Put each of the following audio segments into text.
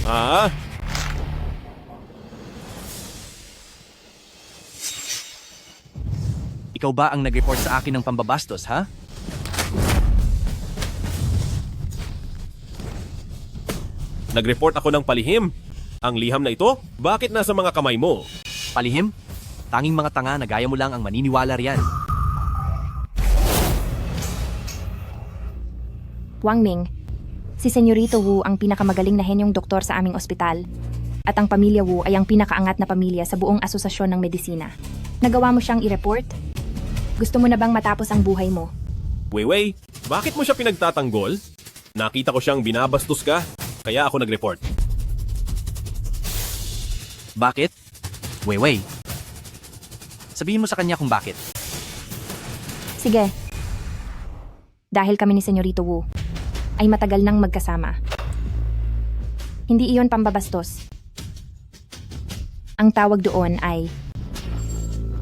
Ah? Ikaw ba ang nag-report sa akin ng pambabastos, ha? Nag-report ako ng palihim. Ang liham na ito, bakit nasa mga kamay mo? Palihim? Tanging mga tanga na gaya mo lang ang maniniwala riyan. Wang Ming, si Senyorito Wu ang pinakamagaling na henyong doktor sa aming ospital. At ang pamilya Wu ay ang pinakaangat na pamilya sa buong asosasyon ng medisina. Nagawa mo siyang i-report? Gusto mo na bang matapos ang buhay mo? Weiwei, bakit mo siya pinagtatanggol? Nakita ko siyang binabastos ka, kaya ako nag-report. Bakit? Weiwei. Sabihin mo sa kanya kung bakit. Sige. Dahil kami ni Senyorito Wu ay matagal nang magkasama. Hindi iyon pambabastos. Ang tawag doon ay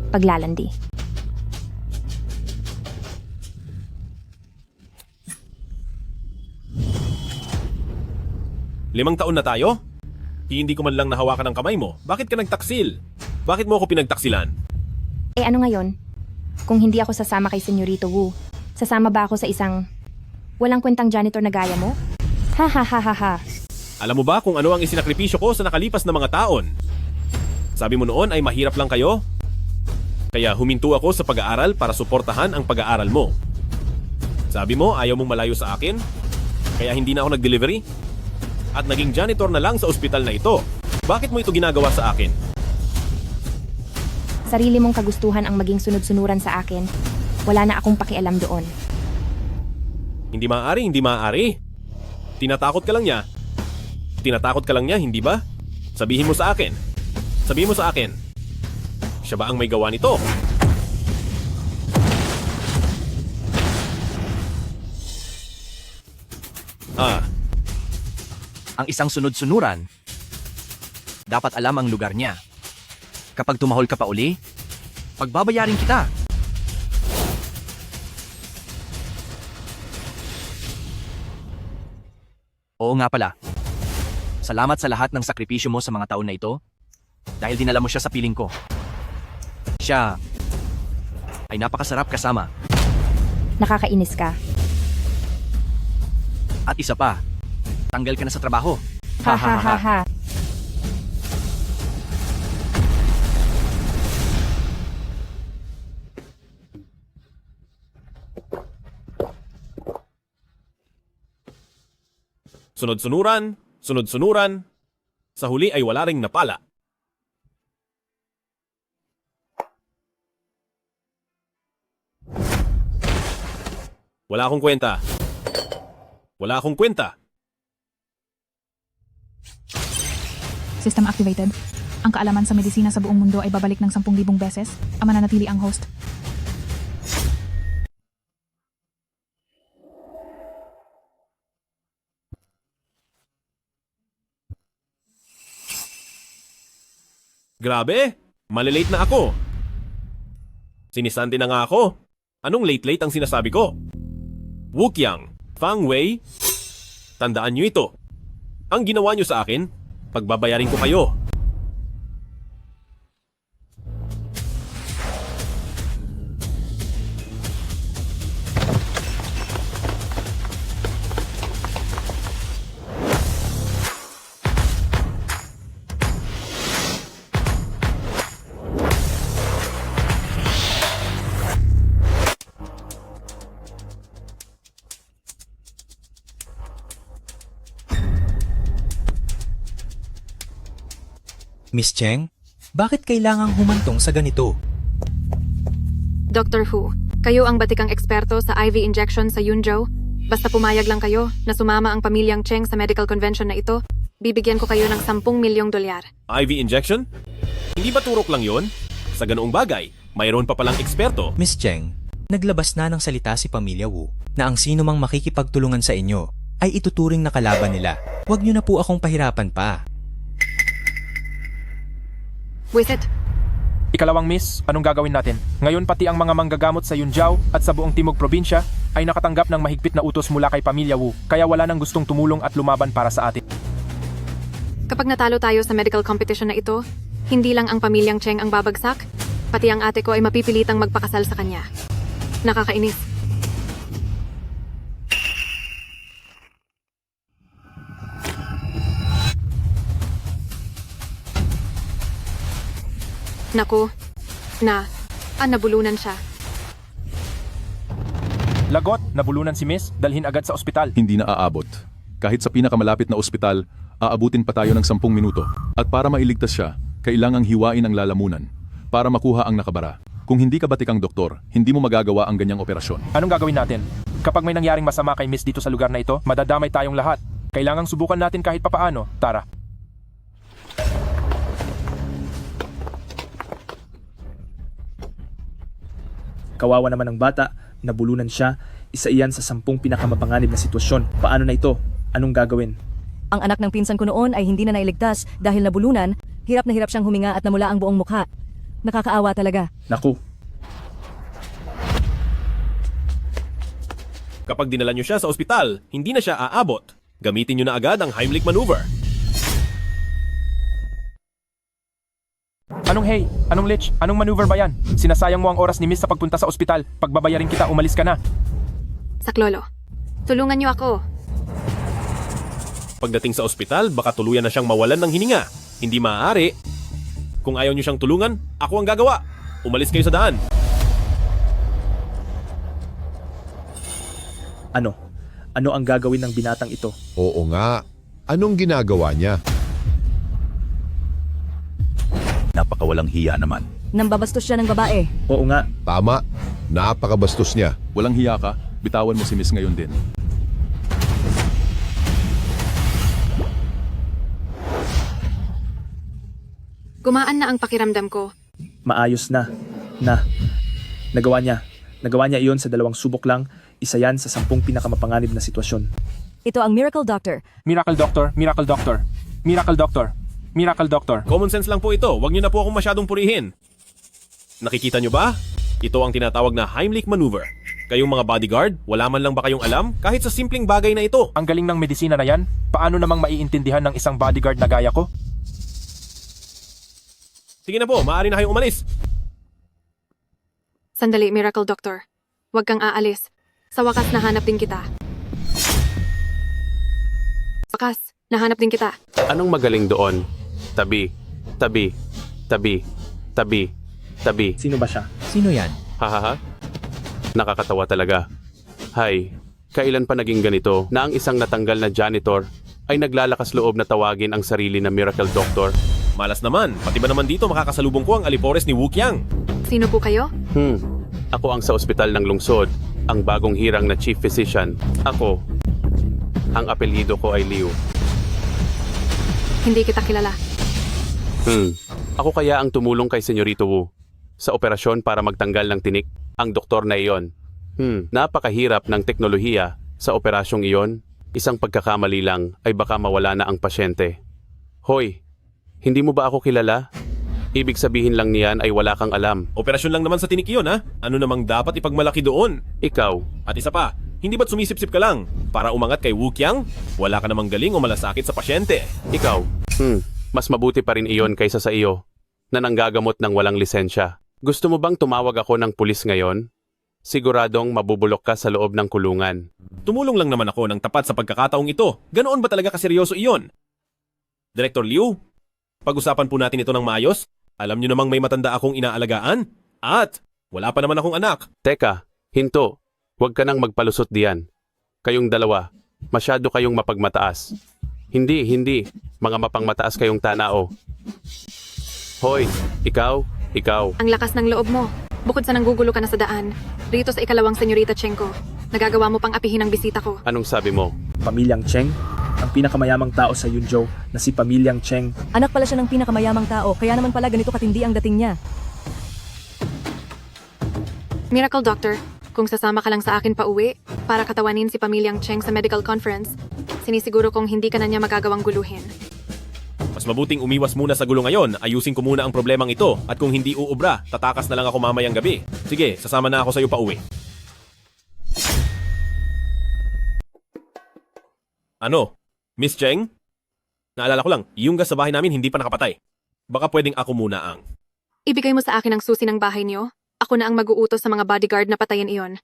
paglalandi. Limang taon na tayo? Hindi ko man lang nahawakan ang kamay mo. Bakit ka nagtaksil? Bakit mo ako pinagtaksilan? Eh ano ngayon? Kung hindi ako sasama kay Senyorito Wu, sasama ba ako sa isang walang kwentang janitor na gaya mo? Ha ha ha ha ha. Alam mo ba kung ano ang isinakripisyo ko sa nakalipas na mga taon? Sabi mo noon ay mahirap lang kayo? Kaya huminto ako sa pag-aaral para suportahan ang pag-aaral mo. Sabi mo ayaw mong malayo sa akin? Kaya hindi na ako nag-delivery? At naging janitor na lang sa ospital na ito. Bakit mo ito ginagawa sa akin? Sarili mong kagustuhan ang maging sunod-sunuran sa akin. Wala na akong pakialam doon. Hindi maaari, hindi maaari. Tinatakot ka lang niya. Tinatakot ka lang niya, hindi ba? Sabihin mo sa akin. Sabihin mo sa akin. Siya ba ang may gawa nito? Ang isang sunod-sunuran, dapat alam ang lugar niya. Kapag tumahol ka pa uli, pagbabayarin kita. Oo nga pala. Salamat sa lahat ng sakripisyo mo sa mga taon na ito dahil dinala mo siya sa piling ko. Siya ay napakasarap kasama. Nakakainis ka. At isa pa, tanggal ka na sa trabaho. Ha ha ha ha. Sunod-sunuran, sunod-sunuran. Sa huli ay wala ring napala. Wala akong kwenta. Wala akong kwenta. System activated. Ang kaalaman sa medisina sa buong mundo ay babalik ng 10,000 beses. Ang mananatili ang host. Grabe, malilate na ako. Sinisanti na nga ako. Anong late-late ang sinasabi ko? Wukyang, Fang Wei, tandaan nyo ito. Ang ginawa nyo sa akin, pagbabayarin ko kayo. Miss Cheng, bakit kailangang humantong sa ganito? Dr. Hu, kayo ang batikang eksperto sa IV injection sa Yunzhou. Basta pumayag lang kayo na sumama ang pamilyang Cheng sa medical convention na ito, bibigyan ko kayo ng 10 milyong dolyar. IV injection? Hindi ba turok lang yon? Sa ganoong bagay, mayroon pa palang eksperto. Miss Cheng, naglabas na ng salita si Pamilya Wu na ang sino mang makikipagtulungan sa inyo ay ituturing na kalaban nila. Huwag niyo na po akong pahirapan pa. Wisit, Ikalawang miss, anong gagawin natin? Ngayon pati ang mga manggagamot sa Yunzhou at sa buong Timog Probinsya ay nakatanggap ng mahigpit na utos mula kay Pamilya Wu, kaya wala nang gustong tumulong at lumaban para sa atin. Kapag natalo tayo sa medical competition na ito, hindi lang ang pamilyang Cheng ang babagsak, pati ang ate ko ay mapipilitang magpakasal sa kanya. Nakakainis. Naku, nabulunan siya. Lagot, nabulunan si Miss, dalhin agad sa ospital. Hindi na aabot. Kahit sa pinakamalapit na ospital, aabutin pa tayo ng 10 minuto. At para mailigtas siya, kailangang hiwain ang lalamunan para makuha ang nakabara. Kung hindi ka batikang doktor, hindi mo magagawa ang ganyang operasyon. Anong gagawin natin? Kapag may nangyaring masama kay Miss dito sa lugar na ito, madadamay tayong lahat. Kailangang subukan natin kahit papaano. Tara. Kawawa naman ang bata, nabulunan siya, isa iyan sa 10 pinakamapanganib na sitwasyon. Paano na ito? Anong gagawin? Ang anak ng pinsan ko noon ay hindi na nailigtas dahil nabulunan, hirap na hirap siyang huminga at namula ang buong mukha. Nakakaawa talaga. Naku, Kapag dinala nyo siya sa ospital, hindi na siya aabot. Gamitin nyo na agad ang Heimlich maneuver. Anong hey? Anong lich? Anong maneuver ba yan? Sinasayang mo ang oras ni Miss sa pagpunta sa ospital. Pagbabayarin kita, umalis ka na. Saklolo, tulungan niyo ako. Pagdating sa ospital, baka tuluyan na siyang mawalan ng hininga. Hindi maaari. Kung ayaw nyo siyang tulungan, ako ang gagawa. Umalis kayo sa daan. ano? Ano ang gagawin ng binatang ito? Oo nga. Anong ginagawa niya? Napakawalang hiya naman. Nambabastos siya ng babae. Oo nga, Tama. Napakabastos niya. Walang hiya ka, bitawan mo si Miss ngayon din. Gumaan na ang pakiramdam ko. maayos na. Nagawa niya. Nagawa niya iyon sa 2 subok lang, isa yan sa 10 pinakamapanganib na sitwasyon. Ito ang Miracle Doctor. Miracle Doctor, Miracle Doctor, Miracle Doctor, Miracle Doctor. Common sense lang po ito. Huwag nyo na po akong masyadong purihin. Nakikita nyo ba? Ito ang tinatawag na Heimlich maneuver. Kayong mga bodyguard, wala man lang ba kayong alam kahit sa simpleng bagay na ito? Ang galing ng medisina na yan, paano namang maiintindihan ng isang bodyguard na gaya ko? Sige na po, maaari na kayong umalis. Sandali, Miracle Doctor. Huwag kang aalis. Sa wakas, nahanap din kita. Wakas, nahanap din kita. Anong magaling doon? Tabi, tabi, tabi, tabi, tabi. Sino ba siya? Sino yan? Hahaha. Nakakatawa talaga. Hay, kailan pa naging ganito na ang isang natanggal na janitor ay naglalakas loob na tawagin ang sarili na Miracle Doctor? Malas naman, pati ba naman dito makakasalubong ko ang alipores ni Wukyang? Sino po kayo? Ako ang sa ospital ng lungsod, ang bagong hirang na chief physician. Ako, ang apelyido ko ay Liu. Hindi kita kilala. Ako kaya ang tumulong kay Senyorito Wu sa operasyon para magtanggal ng tinik, ang doktor na iyon. Napakahirap ng teknolohiya sa operasyong iyon. Isang pagkakamali lang ay baka mawala na ang pasyente. Hoy, hindi mo ba ako kilala? Ibig sabihin lang niyan ay wala kang alam. Operasyon lang naman sa tinik yun, ha? Ano namang dapat ipagmalaki doon? Ikaw, At isa pa, hindi ba't sumisip-sip ka lang? Para umangat kay Wukyang? Wala ka namang galing o malasakit sa pasyente. ikaw, mas mabuti pa rin iyon kaysa sa iyo na nanggagamot ng walang lisensya. Gusto mo bang tumawag ako ng pulis ngayon? Siguradong mabubulok ka sa loob ng kulungan. Tumulong lang naman ako ng tapat sa pagkakataong ito. Ganoon ba talaga kaseryoso iyon? Director Liu, pag-usapan po natin ito ng maayos. Alam niyo namang may matanda akong inaalagaan. At wala pa naman akong anak. Teka, hinto. Huwag ka nang magpalusot diyan. Kayong dalawa, masyado kayong mapagmataas. Hindi. Mga mapangmataas kayong tanao. Hoy, ikaw. Ang lakas ng loob mo. Bukod sa nanggugulo ka na sa daan, rito sa ikalawang Senyorita Cheng ko, nagagawa mo pang apihin ang bisita ko. Anong sabi mo? Pamilyang Cheng? Ang pinakamayamang tao sa Yunzhou na si Pamilyang Cheng. Anak pala siya ng pinakamayamang tao, kaya naman pala ganito katindi ang dating niya. Miracle Doctor, kung sasama ka lang sa akin pa uwi, para katawanin si Pamilyang Cheng sa medical conference, sinisiguro kong hindi ka na niya magagawang guluhin. Mas mabuting umiwas muna sa gulo ngayon. Ayusin ko muna ang problemang ito. At kung hindi uubra, tatakas na lang ako mamayang gabi. Sige, sasama na ako sa iyo pa uwi. Ano? Miss Cheng? Naalala ko lang, yung gas sa bahay namin hindi pa nakapatay. Baka pwedeng ako muna ang... Ibigay mo sa akin ang susi ng bahay niyo. Ako na ang mag-uutos sa mga bodyguard na patayin iyon.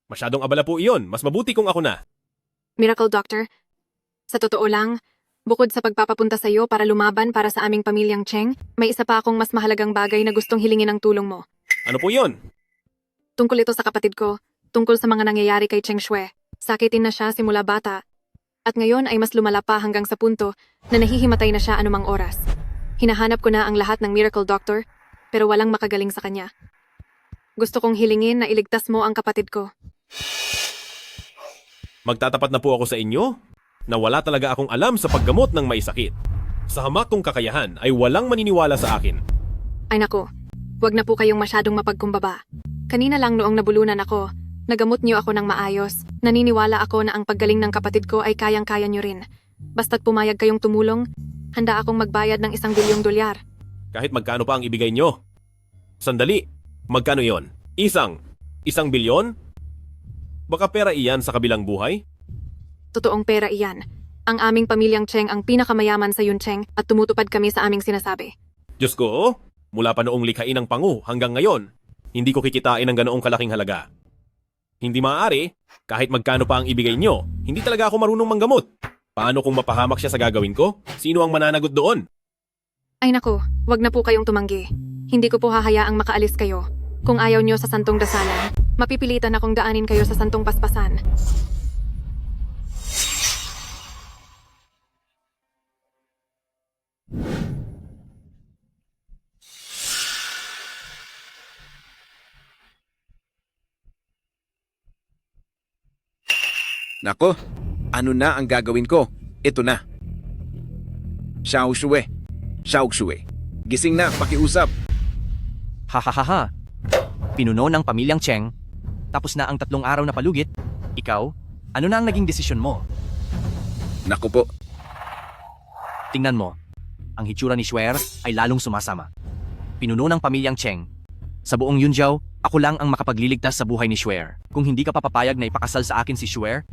Masyadong abala po iyon. Mas mabuti kung ako na. Miracle Doctor, sa totoo lang, bukod sa pagpapapunta sa iyo para lumaban para sa aming pamilyang Cheng, may isa pa akong mas mahalagang bagay na gustong hilingin ang tulong mo. Ano po iyon? Tungkol ito sa kapatid ko, tungkol sa mga nangyayari kay Cheng Shui. Sakitin na siya simula bata. At ngayon ay mas lumala pa hanggang sa punto na nahihimatay na siya anumang oras. Hinahanap ko na ang lahat ng Miracle Doctor, pero walang makagaling sa kanya. Gusto kong hilingin na iligtas mo ang kapatid ko. Magtatapat na po ako sa inyo na wala talaga akong alam sa paggamot ng may sakit. Sa hamak kong kakayahan ay walang maniniwala sa akin. Ay nako, wag na po kayong masyadong mapagkumbaba. Kanina lang noong nabulunan ako, nagamot niyo ako ng maayos. Naniniwala ako na ang paggaling ng kapatid ko ay kayang-kaya niyo rin. Basta't pumayag kayong tumulong, handa akong magbayad ng $1 bilyong. Kahit magkano pa ang ibigay nyo. Sandali, magkano yon? $1 bilyon? Baka pera iyan sa kabilang buhay? Totoong pera iyan. Ang aming pamilyang Cheng ang pinakamayaman sa Yuncheng at tumutupad kami sa aming sinasabi. Diyos ko, mula pa noong likhain ng pangu hanggang ngayon, hindi ko kikitain ng ganoong kalaking halaga. Hindi maaari, kahit magkano pa ang ibigay nyo, hindi talaga ako marunong manggamot. Paano kung mapahamak siya sa gagawin ko? Sino ang mananagot doon? Ay nako, wag na po kayong tumanggi. Hindi ko po hahayaang makaalis kayo. Kung ayaw nyo sa santong dasalan, mapipilitan akong daanin kayo sa santong paspasan. Nako, ano na ang gagawin ko? Ito na. Xiao Shui. Xiao Shui. Gising na, pakiusap. Hahaha. Pinuno ng pamilyang Cheng. Tapos na ang 3 araw na palugit. Ikaw, ano na ang naging desisyon mo? Naku po. Tingnan mo. Ang hitsura ni Shuer ay lalong sumasama. Pinuno ng pamilyang Cheng. Sa buong Yunjiao, ako lang ang makapagliligtas sa buhay ni Shuer. Kung hindi ka papapayag na ipakasal sa akin si Shuer,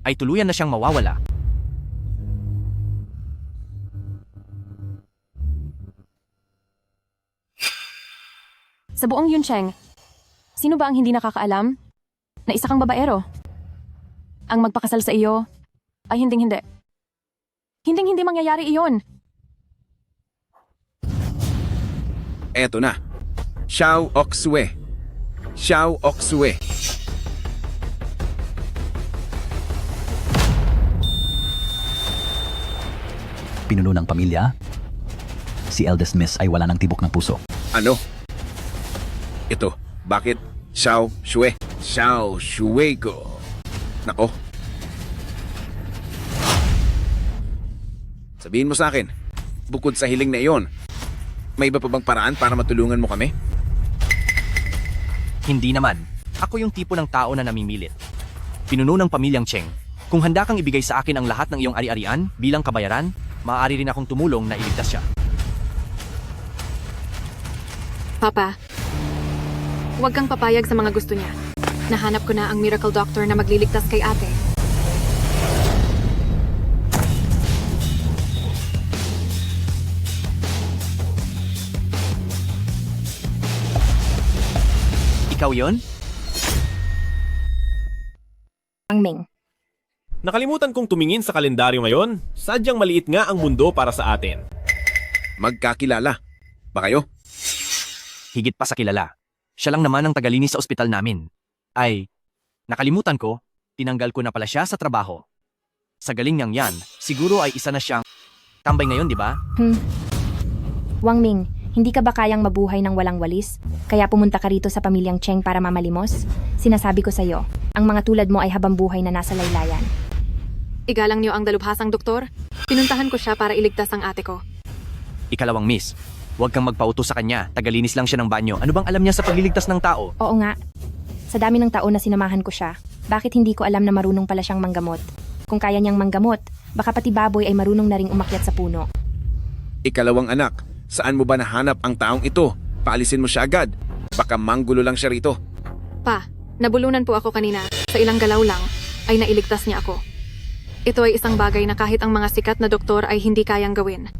ay tuluyan na siyang mawawala. Sa buong Yuncheng, sino ba ang hindi nakakaalam na isa kang babaero? Ang magpakasal sa iyo ay hinding-hindi. Hinding-hindi mangyayari iyon. Eto na. Xiao Oksue. Xiao Oksue. Pinuno ng pamilya, si eldest miss ay wala ng tibok ng puso. Ano? Ito, bakit? Xiao Shui. Xiao Shui ko. Nako. Sabihin mo sa akin, bukod sa hiling na iyon, may iba pa bang paraan para matulungan mo kami? Hindi naman. Ako yung tipo ng tao na namimilit. Pinuno ng pamilyang Cheng. Kung handa kang ibigay sa akin ang lahat ng iyong ari-arian bilang kabayaran, maaari rin akong tumulong na iligtas siya. Papa, huwag kang papayag sa mga gusto niya. Nahanap ko na ang Miracle Doctor na magliligtas kay ate. Ikaw yon? Ang Ming. Nakalimutan kong tumingin sa kalendaryo ngayon. Sadyang maliit nga ang mundo para sa atin. Magkakilala. Ba kayo? Higit pa sa kilala. Siya lang naman ang tagalinis sa ospital namin. Ay, nakalimutan ko, tinanggal ko na pala siya sa trabaho. Sa galing niyang yan, siguro ay isa na siyang tambay ngayon, di ba? Wang Ming, hindi ka ba kayang mabuhay ng walang walis? Kaya pumunta ka rito sa pamilyang Cheng para mamalimos? Sinasabi ko sa'yo, ang mga tulad mo ay habang buhay na nasa laylayan. Igalang niyo ang dalubhasang doktor. Pinuntahan ko siya para iligtas ang ate ko. Ikalawang miss, huwag kang magpauto sa kanya, tagalinis lang siya ng banyo. Ano bang alam niya sa pagliligtas ng tao? Oo nga. Sa dami ng taon na sinamahan ko siya, bakit hindi ko alam na marunong pala siyang manggamot? Kung kaya niyang manggamot, baka pati baboy ay marunong na ring umakyat sa puno. Ikalawang anak, saan mo ba nahanap ang taong ito? Paalisin mo siya agad. Baka manggulo lang siya rito. Pa, nabulunan po ako kanina. Sa ilang galaw lang, ay nailigtas niya ako. Ito ay isang bagay na kahit ang mga sikat na doktor ay hindi kayang gawin.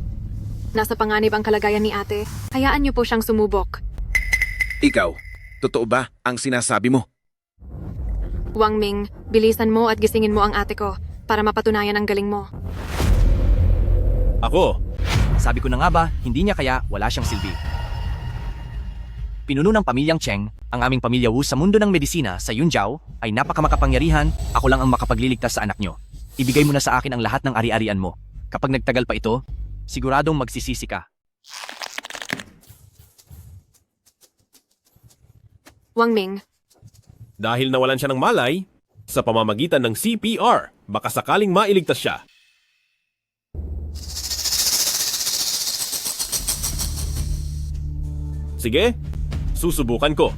Nasa panganib ang kalagayan ni ate, hayaan niyo po siyang sumubok. Ikaw, totoo ba ang sinasabi mo? Wang Ming, bilisan mo at gisingin mo ang ate ko para mapatunayan ang galing mo. Ako, Sabi ko na nga ba, hindi niya kaya wala siyang silbi. Pinuno ng pamilyang Cheng, ang aming pamilya Wu sa mundo ng medisina sa Yunjiao ay napakamakapangyarihan, ako lang ang makapagliligtas sa anak nyo. Ibigay mo na sa akin ang lahat ng ari-arian mo. Kapag nagtagal pa ito, siguradong magsisisi ka. Wang Ming, dahil nawalan siya ng malay, sa pamamagitan ng CPR, baka sakaling mailigtas siya. Sige, susubukan ko.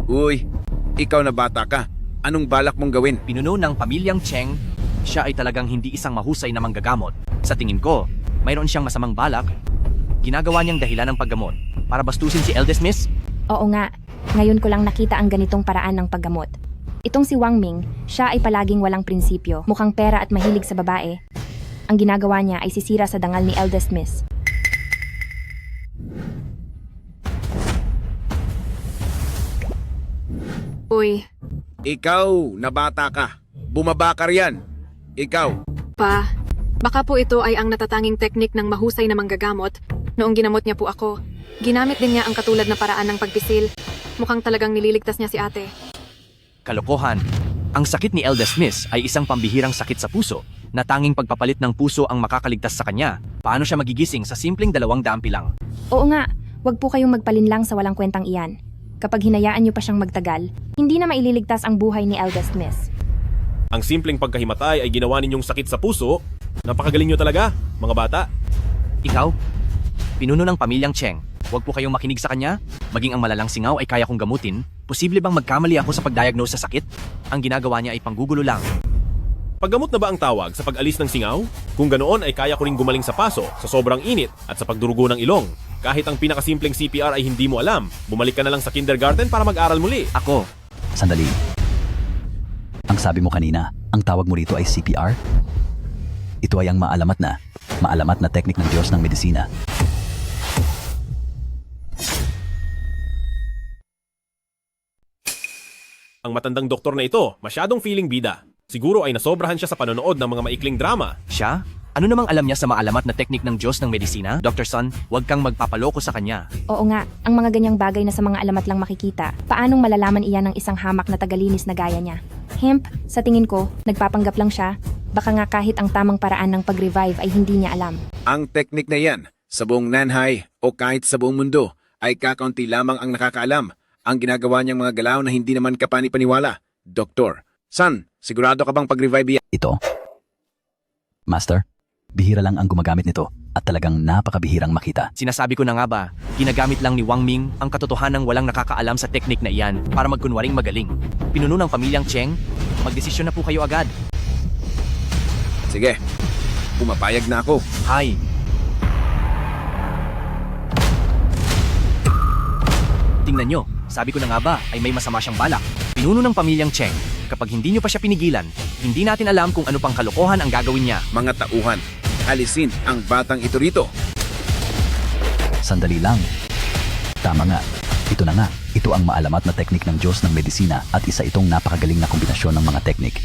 Uy, ikaw na bata ka. Anong balak mong gawin? Pinuno ng pamilyang Cheng, siya ay talagang hindi isang mahusay na manggagamot. Sa tingin ko, mayroon siyang masamang balak. Ginagawa niyang dahilan ng paggamot para bastusin si Eldest Miss. Oo nga, ngayon ko lang nakita ang ganitong paraan ng paggamot. Itong si Wang Ming, siya ay palaging walang prinsipyo, mukhang pera at mahilig sa babae. Ang ginagawa niya ay sisira sa dangal ni Eldest Miss. uy, Ikaw na bata ka. Bumaba ka riyan. Ikaw. pa, baka po ito ay ang natatanging teknik ng mahusay na manggagamot. Noong ginamot niya po ako, ginamit din niya ang katulad na paraan ng pagpisil. Mukhang talagang nililigtas niya si ate. Kalokohan. Ang sakit ni Eldest Miss ay isang pambihirang sakit sa puso na tanging pagpapalit ng puso ang makakaligtas sa kanya. Paano siya magigising sa simpleng 200 pilang? Oo nga, wag po kayong magpalinlang sa walang kwentang iyan. Kapag hinayaan niyo pa siyang magtagal, hindi na maililigtas ang buhay ni Eldest Miss. Ang simpleng pagkahimatay ay ginawa ninyong sakit sa puso. Napakagaling nyo talaga, mga bata. Ikaw? Pinuno ng pamilyang Cheng, huwag po kayong makinig sa kanya. Maging ang malalang singaw ay kaya kong gamutin. Posible bang magkamali ako sa pagdiagnose sa sakit? Ang ginagawa niya ay panggugulo lang. Paggamot na ba ang tawag sa pag-alis ng singaw? Kung ganoon ay kaya ko ring gumaling sa paso, sa sobrang init at sa pagdurugo ng ilong. Kahit ang pinakasimpleng CPR ay hindi mo alam, bumalik ka na lang sa kindergarten para mag-aral muli. Ako. Sandali. Ang sabi mo kanina, ang tawag mo rito ay CPR? Ito ay ang maalamat na teknik ng Diyos ng medisina. Ang matandang doktor na ito, masyadong feeling bida. Siguro ay nasobrahan siya sa panonood ng mga maikling drama. Siya? Ano namang alam niya sa maalamat na teknik ng Diyos ng medisina? Dr. Son, huwag kang magpapaloko sa kanya. Oo nga, ang mga ganyang bagay na sa mga alamat lang makikita. Paanong malalaman iyan ng isang hamak na tagalinis na gaya niya? Hemp, sa tingin ko, nagpapanggap lang siya. Baka nga kahit ang tamang paraan ng pag-revive ay hindi niya alam. Ang teknik na yan, sa buong Nanhai o kahit sa buong mundo, ay kakaunti lamang ang nakakaalam. Ang ginagawa niyang mga galaw na hindi naman kapani-paniwala. Doktor, Son, sigurado ka bang pag-revive yan? Ito? Master, bihira lang ang gumagamit nito at talagang napakabihirang makita. Sinasabi ko na nga ba, ginagamit lang ni Wang Ming ang katotohanang walang nakakaalam sa teknik na iyan para magkunwaring magaling. Pinuno ng pamilyang Cheng, magdesisyon na po kayo agad. Sige, pumapayag na ako. Hay. Tingnan nyo, sabi ko na nga ba ay may masama siyang balak. Pinuno ng pamilyang Cheng, kapag hindi nyo pa siya pinigilan, hindi natin alam kung ano pang kalokohan ang gagawin niya. Mga tauhan, alisin ang batang ito rito. Sandali lang. Tama nga. Ito na nga. Ito ang maalamat na teknik ng Diyos ng medisina at isa itong napakagaling na kombinasyon ng mga teknik.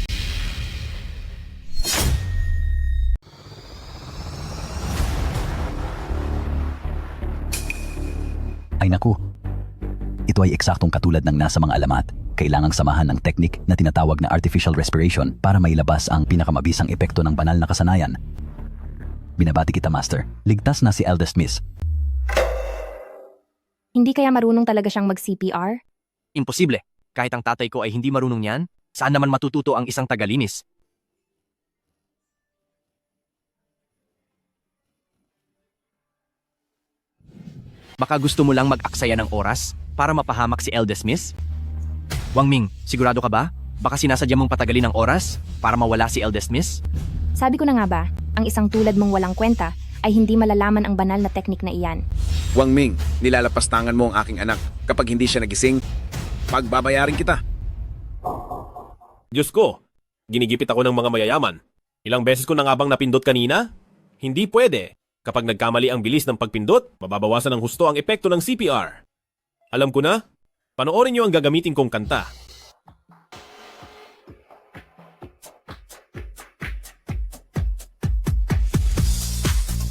Ay naku. Ito ay eksaktong katulad ng nasa mga alamat. Kailangang samahan ng teknik na tinatawag na artificial respiration para mailabas ang pinakamabisang epekto ng banal na kasanayan. Binabati kita, Master. Ligtas na si Eldest Miss. Hindi kaya marunong talaga siyang mag-CPR? Imposible. Kahit ang tatay ko ay hindi marunong yan, saan naman matututo ang isang tagalinis? Baka gusto mo lang mag-aksaya ng oras para mapahamak si Eldest Miss? Wang Ming, sigurado ka ba? Baka sinasadya mong patagalin ang oras para mawala si Eldest Miss? Sabi ko na nga ba, ang isang tulad mong walang kwenta ay hindi malalaman ang banal na teknik na iyan. Wang Ming, nilalapastangan mo ang aking anak. Kapag hindi siya nagising, pagbabayarin kita. Diyos ko, ginigipit ako ng mga mayayaman. Ilang beses ko na nga bang napindot kanina? Hindi pwede. Kapag nagkamali ang bilis ng pagpindot, mababawasan ng husto ang epekto ng CPR. Alam ko na, panoorin niyo ang gagamitin kong kanta.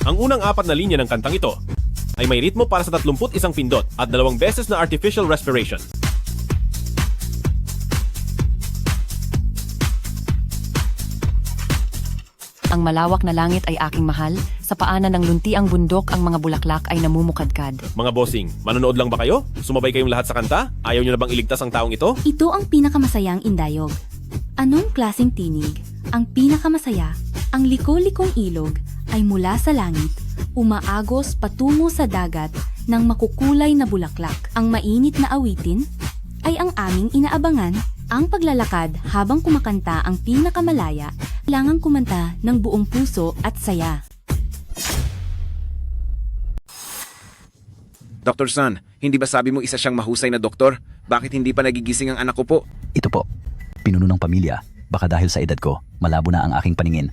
Ang unang 4 na linya ng kantang ito ay may ritmo para sa 31 pindot at 2 beses na artificial respiration. Ang malawak na langit ay aking mahal, sa paanan ng lunti ang bundok ang mga bulaklak ay namumukadkad. Mga bossing, manonood lang ba kayo? Sumabay kayong lahat sa kanta? Ayaw niyo na bang iligtas ang taong ito? Ito ang pinakamasayang indayog. Anong klaseng tinig? Ang pinakamasaya, ang liko-likong ilog ay mula sa langit, umaagos patungo sa dagat ng makukulay na bulaklak. Ang mainit na awitin ay ang aming inaabangan, ang paglalakad habang kumakanta ang pinakamalaya, langang kumanta ng buong puso at saya. Dr. Sun, hindi ba sabi mo isa siyang mahusay na doktor? Bakit hindi pa nagigising ang anak ko po? Ito po, pinuno ng pamilya. Baka dahil sa edad ko, malabo na ang aking paningin.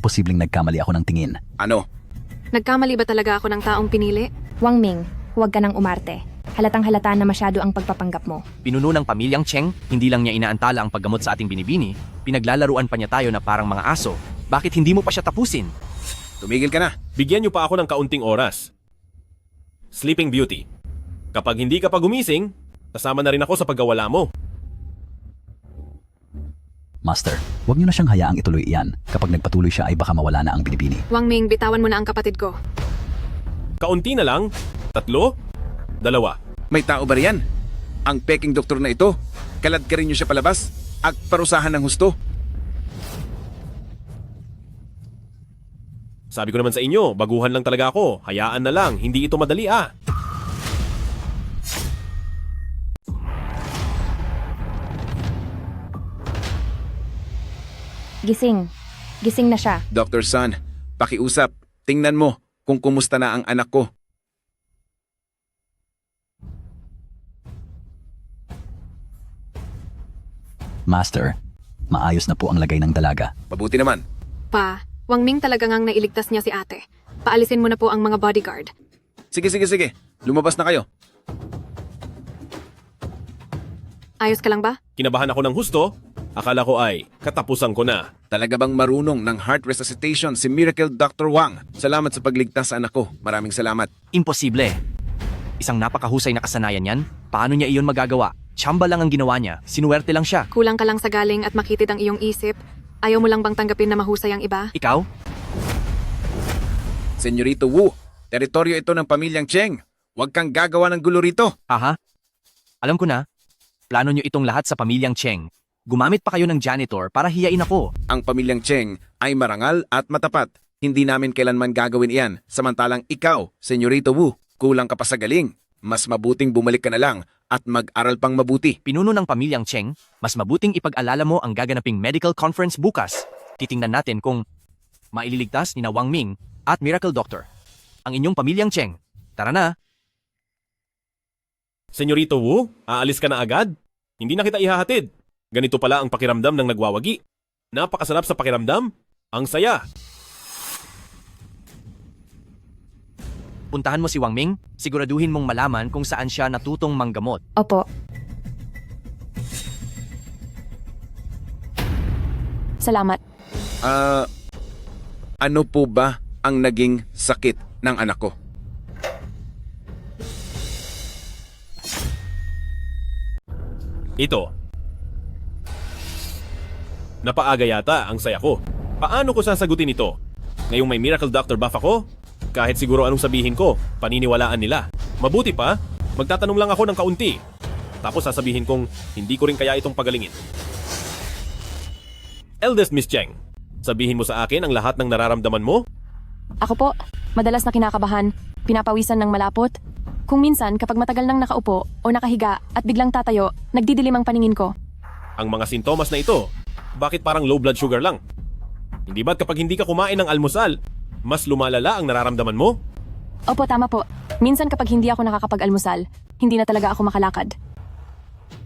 Posibleng nagkamali ako ng tingin. Ano? Nagkamali ba talaga ako ng taong pinili? Wang Ming, huwag ka nang umarte. Halatang halata na masyado ang pagpapanggap mo. Pinuno ng pamilyang Cheng, hindi lang niya inaantala ang paggamot sa ating binibini, pinaglalaruan pa niya tayo na parang mga aso. Bakit hindi mo pa siya tapusin? Tumigil ka na. Bigyan niyo pa ako ng kaunting oras. Sleeping Beauty. Kapag hindi ka pa gumising, kasama na rin ako sa pagkawala mo. Master, huwag niyo na siyang hayaang ituloy iyan. Kapag nagpatuloy siya ay baka mawala na ang binibini. Wang Ming, bitawan mo na ang kapatid ko. Kaunti na lang. 3, 2. May tao ba riyan? Ang peking doktor na ito? Kalad ka rin niyo siya palabas? At parusahan ng husto? Sabi ko naman sa inyo, baguhan lang talaga ako. Hayaan na lang, hindi ito madali ah. Gising. Gising na siya. Dr. Sun, pakiusap. Tingnan mo kung kumusta na ang anak ko. Master, maayos na po ang lagay ng dalaga. Mabuti naman. Pa, Wang Ming talaga ngang nailigtas niya si ate. Paalisin mo na po ang mga bodyguard. Sige. Lumabas na kayo. Ayos ka lang ba? Kinabahan ako ng husto. Akala ko ay katapusan ko na. Talaga bang marunong ng heart resuscitation si Miracle Dr. Wang? Salamat sa pagligtas sa anak ko. Maraming salamat. Imposible. Isang napakahusay na kasanayan yan. Paano niya iyon magagawa? Tsamba lang ang ginawa niya. Sinuwerte lang siya. Kulang ka lang sa galing at makitid ang iyong isip. Ayaw mo lang bang tanggapin na mahusay ang iba? Ikaw? Senyorito Wu, teritoryo ito ng pamilyang Cheng. Huwag kang gagawa ng gulo rito. Aha. Alam ko na. Plano niyo itong lahat sa pamilyang Cheng. Gumamit pa kayo ng janitor para hiyain ako. Ang pamilyang Cheng ay marangal at matapat. Hindi namin kailanman gagawin iyan. Samantalang ikaw, Senyorito Wu, kulang ka pa sa galing. Mas mabuting bumalik ka na lang at mag-aral pang mabuti. Pinuno ng pamilyang Cheng, mas mabuting ipag-alala mo ang gaganaping medical conference bukas. Titingnan natin kung maililigtas ni Wang Ming at Miracle Doctor ang inyong pamilyang Cheng. Tara na! Senyorito Wu, aalis ka na agad? Hindi na kita ihahatid. Ganito pala ang pakiramdam ng nagwawagi. Napakasarap sa pakiramdam. Ang saya. Puntahan mo si Wang Ming, siguraduhin mong malaman kung saan siya natutong manggamot. Opo. Salamat. Ano po ba ang naging sakit ng anak ko? Ito. Napaaga yata ang saya ko. Paano ko sasagutin ito? Ngayong may Miracle Doctor buff ako? Kahit siguro anong sabihin ko, paniniwalaan nila. Mabuti pa, magtatanong lang ako ng kaunti. Tapos sasabihin kong hindi ko rin kaya itong pagalingin. Eldest Miss Cheng, sabihin mo sa akin ang lahat ng nararamdaman mo? Ako po, madalas na kinakabahan, pinapawisan ng malapot, Kung minsan kapag matagal nang nakaupo o nakahiga at biglang tatayo, nagdidilim ang paningin ko. Ang mga sintomas na ito, bakit parang low blood sugar lang? Hindi ba't kapag hindi ka kumain ng almusal, mas lumalala ang nararamdaman mo? Opo, tama po. Minsan kapag hindi ako nakakapag-almusal, hindi na talaga ako makalakad.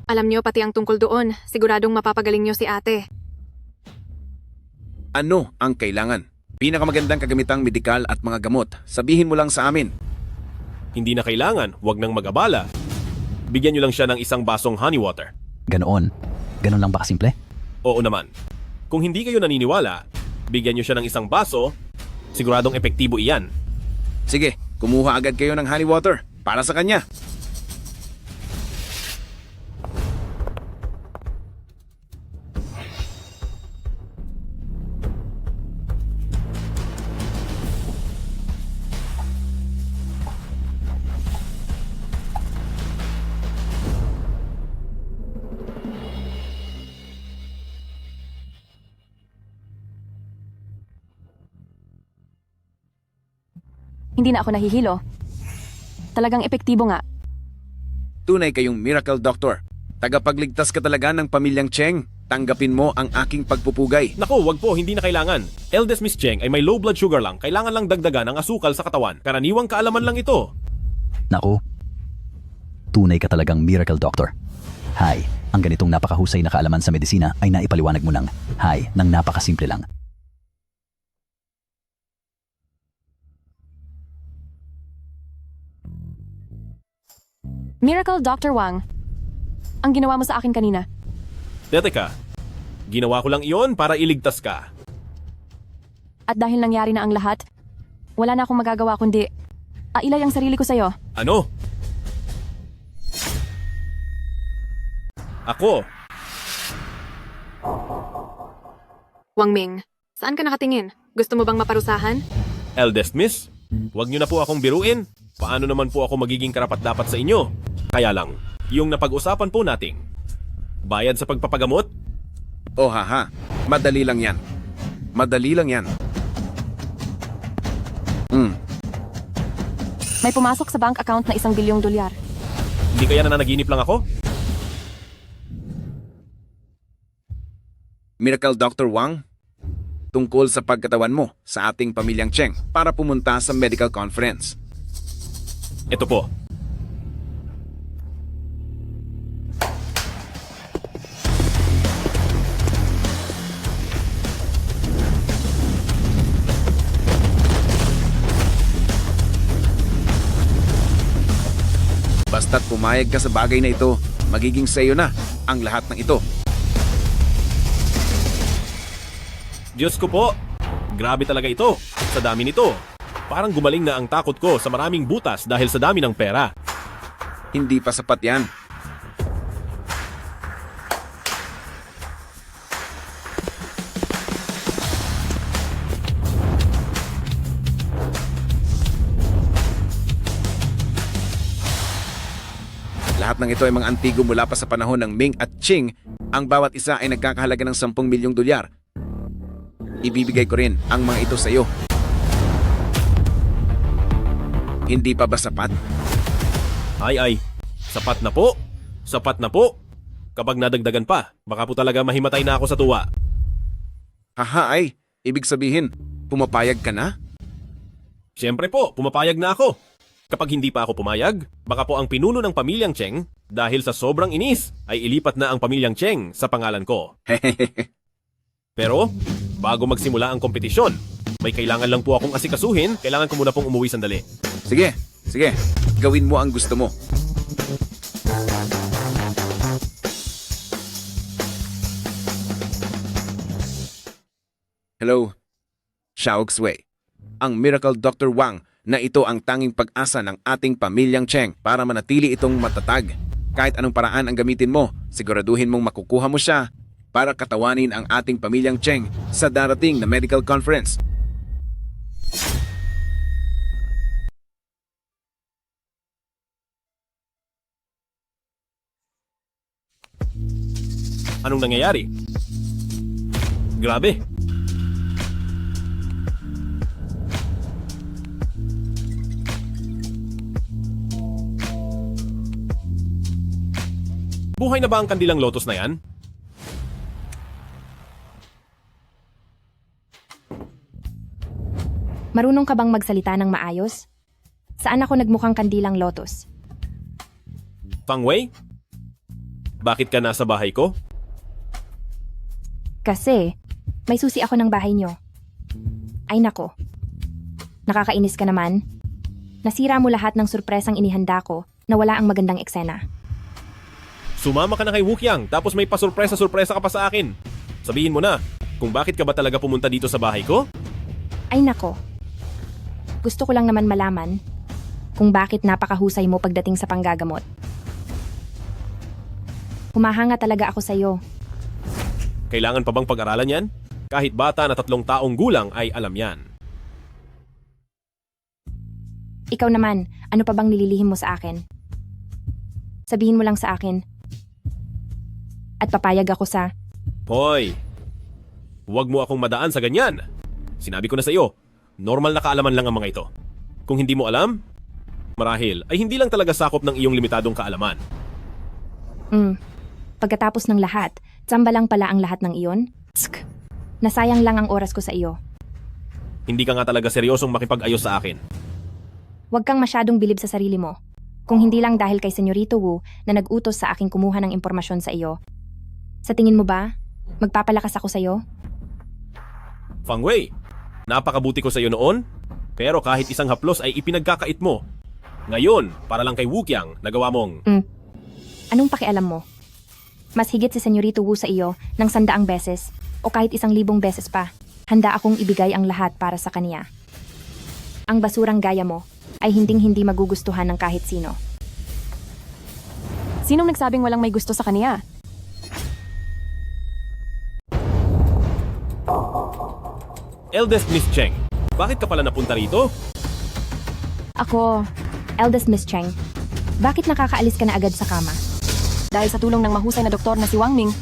Alam niyo pati ang tungkol doon, siguradong mapapagaling niyo si ate. Ano ang kailangan? Pinakamagandang kagamitang medikal at mga gamot. Sabihin mo lang sa amin. Hindi na kailangan, huwag nang mag-abala. Bigyan niyo lang siya ng isang basong honey water. Ganoon. Ganon lang ba kasimple? Oo naman. Kung hindi kayo naniniwala, bigyan niyo siya ng isang baso, siguradong epektibo iyan. Sige, kumuha agad kayo ng honey water para sa kanya. Hindi na ako nahihilo. Talagang epektibo nga. Tunay kayong miracle doctor. Tagapagligtas ka talaga ng pamilyang Cheng. Tanggapin mo ang aking pagpupugay. Naku, wag po, hindi na kailangan. Eldest Miss Cheng ay may low blood sugar lang, kailangan lang dagdagan ng asukal sa katawan. Karaniwang kaalaman lang ito. Naku, tunay ka talagang miracle doctor. Hay, ang ganitong napakahusay na kaalaman sa medisina ay naipaliwanag mo ng hay, nang napakasimple lang. Miracle Dr. Wang, ang ginawa mo sa akin kanina. Teka, ginawa ko lang iyon para iligtas ka. At dahil nangyari na ang lahat, wala na akong magagawa kundi ailay ang sarili ko sa'yo. Ano? Ako? Wang Ming, saan ka nakatingin? Gusto mo bang maparusahan? Eldest Miss, wag niyo na po akong biruin. Paano naman po ako magiging karapat-dapat sa inyo? Kaya lang, yung napag-usapan po nating bayad sa pagpapagamot? Oh haha, madali lang yan. Madali lang yan. May pumasok sa bank account na $1 bilyong. Hindi kaya nananaginip lang ako? Miracle Dr. Wang, tungkol sa pagkatawan mo sa ating pamilyang Cheng para pumunta sa medical conference. Ito po. Basta't pumayag ka sa bagay na ito, magiging sayo na ang lahat ng ito. Diyos ko po, grabe talaga ito. Sa dami nito. Parang gumaling na ang takot ko sa maraming butas dahil sa dami ng pera. Hindi pa sapat yan. Lahat ng ito ay mga antigo mula pa sa panahon ng Ming at Qing. Ang bawat isa ay nagkakahalaga ng $10 milyong. Ibibigay ko rin ang mga ito sa iyo. Hindi pa ba sapat? Ay, sapat na po. Sapat na po. Kapag nadagdagan pa, baka po talaga mahimatay na ako sa tuwa. Haha ay, ibig sabihin, pumapayag ka na? Siyempre po, pumapayag na ako. Kapag hindi pa ako pumayag, baka po ang pinuno ng pamilyang Cheng, dahil sa sobrang inis, ay ilipat na ang pamilyang Cheng sa pangalan ko. Pero, bago magsimula ang kompetisyon, may kailangan lang po akong asikasuhin, kailangan ko muna pong umuwi sandali. Sige, gawin mo ang gusto mo. Hello, Xiaoxue, ang Miracle Dr. Wang na ito ang tanging pag-asa ng ating pamilyang Cheng para manatili itong matatag. Kahit anong paraan ang gamitin mo, siguraduhin mong makukuha mo siya para katawanin ang ating pamilyang Cheng sa darating na medical conference. Anong nangyayari? Grabe. Buhay na ba ang kandilang lotus na yan? Marunong ka bang magsalita ng maayos? Saan ako nagmukhang kandilang lotus? Fang Wei? Bakit ka nasa bahay ko? Kasi, may susi ako ng bahay nyo. Ay nako. Nakakainis ka naman. Nasira mo lahat ng surpresang inihanda ko na wala ang magandang eksena. Sumama ka na kay Wukyang tapos may pasurpresa-surpresa ka pa sa akin. Sabihin mo na, kung bakit ka ba talaga pumunta dito sa bahay ko? Ay nako. Gusto ko lang naman malaman kung bakit napakahusay mo pagdating sa panggagamot. Humahanga talaga ako sa'yo. Kailangan pa bang pag-aralan yan? Kahit bata na 3 taong gulang ay alam yan. Ikaw naman, ano pa bang nililihim mo sa akin? Sabihin mo lang sa akin. At papayag ako sa... Hoy! Huwag mo akong madaan sa ganyan. Sinabi ko na sa iyo, normal na kaalaman lang ang mga ito. Kung hindi mo alam, marahil ay hindi lang talaga sakop ng iyong limitadong kaalaman. Pagkatapos ng lahat, tsamba lang pala ang lahat ng iyon? Tsk! Nasayang lang ang oras ko sa iyo. Hindi ka nga talaga seryosong makipag-ayos sa akin. Huwag kang masyadong bilib sa sarili mo. Kung hindi lang dahil kay Senyorito Wu na nag-utos sa aking kumuha ng impormasyon sa iyo. Sa tingin mo ba, magpapalakas ako sa iyo? Fang Wei, napakabuti ko sa iyo noon, pero kahit isang haplos ay ipinagkakait mo. Ngayon, para lang kay Wukyang, nagawa mong... Anong pakialam mo? Mas higit si Senyorito Wu sa iyo ng 100 beses o kahit 1,000 beses pa. Handa akong ibigay ang lahat para sa kaniya. Ang basurang gaya mo ay hinding-hindi magugustuhan ng kahit sino. Sinong nagsabing walang may gusto sa kaniya? Eldest Miss Cheng, bakit ka pala napunta rito? Ako, Eldest Miss Cheng, bakit nakakaalis ka na agad sa kama? dahil sa tulong ng mahusay na doktor na si Wang Ming,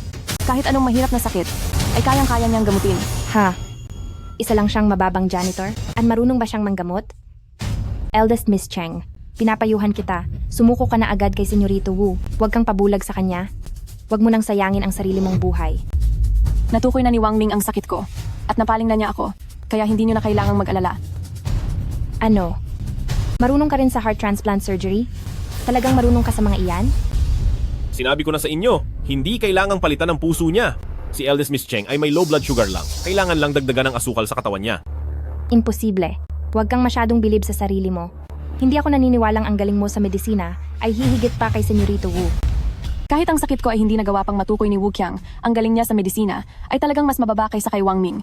kahit anong mahirap na sakit, ay kayang-kaya niyang gamutin. Ha? Isa lang siyang mababang janitor? At marunong ba siyang manggamot? Eldest Miss Cheng, pinapayuhan kita. Sumuko ka na agad kay Senyorito Wu. Huwag kang pabulag sa kanya. Huwag mo nang sayangin ang sarili mong buhay. Natukoy na ni Wang Ming ang sakit ko, at napaling na niya ako, kaya hindi niyo na kailangang mag-alala. Ano? Marunong ka rin sa heart transplant surgery? Talagang marunong ka sa mga iyan? Sinabi ko na sa inyo, hindi kailangang palitan ang puso niya. Si Eldest Miss Cheng ay may low blood sugar lang. Kailangan lang dagdagan ng asukal sa katawan niya. Imposible. Huwag kang masyadong bilib sa sarili mo. Hindi ako naniniwalang ang galing mo sa medisina ay hihigit pa kay Senyorito Wu. Kahit ang sakit ko ay hindi nagawa pang matukoy ni Wu Qiang, ang galing niya sa medisina ay talagang mas mababa kaysa kay Wang Ming.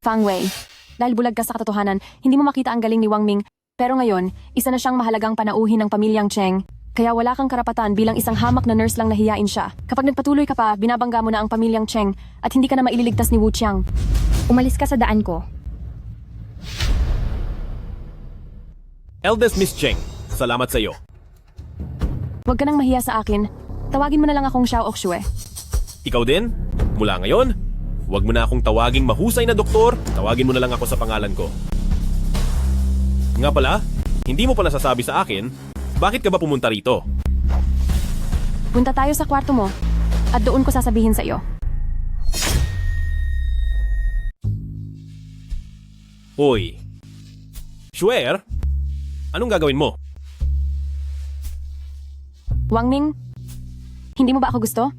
Fang Wei, dahil bulag ka sa katotohanan, hindi mo makita ang galing ni Wang Ming, pero ngayon, isa na siyang mahalagang panauhin ng pamilyang Cheng. Kaya wala kang karapatan bilang isang hamak na nurse lang na hiyain siya. Kapag nagpatuloy ka pa, binabangga mo na ang pamilyang Cheng at hindi ka na maililigtas ni Wu Qiang. Umalis ka sa daan ko. Eldest Miss Cheng, salamat sa iyo. Huwag ka nang mahiya sa akin. Tawagin mo na lang akong Xiao Oxue. Ikaw din? Mula ngayon, huwag mo na akong tawaging mahusay na doktor, tawagin mo na lang ako sa pangalan ko. Nga pala, hindi mo pa nasasabi sa akin, bakit ka ba pumunta rito? Punta tayo sa kwarto mo at doon ko sasabihin sa iyo. Hoy, Swear? Anong gagawin mo? Wang Ming, hindi mo ba ako gusto?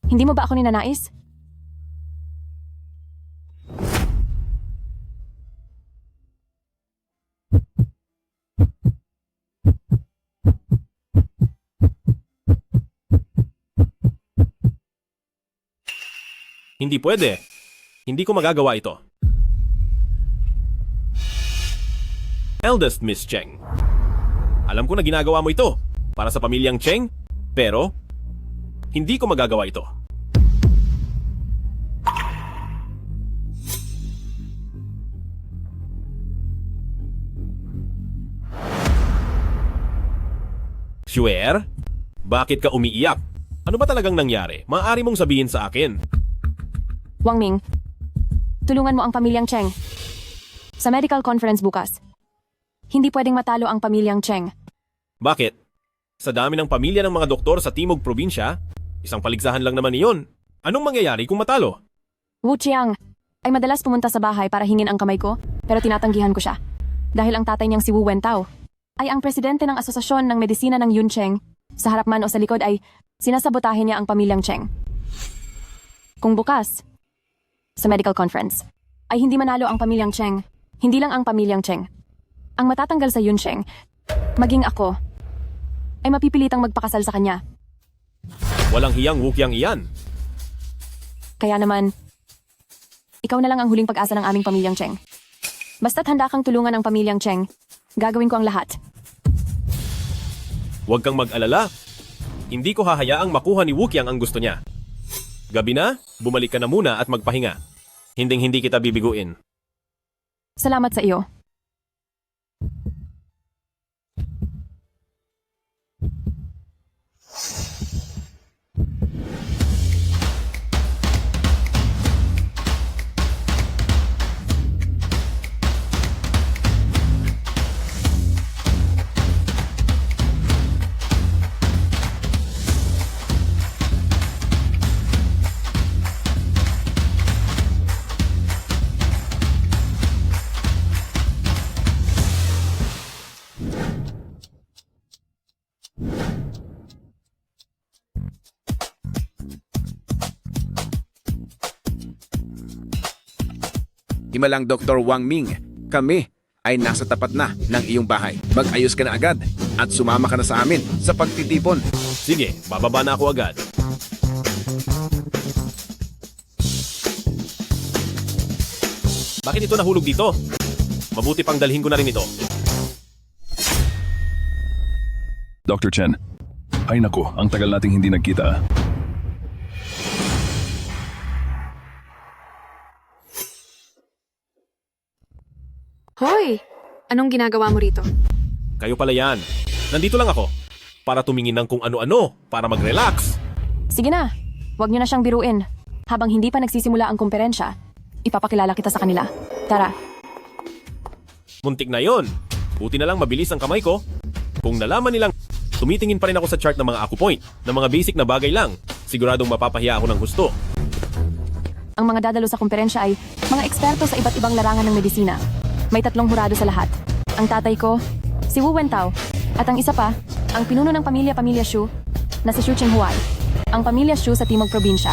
Hindi mo ba ako ninanais? Hindi pwede. Hindi ko magagawa ito. Eldest Miss Cheng. Alam ko na ginagawa mo ito para sa pamilyang Cheng, pero hindi ko magagawa ito. Swear? Bakit ka umiiyak? Ano ba talagang nangyari? Maaari mong sabihin sa akin. Wang Ming, tulungan mo ang pamilyang Cheng. Sa medical conference bukas. Hindi pwedeng matalo ang pamilyang Cheng. Bakit? Sa dami ng pamilya ng mga doktor sa Timog Probinsya, isang paligsahan lang naman iyon. Anong mangyayari kung matalo? Wu Chiang ay madalas pumunta sa bahay para hingin ang kamay ko, pero tinatanggihan ko siya. Dahil ang tatay niyang si Wu Wentao ay ang presidente ng Asosasyon ng Medisina ng Yun Cheng. Sa harap man o sa likod ay sinasabotahe niya ang pamilyang Cheng. Kung bukas, sa medical conference, ay hindi manalo ang pamilyang Cheng, hindi lang ang pamilyang Cheng. Ang matatanggal sa Yun Cheng, maging ako, ay mapipilitang magpakasal sa kanya. Walang hiyang wukyang iyan. Kaya naman, ikaw na lang ang huling pag-asa ng aming pamilyang Cheng. Basta't handa kang tulungan ang pamilyang Cheng, gagawin ko ang lahat. Huwag kang mag-alala. Hindi ko hahayaang makuha ni Wukyang ang gusto niya. Gabi na, bumalik ka na muna at magpahinga. Hinding-hindi kita bibiguin. Salamat sa iyo. Himalang Dr. Wang Ming, kami ay nasa tapat na ng iyong bahay. Mag-ayos ka na agad at sumama ka na sa amin sa pagtitipon. Sige, bababa na ako agad. Bakit ito nahulog dito? Mabuti pang dalhin ko na rin ito. Dr. Chen. Ay nako, ang tagal nating hindi nagkita. Hoy! Anong ginagawa mo rito? Kayo pala yan. Nandito lang ako. Para tumingin ng kung ano-ano. Para mag-relax. Sige na, huwag niyo na siyang biruin. Habang hindi pa nagsisimula ang kumperensya, ipapakilala kita sa kanila. Tara. Muntik na yon. Buti na lang mabilis ang kamay ko. Kung nalaman nilang tumitingin pa rin ako sa chart ng mga acupoint, ng mga basic na bagay lang, siguradong mapapahiya ako ng gusto. Ang mga dadalo sa kumperensya ay mga eksperto sa iba't ibang larangan ng medisina. May 3 hurado sa lahat. Ang tatay ko, si Wu Wentao, at ang isa pa, ang pinuno ng pamilya Shu, na si Shu Qinghuai. Ang pamilya Shu sa Timog Probinsya,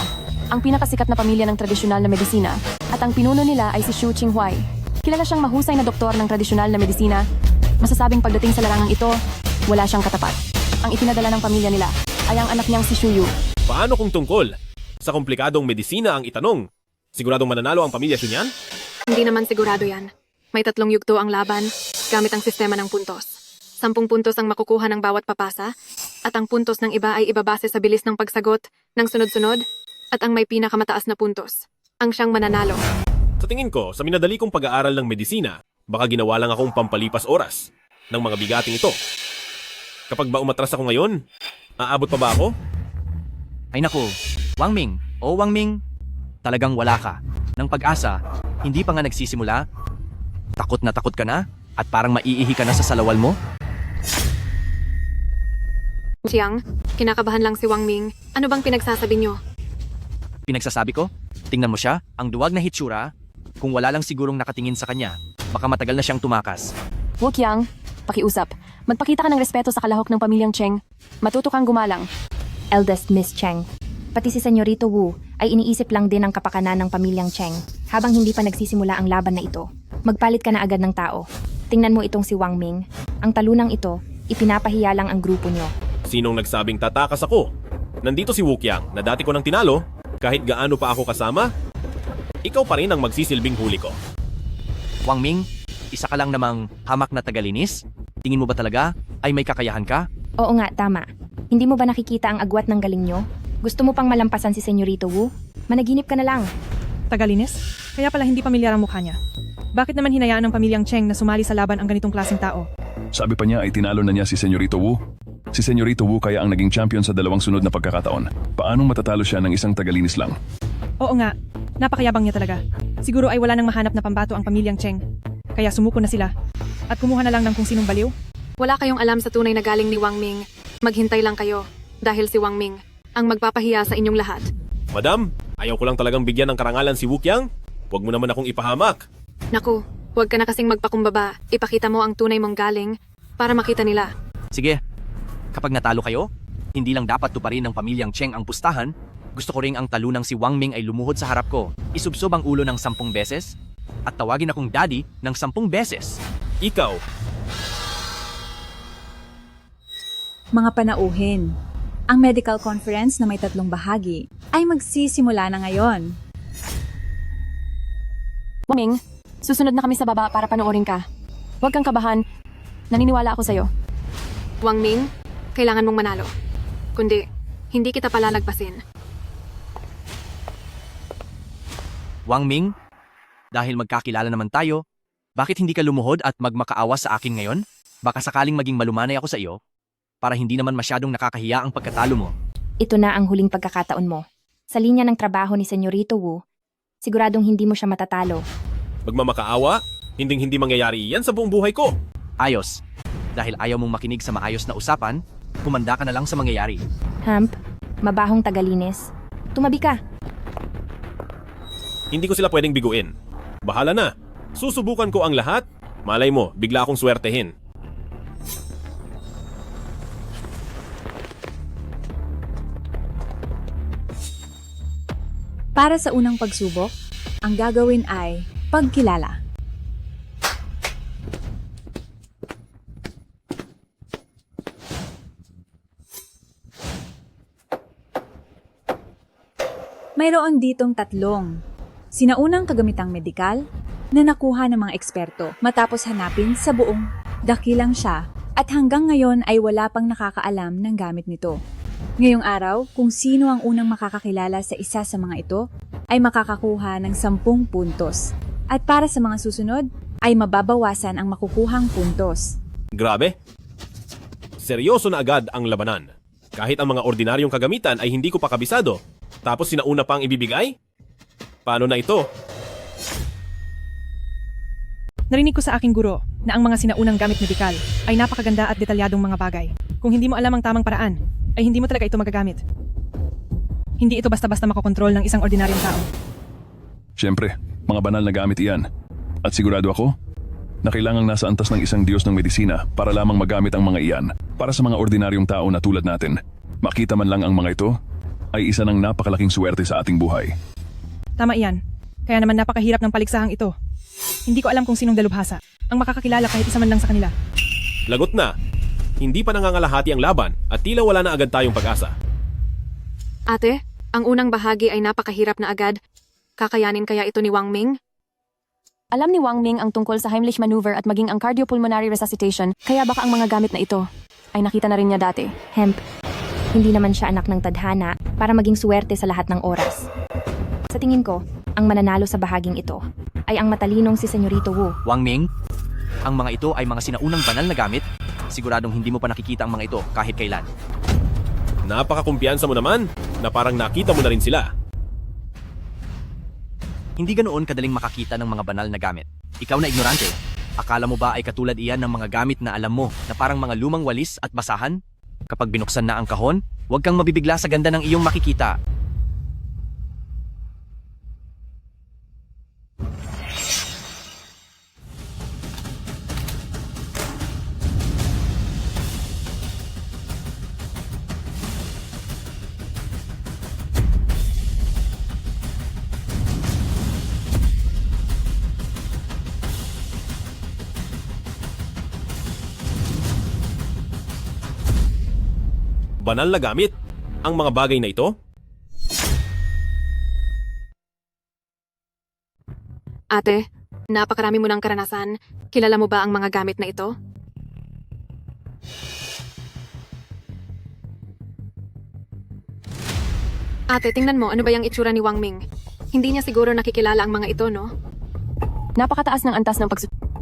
ang pinakasikat na pamilya ng tradisyonal na medisina, at ang pinuno nila ay si Shu Qinghuai. Kilala siyang mahusay na doktor ng tradisyonal na medisina. Masasabing pagdating sa larangang ito, wala siyang katapat. Ang ipinadala ng pamilya nila ay ang anak niyang si Shu Yu. Paano kung tungkol sa komplikadong medisina ang itanong? Siguradong mananalo ang pamilya Shu niyan? Hindi naman sigurado yan. May 3 yugto ang laban, gamit ang sistema ng puntos. 10 puntos ang makukuha ng bawat papasa, at ang puntos ng iba ay ibabase sa bilis ng pagsagot ng sunod-sunod, at ang may pinakamataas na puntos ang siyang mananalo. Sa tingin ko, sa minadali kong pag-aaral ng medisina, baka ginawa lang akong pampalipas oras ng mga bigating ito. Kapag ba umatras ako ngayon, aabot pa ba ako? Ay naku, Wang Ming, Wang Ming, talagang wala ka. Ng pag-asa, hindi pa nga nagsisimula. Takot na takot ka na? At parang maiihi ka na sa salawal mo? Chiang, kinakabahan lang si Wang Ming. Ano bang pinagsasabi niyo? Pinagsasabi ko? Tingnan mo siya, ang duwag na hitsura. Kung wala lang sigurong nakatingin sa kanya, baka matagal na siyang tumakas. Wu Qiang, pakiusap. Magpakita ka ng respeto sa kalahok ng pamilyang Cheng. Matuto kang gumalang. Eldest Miss Cheng. Pati si Senyorito Wu ay iniisip lang din ang kapakanan ng pamilyang Cheng habang hindi pa nagsisimula ang laban na ito. Magpalit ka na agad ng tao. Tingnan mo itong si Wang Ming. Ang talunang ito, ipinapahiya lang ang grupo nyo. Sinong nagsabing tatakas ako? Nandito si Wukyang na dati ko nang tinalo. Kahit gaano pa ako kasama, ikaw pa rin ang magsisilbing huli ko. Wang Ming, isa ka lang namang hamak na tagalinis? Tingin mo ba talaga ay may kakayahan ka? Oo nga, tama. Hindi mo ba nakikita ang agwat ng galing nyo? Gusto mo pang malampasan si Senyorito Wu? Managinip ka na lang. Tagalinis? Kaya pala hindi pamilyar ang mukha niya. Bakit naman hinayaan ng pamilyang Cheng na sumali sa laban ang ganitong klaseng tao? Sabi pa niya ay tinalo na niya si Senyorito Wu. Si Senyorito Wu kaya ang naging champion sa dalawang sunod na pagkakataon. Paanong matatalo siya ng isang tagalinis lang? Oo nga, napakayabang niya talaga. Siguro ay wala nang mahanap na pambato ang pamilyang Cheng. Kaya sumuko na sila. At kumuha na lang ng kung sinong baliw. Wala kayong alam sa tunay na galing ni Wang Ming. Maghintay lang kayo. Dahil si Wang Ming ang magpapahiya sa inyong lahat. Madam, ayaw ko lang talagang bigyan ng karangalan si Wu Qiang. Huwag mo naman akong ipahamak. Naku, huwag ka na kasing magpakumbaba. Ipakita mo ang tunay mong galing para makita nila. Sige, kapag natalo kayo, hindi lang dapat tuparin ng pamilyang Cheng ang pustahan, gusto ko ring ang talunang si Wang Ming ay lumuhod sa harap ko, isubsob ang ulo ng 10 beses, at tawagin akong daddy ng 10 beses. Ikaw. Mga panauhin, ang medical conference na may 3 bahagi ay magsisimula na ngayon. Wang Ming, susunod na kami sa baba para panoorin ka. Huwag kang kabahan. Naniniwala ako sa'yo. Wang Ming, kailangan mong manalo. Kundi, hindi kita palalagpasin. Wang Ming, dahil magkakilala naman tayo, bakit hindi ka lumuhod at magmakaawa sa akin ngayon? Baka sakaling maging malumanay ako sa iyo, para hindi naman masyadong nakakahiya ang pagkatalo mo. Ito na ang huling pagkakataon mo. Sa linya ng trabaho ni Senyorito Wu, siguradong hindi mo siya matatalo. Magmamakaawa? Hinding-hindi mangyayari yan sa buong buhay ko. Ayos. Dahil ayaw mong makinig sa maayos na usapan, kumanda ka na lang sa mangyayari. Hamp, mabahong tagalinis. Tumabi ka. Hindi ko sila pwedeng biguin. Bahala na. Susubukan ko ang lahat. Malay mo, bigla akong swertehin. Para sa unang pagsubok, ang gagawin ay pagkilala. Mayroon ditong 3 sinaunang kagamitang medikal na nakuha ng mga eksperto matapos hanapin sa buong dakilang siya at hanggang ngayon ay wala pang nakakaalam ng gamit nito. Ngayong araw, kung sino ang unang makakakilala sa isa sa mga ito ay makakakuha ng 10 puntos. At para sa mga susunod ay mababawasan ang makukuhang puntos. Grabe. Seryoso na agad ang labanan. Kahit ang mga ordinaryong kagamitan ay hindi ko pa kabisado. Tapos sinauna pang ibibigay? Paano na ito? Narinig ko sa aking guro na ang mga sinaunang gamit medikal ay napakaganda at detalyadong mga bagay. Kung hindi mo alam ang tamang paraan, ay hindi mo talaga ito magagamit. Hindi ito basta-basta makokontrol ng isang ordinaryong tao. Siyempre, mga banal na gamit iyan. At sigurado ako na kailangang nasa antas ng isang Diyos ng medisina para lamang magamit ang mga iyan para sa mga ordinaryong tao na tulad natin. Makita man lang ang mga ito ay isa ng napakalaking swerte sa ating buhay. Tama iyan. Kaya naman napakahirap ng paliksahang ito. Hindi ko alam kung sinong dalubhasa ang makakakilala kahit isa man lang sa kanila. Lagot na. Hindi pa nangangalahati ang laban at tila wala na agad tayong pag-asa. Ate, ang unang bahagi ay napakahirap na agad. Kakayanin kaya ito ni Wang Ming? Alam ni Wang Ming ang tungkol sa Heimlich maneuver at maging ang cardiopulmonary resuscitation, kaya baka ang mga gamit na ito ay nakita na rin niya dati. Hemp, hindi naman siya anak ng tadhana para maging suwerte sa lahat ng oras. Sa tingin ko, ang mananalo sa bahaging ito ay ang matalinong si Senyorito Wu. Wang Ming, ang mga ito ay mga sinaunang banal na gamit. Siguradong hindi mo pa nakikita ang mga ito kahit kailan. Napakakumpiyansa mo naman na parang nakita mo na rin sila. Hindi ganoon kadaling makakita ng mga banal na gamit. Ikaw na ignorante. Akala mo ba ay katulad iyan ng mga gamit na alam mo na parang mga lumang walis at basahan? Kapag binuksan na ang kahon, huwag kang mabibigla sa ganda ng iyong makikita. Banal na gamit ang mga bagay na ito? Ate, napakarami mo ng karanasan. Kilala mo ba ang mga gamit na ito? Ate, tingnan mo, ano ba yung itsura ni Wang Ming? Hindi niya siguro nakikilala ang mga ito, no? Napakataas ng antas ng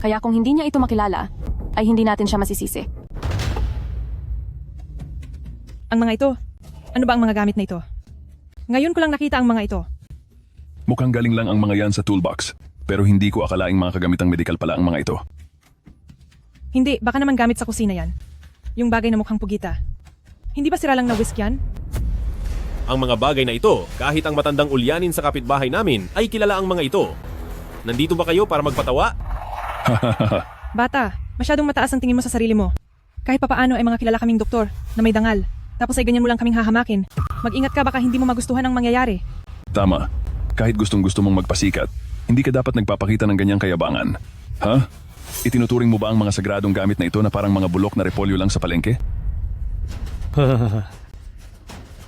kaya kung hindi niya ito makilala, ay hindi natin siya masisisi. Ang mga ito. Ano ba ang mga gamit na ito? Ngayon ko lang nakita ang mga ito. Mukhang galing lang ang mga yan sa toolbox. Pero hindi ko akalaing mga kagamitang medikal pala ang mga ito. Hindi, baka naman gamit sa kusina yan. Yung bagay na mukhang pugita. Hindi ba sira lang na whisk yan? Ang mga bagay na ito, kahit ang matandang ulyanin sa kapitbahay namin, ay kilala ang mga ito. Nandito ba kayo para magpatawa? Bata, masyadong mataas ang tingin mo sa sarili mo. Kahit papaano ay mga kilala kaming doktor na may dangal. Tapos ay ganyan mo lang kaming hahamakin. Mag-ingat ka baka hindi mo magustuhan ang mangyayari. Tama. Kahit gustong-gusto mong magpasikat, hindi ka dapat nagpapakita ng ganyang kayabangan. Ha? Itinuturing mo ba ang mga sagradong gamit na ito na parang mga bulok na repolyo lang sa palengke?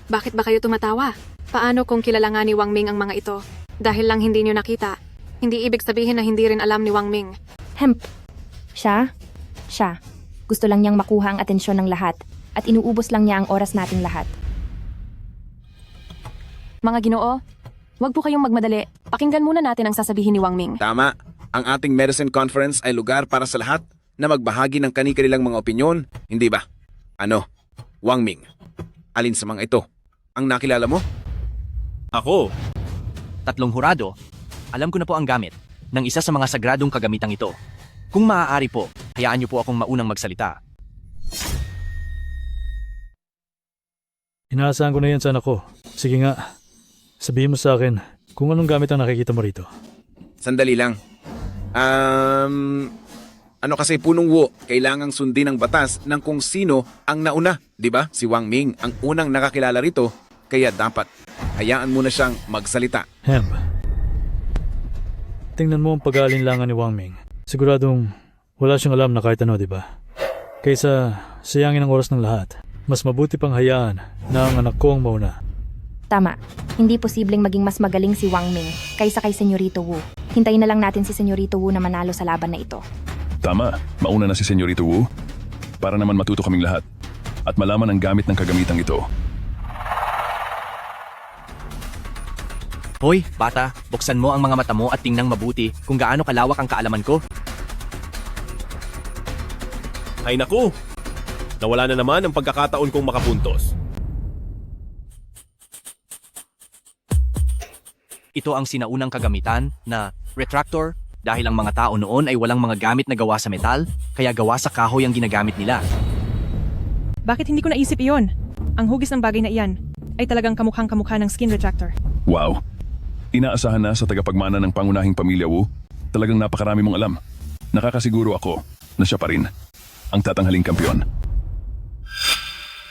Bakit ba kayo tumatawa? Paano kung kilala nga ni Wang Ming ang mga ito? Dahil lang hindi nyo nakita. Hindi ibig sabihin na hindi rin alam ni Wang Ming. Hemp. Siya? Gusto lang niyang makuha ang atensyon ng lahat at inuubos lang niya ang oras nating lahat. Mga Ginoo, wag po kayong magmadali. Pakinggan muna natin ang sasabihin ni Wang Ming. Tama. Ang ating medicine conference ay lugar para sa lahat na magbahagi ng kani-kanilang mga opinyon, hindi ba? Ano? Wang Ming, alin sa mga ito ang nakilala mo? Ako. 3 hurado. Alam ko na po ang gamit ng isa sa mga sagradong kagamitang ito. Kung maaari po, hayaan niyo po akong maunang magsalita. Inaasahan ko na yan sa anak ko. Sige nga, sabihin mo sa akin kung anong gamit ang nakikita mo rito. Sandali lang. Ano kasi punong wo, kailangang sundin ng batas ng kung sino ang nauna, di ba? Si Wang Ming ang unang nakakilala rito, kaya dapat hayaan mo na siyang magsalita. Hemp. Tingnan mo ang pag-aalinlangan ni Wang Ming. Siguradong wala siyang alam na kahit ano, di ba? Kaysa sayangin ang oras ng lahat, mas mabuti pang hayaan na ang anak ko ang mauna. Tama. Hindi posibleng maging mas magaling si Wang Ming kaysa kay Senyorito Wu. Hintayin na lang natin si Senyorito Wu na manalo sa laban na ito. Tama, mauna na si Senyorito Wu para naman matuto kaming lahat at malaman ang gamit ng kagamitang ito. Hoy, bata, buksan mo ang mga mata mo at tingnang mabuti kung gaano kalawak ang kaalaman ko. Ay naku! Nawala na naman ang pagkakataon kong makapuntos. Ito ang sinaunang kagamitan na retractor dahil ang mga tao noon ay walang mga gamit na gawa sa metal, kaya gawa sa kahoy ang ginagamit nila. Bakit hindi ko naisip iyon? Ang hugis ng bagay na iyan ay talagang kamukhang-kamukha ng skin retractor. Wow! Inaasahan na sa tagapagmana ng pangunahing pamilya Wu, talagang napakarami mong alam. Nakakasiguro ako na siya pa rin ang tatanghaling kampiyon.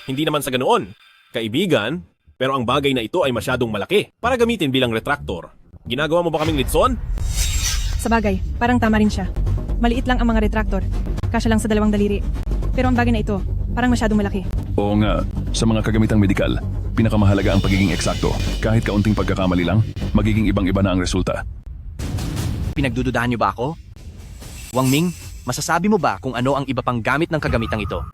Hindi naman sa ganoon. Kaibigan, pero ang bagay na ito ay masyadong malaki para gamitin bilang retractor. Ginagawa mo ba kaming litson? Sa bagay, parang tama rin siya. Maliit lang ang mga retractor. Kasya lang sa 2 daliri. Pero ang bagay na ito, parang masyadong malaki. Oo nga, sa mga kagamitang medikal, pinakamahalaga ang pagiging eksakto. Kahit kaunting pagkakamali lang, magiging ibang-iba na ang resulta. Pinagdududahan niyo ba ako? Wang Ming, masasabi mo ba kung ano ang iba pang gamit ng kagamitang ito?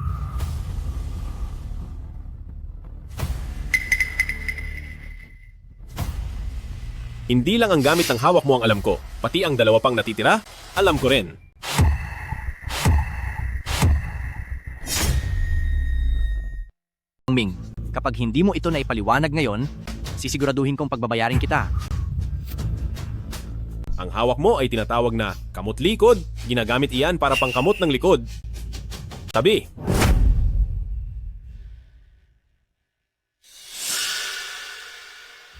Hindi lang ang gamit ng hawak mo ang alam ko, pati ang 2 pang natitira, alam ko rin. Ming, kapag hindi mo ito na ipaliwanag ngayon, sisiguraduhin kong pagbabayarin kita. Ang hawak mo ay tinatawag na kamot likod. Ginagamit iyan para pangkamot ng likod. Tabi.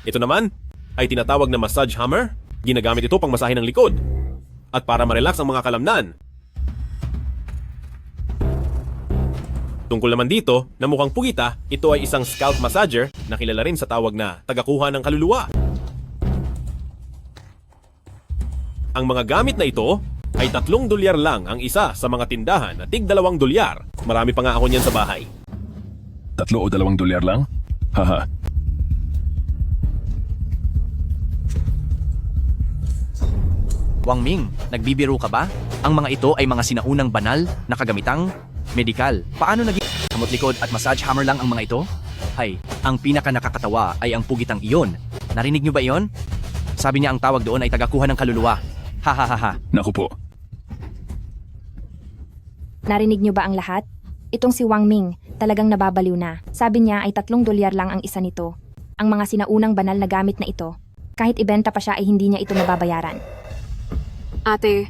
Ito naman ay tinatawag na massage hammer. Ginagamit ito pang masahe ng likod at para ma-relax ang mga kalamnan. Tungkol naman dito na mukhang pugita, ito ay isang scalp massager na kilala rin sa tawag na tagakuha ng kaluluwa. Ang mga gamit na ito ay $3 lang ang isa sa mga tindahan na tig $2. Marami pa nga ako niyan sa bahay. 3 o $2 lang? Haha. Wang Ming, nagbibiro ka ba? Ang mga ito ay mga sinaunang banal na kagamitang medikal. Paano naging kamot likod at massage hammer lang ang mga ito? Hay, ang pinaka nakakatawa ay ang pugitang iyon. Narinig niyo ba iyon? Sabi niya ang tawag doon ay tagakuha ng kaluluwa. Ha. Naku po. Narinig niyo ba ang lahat? Itong si Wang Ming, talagang nababaliw na. Sabi niya ay $3 lang ang isa nito. Ang mga sinaunang banal na gamit na ito, kahit ibenta pa siya ay hindi niya ito nababayaran. Ate,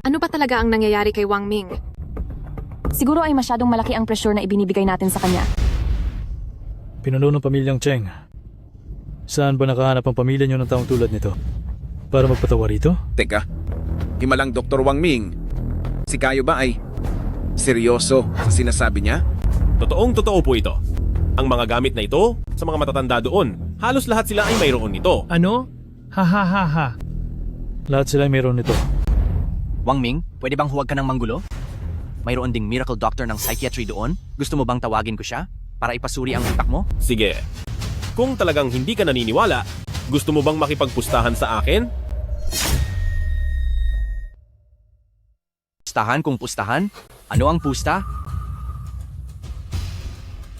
ano ba talaga ang nangyayari kay Wang Ming? Siguro ay masyadong malaki ang pressure na ibinibigay natin sa kanya. Pinuno ng pamilyang Cheng. Saan ba nakahanap ang pamilya niyo ng taong tulad nito? Para magpatawa rito? Teka, himalang Dr. Wang Ming. Si Kayo ba ay seryoso sa sinasabi niya? Totoong-totoo po ito. Ang mga gamit na ito, sa mga matatanda doon, halos lahat sila ay mayroon nito. Ano? Ha. Lahat sila ay mayroon nito. Wang Ming, pwede bang huwag ka ng manggulo? Mayroon ding miracle doctor ng psychiatry doon. Gusto mo bang tawagin ko siya? Para ipasuri ang utak mo? Sige. Kung talagang hindi ka naniniwala, gusto mo bang makipagpustahan sa akin? Pustahan kung pustahan? Ano ang pusta?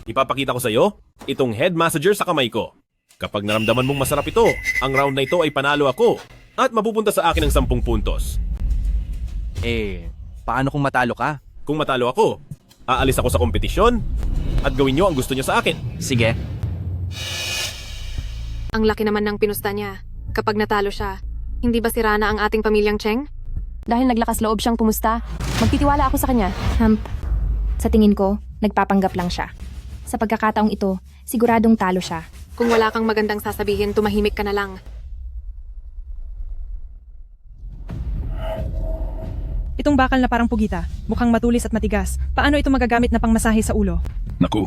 Ipapakita ko sa iyo itong head massager sa kamay ko. Kapag naramdaman mong masarap ito, ang round na ito ay panalo ako at mapupunta sa akin ng 10 puntos. Paano kung matalo ka? Kung matalo ako, aalis ako sa kompetisyon at gawin niyo ang gusto niyo sa akin. Sige. Ang laki naman ng pinusta niya. Kapag natalo siya, hindi ba sira na ang ating pamilyang Cheng? Dahil naglakas loob siyang pumusta, magtitiwala ako sa kanya. Sa tingin ko, nagpapanggap lang siya. Sa pagkakataong ito, siguradong talo siya. Kung wala kang magandang sasabihin, tumahimik ka na lang. Itong bakal na parang pugita, mukhang matulis at matigas. Paano ito magagamit na pangmasahe sa ulo? Naku,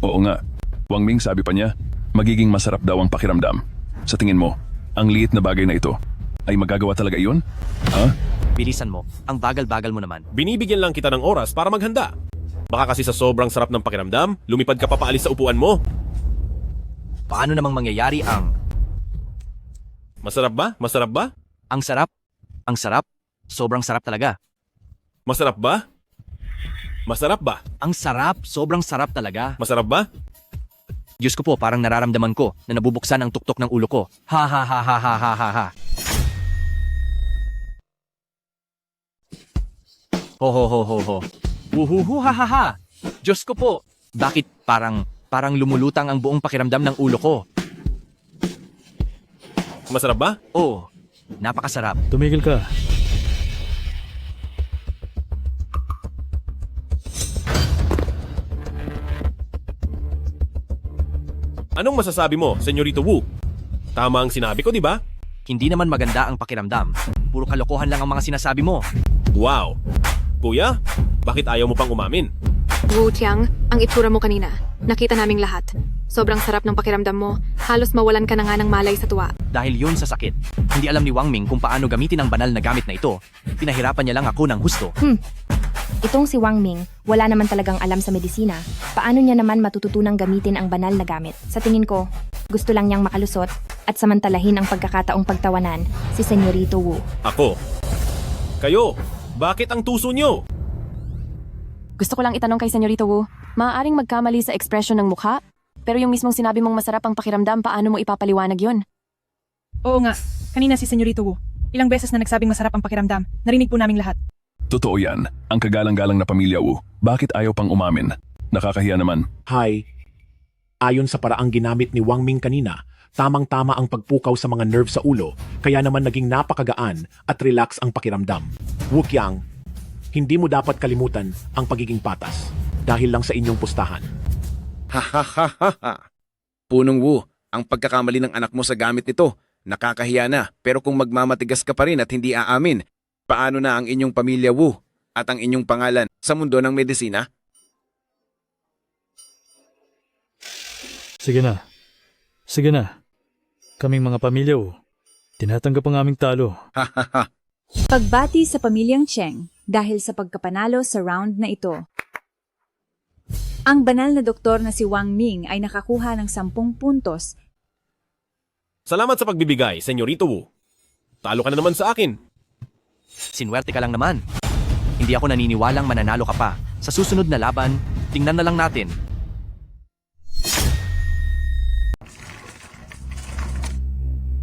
oo nga. Wang Ming sabi pa niya, magiging masarap daw ang pakiramdam. Sa tingin mo, ang liit na bagay na ito, ay magagawa talaga iyon? Ha? Bilisan mo, ang bagal-bagal mo naman. Binibigyan lang kita ng oras para maghanda. Baka kasi sa sobrang sarap ng pakiramdam, lumipad ka pa paalis sa upuan mo. Paano namang mangyayari ang... Masarap ba? Masarap ba? Ang sarap? Ang sarap? Sobrang sarap talaga. Masarap ba? Masarap ba? Ang sarap, sobrang sarap talaga. Masarap ba? Diyos ko po, parang nararamdaman ko na nabubuksan ang tuktok ng ulo ko. Ha ha ha ha ha ha ha ha. Ho ho ho ho ho. Uhuhu ha ha ha. Diyos ko po, bakit parang lumulutang ang buong pakiramdam ng ulo ko? Masarap ba? Oo, napakasarap. Tumigil ka. Anong masasabi mo, Senyorito Wu? Tama ang sinabi ko, di ba? Hindi naman maganda ang pakiramdam. Puro kalokohan lang ang mga sinasabi mo. Wow! Kuya, bakit ayaw mo pang umamin? Wu Tiang, ang itsura mo kanina. Nakita naming lahat. Sobrang sarap ng pakiramdam mo. Halos mawalan ka na nga ng malay sa tuwa. Dahil yun sa sakit. Hindi alam ni Wang Ming kung paano gamitin ang banal na gamit na ito. Pinahirapan niya lang ako ng husto. Itong si Wang Ming, wala naman talagang alam sa medisina. Paano niya naman matututunang gamitin ang banal na gamit? Sa tingin ko, gusto lang niyang makalusot at samantalahin ang pagkakataong pagtawanan si Senyorito Wu. Ako. Kayo, bakit ang tuso niyo? Gusto ko lang itanong kay Senyorito Wu, maaaring magkamali sa ekspresyon ng mukha? Pero yung mismong sinabi mong masarap ang pakiramdam, paano mo ipapaliwanag yun? Oo nga, kanina si Senyorito Wu. Ilang beses na nagsabing masarap ang pakiramdam. Narinig po naming lahat. Totoo yan. Ang kagalang-galang na pamilya Wu. Bakit ayaw pang umamin? Nakakahiya naman. Hi. Ayon sa paraang ginamit ni Wang Ming kanina, tamang-tama ang pagpukaw sa mga nerve sa ulo, kaya naman naging napakagaan at relax ang pakiramdam. Wu Qiang, hindi mo dapat kalimutan ang pagiging patas dahil lang sa inyong pustahan. Ha ha ha ha ha. Punong Wu, ang pagkakamali ng anak mo sa gamit nito, nakakahiya na. Pero kung magmamatigas ka pa rin at hindi aamin, paano na ang inyong pamilya Wu at ang inyong pangalan sa mundo ng medisina? Sige na. Sige na. Kaming mga pamilya Wu, tinatanggap ang aming talo. Ha ha ha. Pagbati sa pamilyang Cheng dahil sa pagkapanalo sa round na ito. Ang banal na doktor na si Wang Ming ay nakakuha ng 10 puntos. Salamat sa pagbibigay, Senyorito Wu. Talo ka na naman sa akin. Sinwerte ka lang naman. Hindi ako naniniwalang mananalo ka pa. Sa susunod na laban, tingnan na lang natin.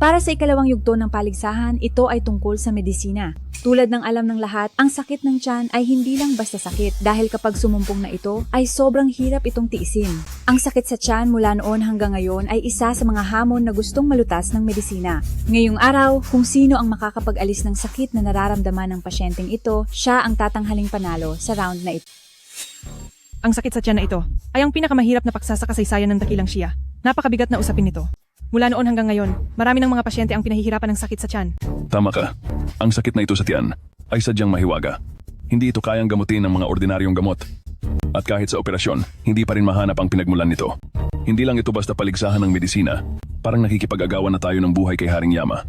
Para sa ikalawang yugto ng paligsahan, ito ay tungkol sa medisina. Tulad ng alam ng lahat, ang sakit ng tiyan ay hindi lang basta sakit dahil kapag sumumpong na ito, ay sobrang hirap itong tiisin. Ang sakit sa tiyan mula noon hanggang ngayon ay isa sa mga hamon na gustong malutas ng medisina. Ngayong araw, kung sino ang makakapag-alis ng sakit na nararamdaman ng pasyenteng ito, siya ang tatanghaling panalo sa round na ito. Ang sakit sa tiyan na ito ay ang pinakamahirap na paksa sa kasaysayan ng dakilang Shia. Napakabigat na usapin nito. Mula noon hanggang ngayon, marami ng mga pasyente ang pinahihirapan ng sakit sa tiyan. Tama ka. Ang sakit na ito sa tiyan ay sadyang mahiwaga. Hindi ito kayang gamutin ng mga ordinaryong gamot. At kahit sa operasyon, hindi pa rin mahanap ang pinagmulan nito. Hindi lang ito basta paligsahan ng medisina. Parang nakikipag-agawan na tayo ng buhay kay Haring Yama.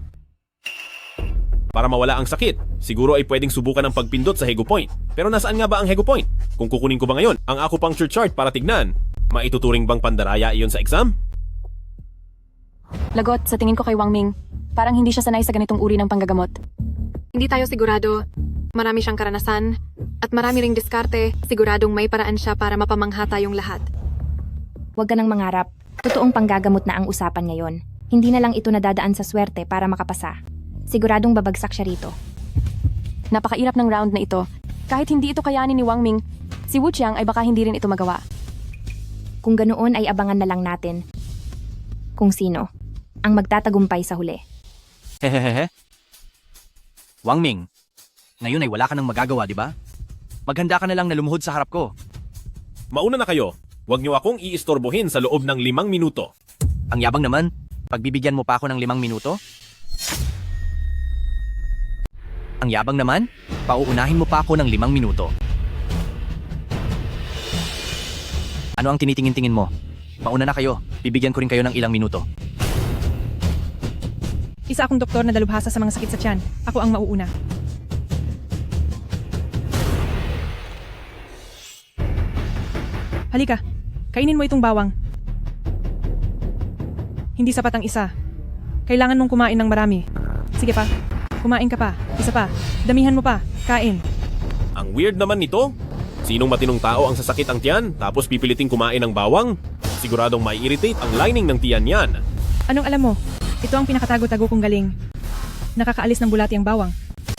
Para mawala ang sakit, siguro ay pwedeng subukan ang pagpindot sa Hego Point. Pero nasaan nga ba ang Hego Point? Kung kukunin ko ba ngayon ang acupuncture chart para tignan, maituturing bang pandaraya iyon sa exam? Lagot, sa tingin ko kay Wang Ming, parang hindi siya sanay sa ganitong uri ng panggagamot. Hindi tayo sigurado. Marami siyang karanasan. At marami ring diskarte. Siguradong may paraan siya para mapamangha tayong lahat. Huwag ka nang mangarap. Totoong panggagamot na ang usapan ngayon. Hindi na lang ito nadadaan sa swerte para makapasa. Siguradong babagsak siya rito. Napakairap ng round na ito. Kahit hindi ito kayanin ni Wang Ming, si Wu Qiang ay baka hindi rin ito magawa. Kung ganoon ay abangan na lang natin kung sino ang magtatagumpay sa huli. Hehehehe. Wang Ming, ngayon ay wala ka nang magagawa, di ba? Maghanda ka na lang na lumuhod sa harap ko. Mauna na kayo. Huwag niyo akong iistorbohin sa loob ng 5 minuto. Ang yabang naman, pagbibigyan mo pa ako ng 5 minuto? Ang yabang naman, pauunahin mo pa ako ng 5 minuto. Ano ang tinitingin-tingin mo? Mauna na kayo, bibigyan ko rin kayo ng ilang minuto. Isa akong doktor na dalubhasa sa mga sakit sa tiyan. Ako ang mauuna. Halika, kainin mo itong bawang. Hindi sapat ang isa. Kailangan mong kumain ng marami. Sige pa, kumain ka pa. Isa pa, damihan mo pa. Kain. Ang weird naman nito. Sinong matinong tao ang sasakit ang tiyan tapos pipiliting kumain ng bawang? Siguradong mai-irritate ang lining ng tiyan yan. Anong alam mo? Ito ang pinakatago-tago kong galing. Nakakaalis ng bulati ang bawang.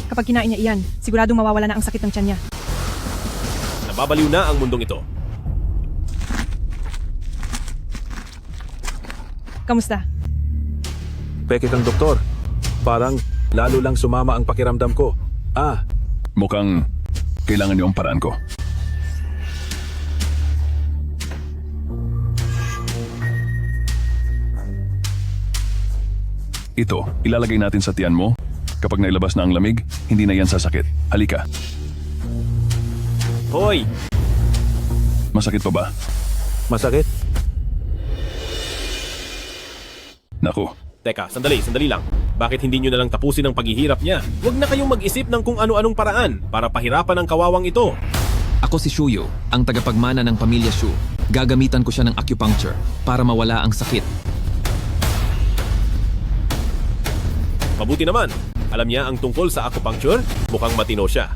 Kapag kinain niya iyan, siguradong mawawala na ang sakit ng tiyan niya. Nababaliw na ang mundong ito. Kamusta? Peke kang doktor. Parang lalo lang sumama ang pakiramdam ko. Mukhang kailangan niyo ang paraan ko. Ito, ilalagay natin sa tiyan mo. Kapag nailabas na ang lamig, hindi na yan sasakit. Halika. Hoy! Masakit pa ba? Masakit? Naku. Teka, sandali lang. Bakit hindi nyo na lang tapusin ang paghihirap niya? Huwag na kayong mag-isip ng kung ano-anong paraan para pahirapan ang kawawang ito. Ako si Shuyo, ang tagapagmana ng pamilya Shu. Gagamitan ko siya ng acupuncture para mawala ang sakit. Mabuti naman. Alam niya ang tungkol sa acupuncture? Mukhang matino siya.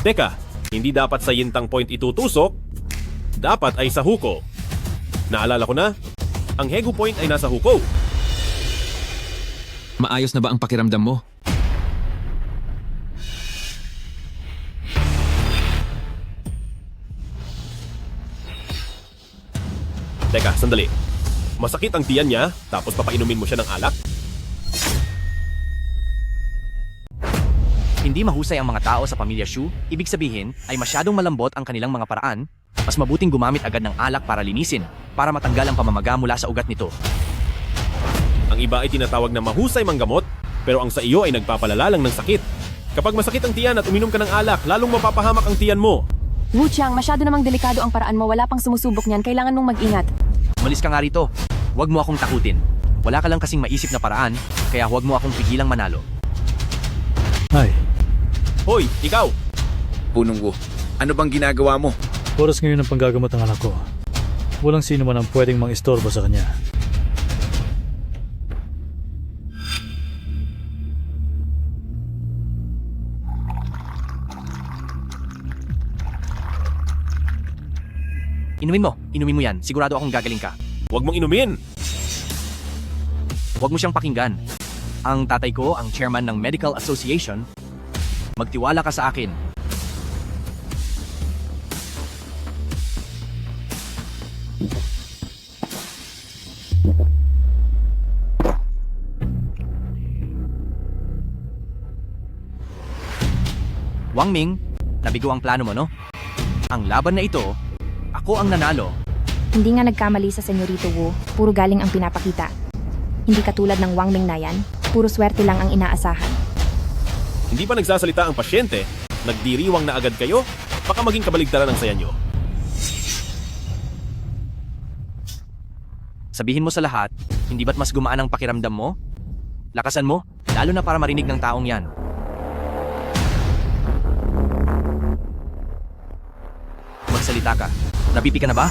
Teka, hindi dapat sa yintang point itutusok. Dapat ay sa huko. Naalala ko na, ang Hego Point ay nasa huko. Maayos na ba ang pakiramdam mo? Teka, sandali. Masakit ang tiyan niya, tapos papainumin mo siya ng alak? Hindi mahusay ang mga tao sa pamilya Shu, ibig sabihin ay masyadong malambot ang kanilang mga paraan, mas mabuting gumamit agad ng alak para linisin, para matanggal ang pamamaga mula sa ugat nito. Ang iba ay tinatawag na mahusay manggamot, pero ang sa iyo ay nagpapalala lang ng sakit. Kapag masakit ang tiyan at uminom ka ng alak, lalong mapapahamak ang tiyan mo. Wu Qiang, masyado namang delikado ang paraan mo, wala pang sumusubok niyan, kailangan mong mag-ingat. Umalis ka nga rito. Huwag mo akong takutin. Wala ka lang kasing maisip na paraan, kaya huwag mo akong pigilang manalo. Hi. Hoy, ikaw! Punong Wu, ano bang ginagawa mo? Oras ngayon ang panggagamot ng anak ko. Walang sino man ang pwedeng mang-istorbo sa kanya. Inumin mo yan. Sigurado akong gagaling ka. Huwag mong inumin! Huwag mo siyang pakinggan. Ang tatay ko, ang chairman ng Medical Association. Magtiwala ka sa akin. Wang Ming, nabigo ang plano mo, no? Ang laban na ito, ako ang nanalo. Hindi nga nagkamali sa Senyorito Wu, puro galing ang pinapakita. Hindi katulad ng Wang Ming na yan, puro swerte lang ang inaasahan. Hindi pa nagsasalita ang pasyente, nagdiriwang na agad kayo, baka maging kabaligtaran ang saya nyo. Sabihin mo sa lahat, hindi ba't mas gumaan ang pakiramdam mo? Lakasan mo, lalo na para marinig ng taong yan. Magsalita ka. Napipi ka na ba?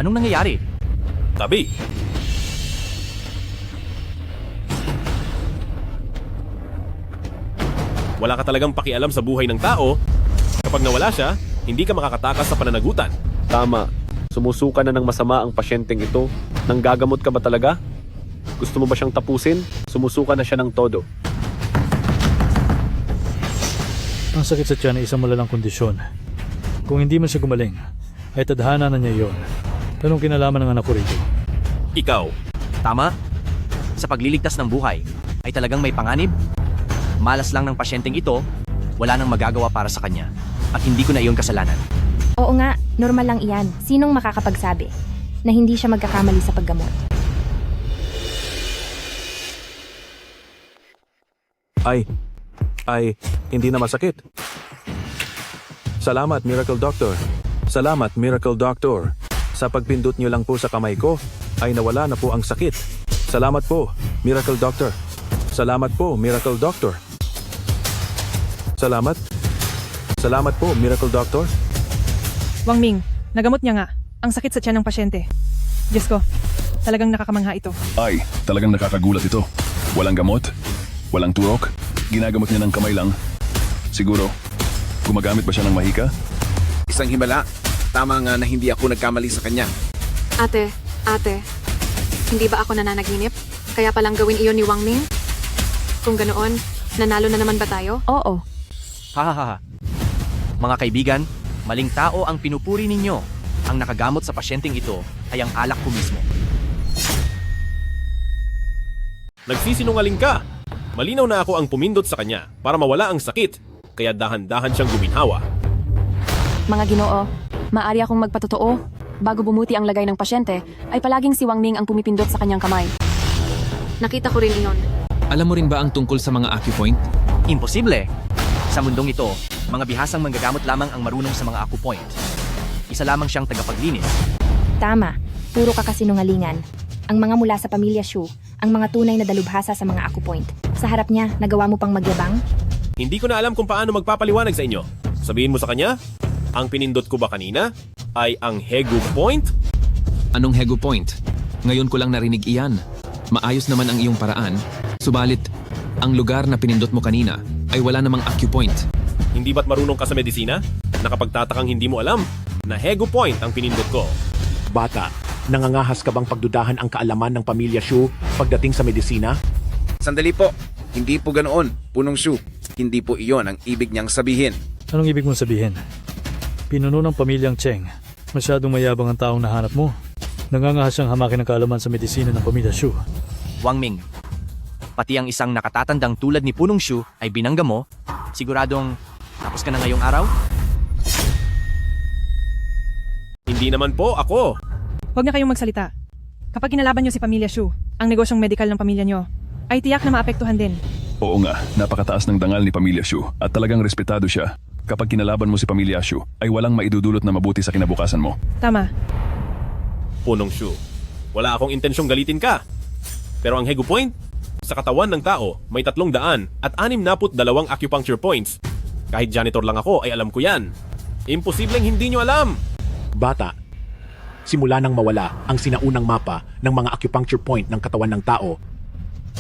Anong nangyayari? Tabi! Wala ka talagang pakialam sa buhay ng tao. Kapag nawala siya, hindi ka makakatakas sa pananagutan. Tama. Sumusuka na ng masama ang pasyenteng ito. Nanggagamot ka ba talaga? Gusto mo ba siyang tapusin? Sumusuka na siya ng todo. Ang sakit sa tiyan ay isang malalang kondisyon. Kung hindi man siya gumaling, ay tadhana na niya iyon. Anong kinalaman ng anak ko rito? Ikaw. Tama. Sa pagliligtas ng buhay, ay talagang may panganib. Malas lang ng pasyenteng ito, wala nang magagawa para sa kanya. At hindi ko na iyon kasalanan. Oo nga, normal lang iyan. Sinong makakapagsabi na hindi siya magkakamali sa paggamot? Ay, hindi na masakit. Salamat, Miracle Doctor. Salamat, Miracle Doctor. Sa pagpindot niyo lang po sa kamay ko, ay nawala na po ang sakit. Salamat po, Miracle Doctor. Salamat po, Miracle Doctor. Salamat. Salamat po, Miracle Doctor. Wang Ming, nagamot niya nga. Ang sakit sa tiyan ng pasyente. Diyos ko, talagang nakakamangha ito. Ay, talagang nakakagulat ito. Walang gamot, walang turok, ginagamot niya ng kamay lang. Siguro, gumagamit ba siya ng mahika? Isang himala. Tama nga na hindi ako nagkamali sa kanya. Ate, hindi ba ako nananaginip? Kaya palang gawin iyon ni Wang Ming? Kung ganoon, nanalo na naman ba tayo? Oo. Hahaha. Mga kaibigan, maling tao ang pinupuri ninyo. Ang nakagamot sa pasyenteng ito ay ang alak ko mismo. Nagsisinungaling ka! Malinaw na ako ang pumindot sa kanya para mawala ang sakit, kaya dahan-dahan siyang guminhawa. Mga Ginoo, maaari akong magpatotoo. Bago bumuti ang lagay ng pasyente, ay palaging si Wang Ming ang pumipindot sa kanyang kamay. Nakita ko rin iyon. Alam mo rin ba ang tungkol sa mga acupoint? Imposible! Sa mundong ito, mga bihasang manggagamot lamang ang marunong sa mga acupoint. Isa lamang siyang tagapaglinis. Tama, puro ka kasinungalingan. Ang mga mula sa pamilya Shu, ang mga tunay na dalubhasa sa mga acupoint. Sa harap niya, nagawa mo pang magyabang? Hindi ko na alam kung paano magpapaliwanag sa inyo. Sabihin mo sa kanya, ang pinindot ko ba kanina ay ang Hegu Point? Anong Hegu Point? Ngayon ko lang narinig iyan. Maayos naman ang iyong paraan. Subalit, ang lugar na pinindot mo kanina ay wala namang acupoint. Hindi ba't marunong ka sa medisina? Nakapagtatakang hindi mo alam na Hegu Point ang pinindot ko. Bata, nangangahas ka bang pagdudahan ang kaalaman ng pamilya Shu pagdating sa medisina? Sandali po. Hindi po ganoon, Punong Shu. Hindi po iyon ang ibig niyang sabihin. Anong ibig mong sabihin? Pinuno ng pamilyang Cheng. Masyadong mayabang ang taong nahanap mo. Nangangahas siyang hamakin ng kaalaman sa medisina ng pamilya Shu. Wang Ming, pati ang isang nakatatandang tulad ni Punong Shu ay binangga mo. Siguradong tapos ka na ngayong araw? Hindi naman po ako. Huwag na kayong magsalita. Kapag kinalaban niyo si Pamilya Shu, ang negosyong medical ng pamilya niyo, ay tiyak na maapektuhan din. Oo nga, napakataas ng dangal ni Pamilya Shu at talagang respetado siya. Kapag kinalaban mo si Pamilya Shu, ay walang maidudulot na mabuti sa kinabukasan mo. Tama. Punong Shu, wala akong intensyong galitin ka. Pero ang Hegu Point, sa katawan ng tao, may 300 at 62 acupuncture points. Kahit janitor lang ako ay alam ko yan. Imposibleng hindi nyo alam. Bata, simula nang mawala ang sinaunang mapa ng mga acupuncture point ng katawan ng tao,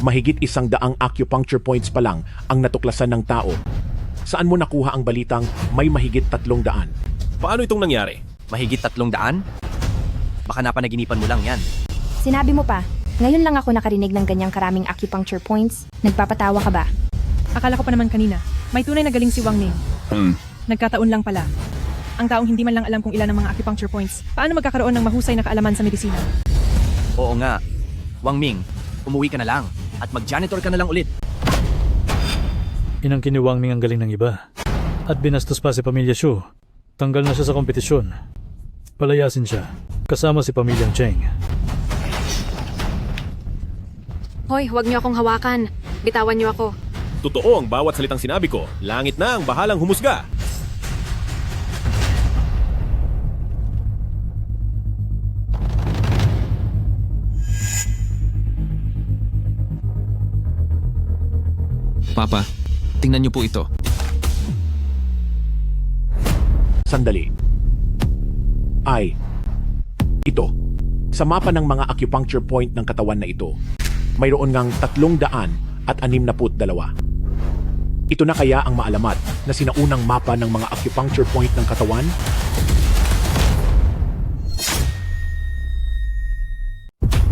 mahigit 100 acupuncture points pa lang ang natuklasan ng tao. Saan mo nakuha ang balitang may mahigit 300? Paano itong nangyari? Mahigit 300? Baka napanaginipan mo lang yan. Sinabi mo pa, ngayon lang ako nakarinig ng ganyang karaming acupuncture points. Nagpapatawa ka ba? Akala ko pa naman kanina, may tunay na galing si Wang Ming. Nagkataon lang pala. Ang taong hindi man lang alam kung ilan ang mga acupuncture points, paano magkakaroon ng mahusay na kaalaman sa medisina? Oo nga. Wang Ming, umuwi ka na lang at mag-janitor ka na lang ulit. Inangkin ni Wang Ming ang galing ng iba. At binastos pa si Pamilya Xu. Tanggal na siya sa kompetisyon. Palayasin siya, kasama si Pamilyang Cheng. Hoy, huwag niyo akong hawakan. Bitawan niyo ako. Totoo ang bawat salitang sinabi ko. Langit na ang bahalang humusga. Papa, tingnan niyo po ito. Sandali. Ito. Sa mapa ng mga acupuncture point ng katawan na ito, mayroon ngang 362. Ito na kaya ang maalamat na sinaunang mapa ng mga acupuncture point ng katawan?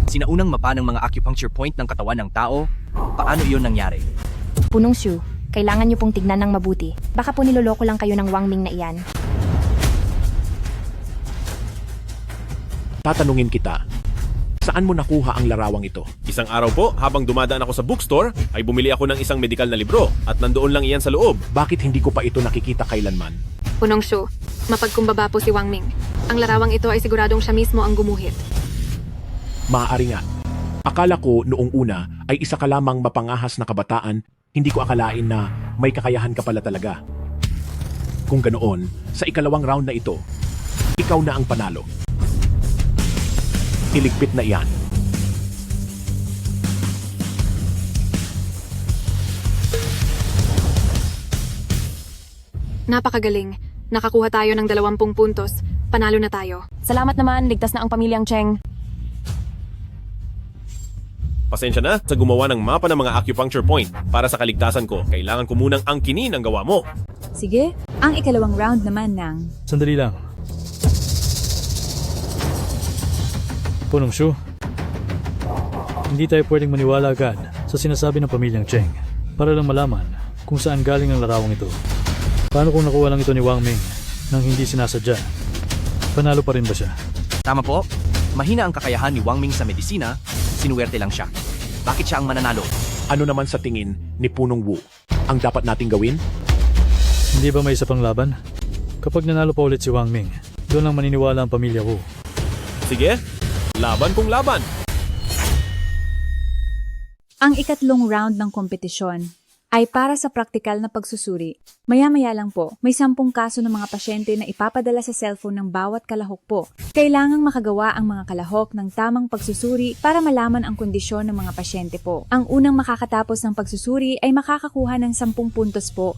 Sinaunang mapa ng mga acupuncture point ng katawan ng tao? Paano iyon nangyari? Punong Shu, kailangan niyo pong tignan ng mabuti. Baka po niloloko lang kayo ng Wang Ming na iyan. Tatanungin kita, saan mo nakuha ang larawang ito? Isang araw po, habang dumadaan ako sa bookstore, ay bumili ako ng isang medikal na libro at nandoon lang iyan sa loob. Bakit hindi ko pa ito nakikita kailanman? Punong Shu, mapagkumbaba po si Wang Ming. Ang larawang ito ay siguradong siya mismo ang gumuhit. Maaari nga. Akala ko noong una ay isa ka lamang mapangahas na kabataan, hindi ko akalain na may kakayahan ka pala talaga. Kung ganoon, sa ikalawang round na ito, ikaw na ang panalo. Iligpit na iyan. Napakagaling. Nakakuha tayo ng 20 puntos. Panalo na tayo. Salamat naman, ligtas na ang pamilyang Cheng. Pasensya na sa gumawa ng mapa ng mga acupuncture point. Para sa kaligtasan ko, kailangan ko munang angkinin ang gawa mo. Sige, ang ikalawang round naman ng... Sandali lang. Punong Shu, hindi tayo pwedeng maniwala agad sa sinasabi ng Pamilyang Cheng para lang malaman kung saan galing ang larawang ito. Paano kung nakuha lang ito ni Wang Ming nang hindi sinasadya? Panalo pa rin ba siya? Tama po. Mahina ang kakayahan ni Wang Ming sa medisina, sinuwerte lang siya. Bakit siya ang mananalo? Ano naman sa tingin ni Punong Wu ang dapat nating gawin? Hindi ba may isa pang laban? Kapag nanalo pa ulit si Wang Ming, doon lang maniniwala ang Pamilya Wu. Sige, laban kung laban. Ang ikatlong round ng kompetisyon ay para sa praktikal na pagsusuri. Maya-maya lang po, may 10 kaso ng mga pasyente na ipapadala sa cellphone ng bawat kalahok po. Kailangang makagawa ang mga kalahok ng tamang pagsusuri para malaman ang kondisyon ng mga pasyente po. Ang unang makakatapos ng pagsusuri ay makakakuha ng 10 puntos po.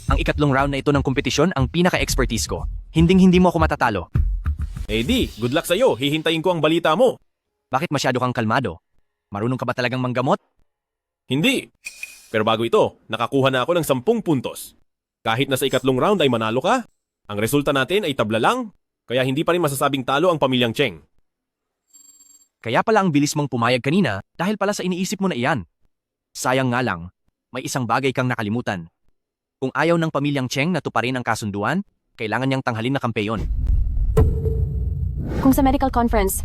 Ang ikatlong round na ito ng kompetisyon ang pinaka-expertise ko. Hinding-hindi mo ako matatalo. Eh di, good luck sa'yo. Hihintayin ko ang balita mo. Bakit masyado kang kalmado? Marunong ka ba talagang manggamot? Hindi. Pero bago ito, nakakuha na ako ng 10 puntos. Kahit na sa ikatlong round ay manalo ka, ang resulta natin ay tabla lang, kaya hindi pa rin masasabing talo ang Pamilyang Cheng. Kaya pala ang bilis mong pumayag kanina dahil pala sa iniisip mo na iyan. Sayang nga lang, may isang bagay kang nakalimutan. Kung ayaw ng Pamilyang Cheng na tuparin ang kasunduan, kailangan niyang tanghalin na kampeyon. Kung sa medical conference,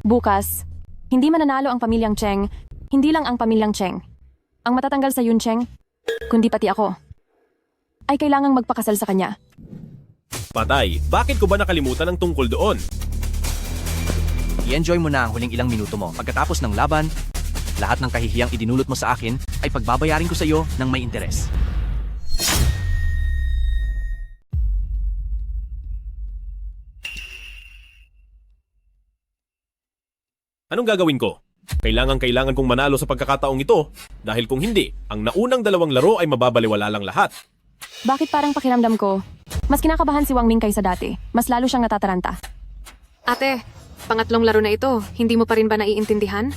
bukas, hindi mananalo ang Pamilyang Cheng, hindi lang ang Pamilyang Cheng. Ang matatanggal sa Yun Cheng, kundi pati ako, ay kailangang magpakasal sa kanya. Patay, bakit ko ba nakalimutan ang tungkol doon? I-enjoy mo na ang huling ilang minuto mo. Pagkatapos ng laban, lahat ng kahihiyang idinulot mo sa akin ay pagbabayarin ko sa iyo ng may interes. Anong gagawin ko? Kailangan kong manalo sa pagkakataong ito dahil kung hindi, ang naunang 2 laro ay mababaliwala lang lahat. Bakit parang pakiramdam ko, mas kinakabahan si Wang Ming kaysa dati. Mas lalo siyang natataranta. Ate, pangatlong laro na ito, hindi mo pa rin ba naiintindihan?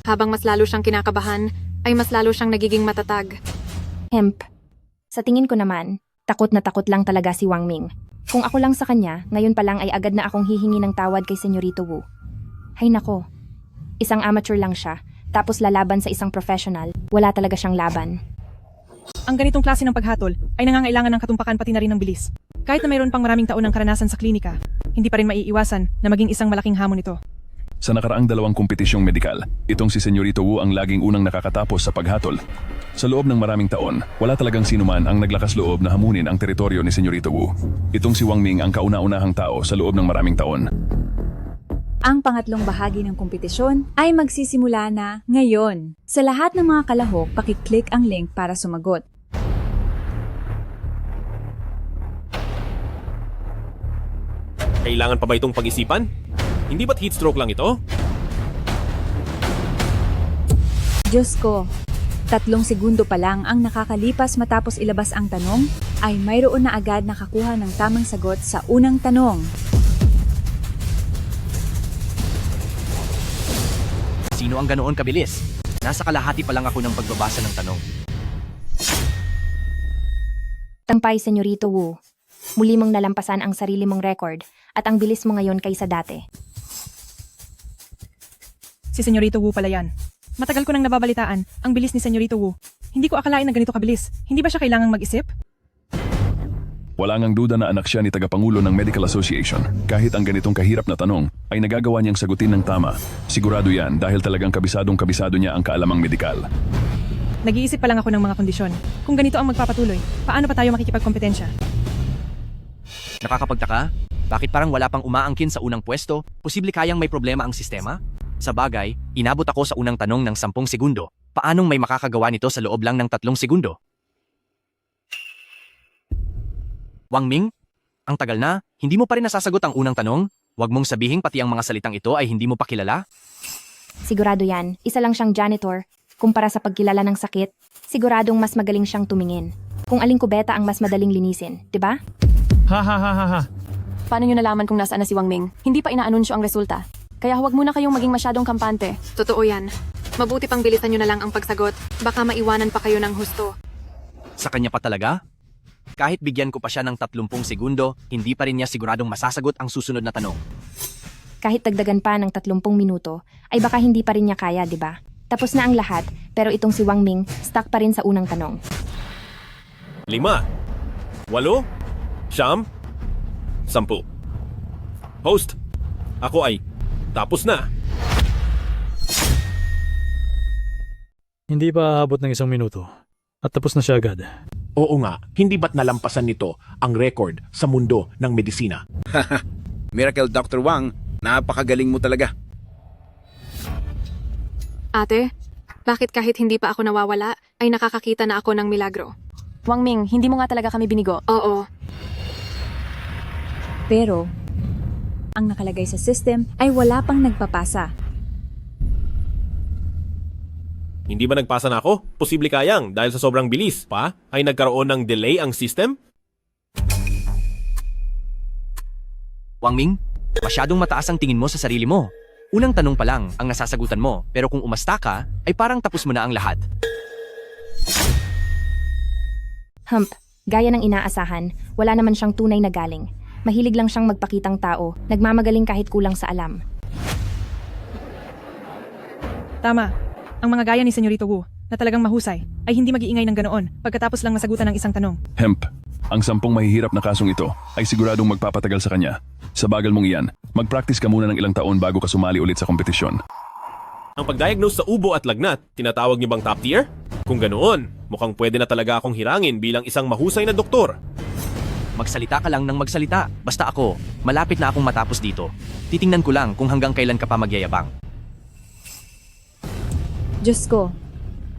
Habang mas lalo siyang kinakabahan, ay mas lalo siyang nagiging matatag. Hemp. Sa tingin ko naman, takot na takot lang talaga si Wang Ming. Kung ako lang sa kanya, ngayon pa lang ay agad na akong hihingi ng tawad kay Senyorito Wu. Hay nako, isang amateur lang siya, tapos lalaban sa isang professional, wala talaga siyang laban. Ang ganitong klase ng paghatol ay nangangailangan ng katumpakan pati na rin ng bilis. Kahit na mayroon pang maraming taon ng karanasan sa klinika, hindi pa rin maiiwasan na maging isang malaking hamon ito. Sa nakaraang 2 kompetisyong medikal, itong si Senyorito Wu ang laging unang nakakatapos sa paghatol. Sa loob ng maraming taon, wala talagang sinuman ang naglakas loob na hamunin ang teritoryo ni Senyorito Wu. Itong si Wang Ming ang kauna-unahang tao sa loob ng maraming taon. Ang pangatlong bahagi ng kompetisyon ay magsisimula na ngayon. Sa lahat ng mga kalahok, pakiclick ang link para sumagot. Kailangan pa ba itong pag-isipan? Hindi ba't heat stroke lang ito? Diyos ko, 3 segundo pa lang ang nakakalipas matapos ilabas ang tanong, ay mayroon na agad nakakuha ng tamang sagot sa unang tanong. Sino ang ganoon kabilis? Nasa kalahati pa lang ako ng pagbabasa ng tanong. Tampay, Senyorito Wu. Muli mong nalampasan ang sarili mong record at ang bilis mo ngayon kaysa dati. Si Senyorito Wu pala yan. Matagal ko nang nababalitaan ang bilis ni Senyorito Wu. Hindi ko akalain na ganito kabilis. Hindi ba siya kailangang mag-isip? Wala ngang duda na anak siya ni Tagapangulo ng Medical Association. Kahit ang ganitong kahirap na tanong, ay nagagawa niyang sagutin ng tama. Sigurado yan dahil talagang kabisado niya ang kaalamang medikal. Nag-iisip pa lang ako ng mga kondisyon. Kung ganito ang magpapatuloy, paano pa tayo makikipagkompetensya? Nakakapagtaka? Bakit parang wala pang umaangkin sa unang pwesto? Posible kayang may problema ang sistema? Sa bagay, inabot ako sa unang tanong ng 10 segundo. Paanong may makakagawa nito sa loob lang ng 3 segundo? Wang Ming, ang tagal na, hindi mo pa rin nasasagot ang unang tanong? Huwag mong sabihing pati ang mga salitang ito ay hindi mo pa kilala? Sigurado yan, isa lang siyang janitor. Kumpara sa pagkilala ng sakit, siguradong mas magaling siyang tumingin. Kung aling kubeta ang mas madaling linisin, di ba? Ha. Paano nyo nalaman kung nasaan na si Wang Ming? Hindi pa inaanunsyo ang resulta. Kaya huwag muna kayong maging masyadong kampante. Totoo yan. Mabuti pang bilisan nyo na lang ang pagsagot. Baka maiwanan pa kayo ng husto. Sa kanya pa talaga? Kahit bigyan ko pa siya ng 30 segundo, hindi pa rin niya siguradong masasagot ang susunod na tanong. Kahit dagdagan pa ng 30 minuto, ay baka hindi pa rin niya kaya, di ba? Tapos na ang lahat, pero itong si Wang Ming, stuck pa rin sa unang tanong. 5, 8, 9, 10. Host, ako ay tapos na. Hindi pa aabot ng 1 minuto. At tapos na siya agad. Oo nga, hindi ba't nalampasan nito ang record sa mundo ng medisina? Miracle Dr. Wang, napakagaling mo talaga. Ate, bakit kahit hindi pa ako nawawala, ay nakakakita na ako ng milagro? Wang Ming, hindi mo nga talaga kami binigo. Oo. Pero, ang nakalagay sa system ay wala pang nagpapasa. Hindi ba nagpasa na ako? Posible kayang dahil sa sobrang bilis pa ay nagkaroon ng delay ang system? Wang Ming, masyadong mataas ang tingin mo sa sarili mo. Unang tanong pa lang ang nasasagutan mo, pero kung umasta ka, ay parang tapos mo na ang lahat. Hump, gaya ng inaasahan, wala naman siyang tunay na galing. Mahilig lang siyang magpakitang tao, nagmamagaling kahit kulang sa alam. Tama. Ang mga gaya ni Senyorito Wu, na talagang mahusay, ay hindi mag-iingay ng ganoon pagkatapos lang masagutan ng isang tanong. Hemp, ang 10 mahihirap na kasong ito ay siguradong magpapatagal sa kanya. Sa bagal mong iyan, mag-practice ka muna ng ilang taon bago ka sumali ulit sa kompetisyon. Ang pag-diagnose sa ubo at lagnat, tinatawag niyo bang top tier? Kung ganoon, mukhang pwede na talaga akong hirangin bilang isang mahusay na doktor. Magsalita ka lang ng magsalita. Basta ako, malapit na akong matapos dito. Titingnan ko lang kung hanggang kailan ka pa magyayabang. Diyos ko,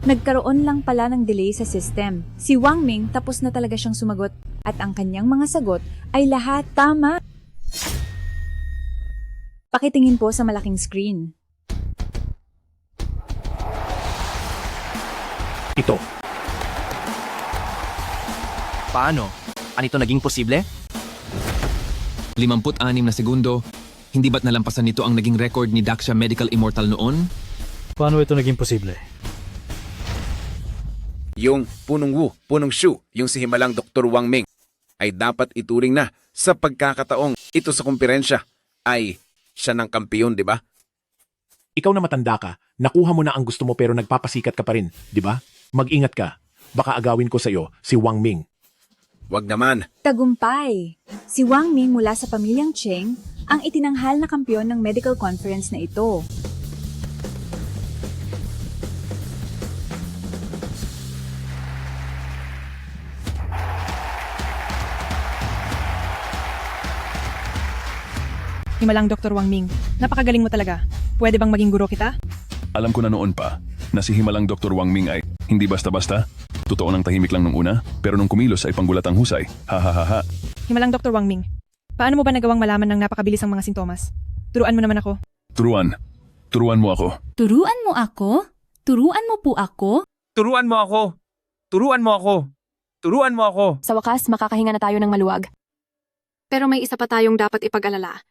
nagkaroon lang pala ng delay sa system. Si Wang Ming tapos na talaga siyang sumagot at ang kanyang mga sagot ay lahat tama. Pakitingin po sa malaking screen. Ito. Paano? Ano ito naging posible? 56 na segundo. Hindi ba't nalampasan nito ang naging record ni Daxia Medical Immortal noon? Paano ito naging posible? Yung punong Wu, punong Shu, yung si Himalang Dr. Wang Ming, ay dapat ituring na sa pagkakataong ito sa kumperensya ay siya ng kampiyon, di ba? Ikaw na matanda ka, nakuha mo na ang gusto mo pero nagpapasikat ka pa rin, di ba? Mag-ingat ka. Baka agawin ko sa'yo si Wang Ming. Wag naman. Tagumpay! Si Wang Ming mula sa pamilyang Cheng ang itinanghal na kampiyon ng medical conference na ito. Himalang Dr. Wang Ming, napakagaling mo talaga. Pwede bang maging guro kita? Alam ko na noon pa na si Himalang Dr. Wang Ming ay hindi basta-basta. Totoo nang tahimik lang nung una, pero nung kumilos ay panggulatang husay. Ha ha ha ha. Himalang Dr. Wang Ming, paano mo ba nagawang malaman ng napakabilis ang mga sintomas? Turuan mo naman ako. Turuan. Turuan mo ako. Turuan mo ako? Turuan mo po ako? Turuan mo ako! Turuan mo ako! Turuan mo ako! Sa wakas, makakahinga na tayo ng maluwag. Pero may isa pa tayong dapat ipag-alala.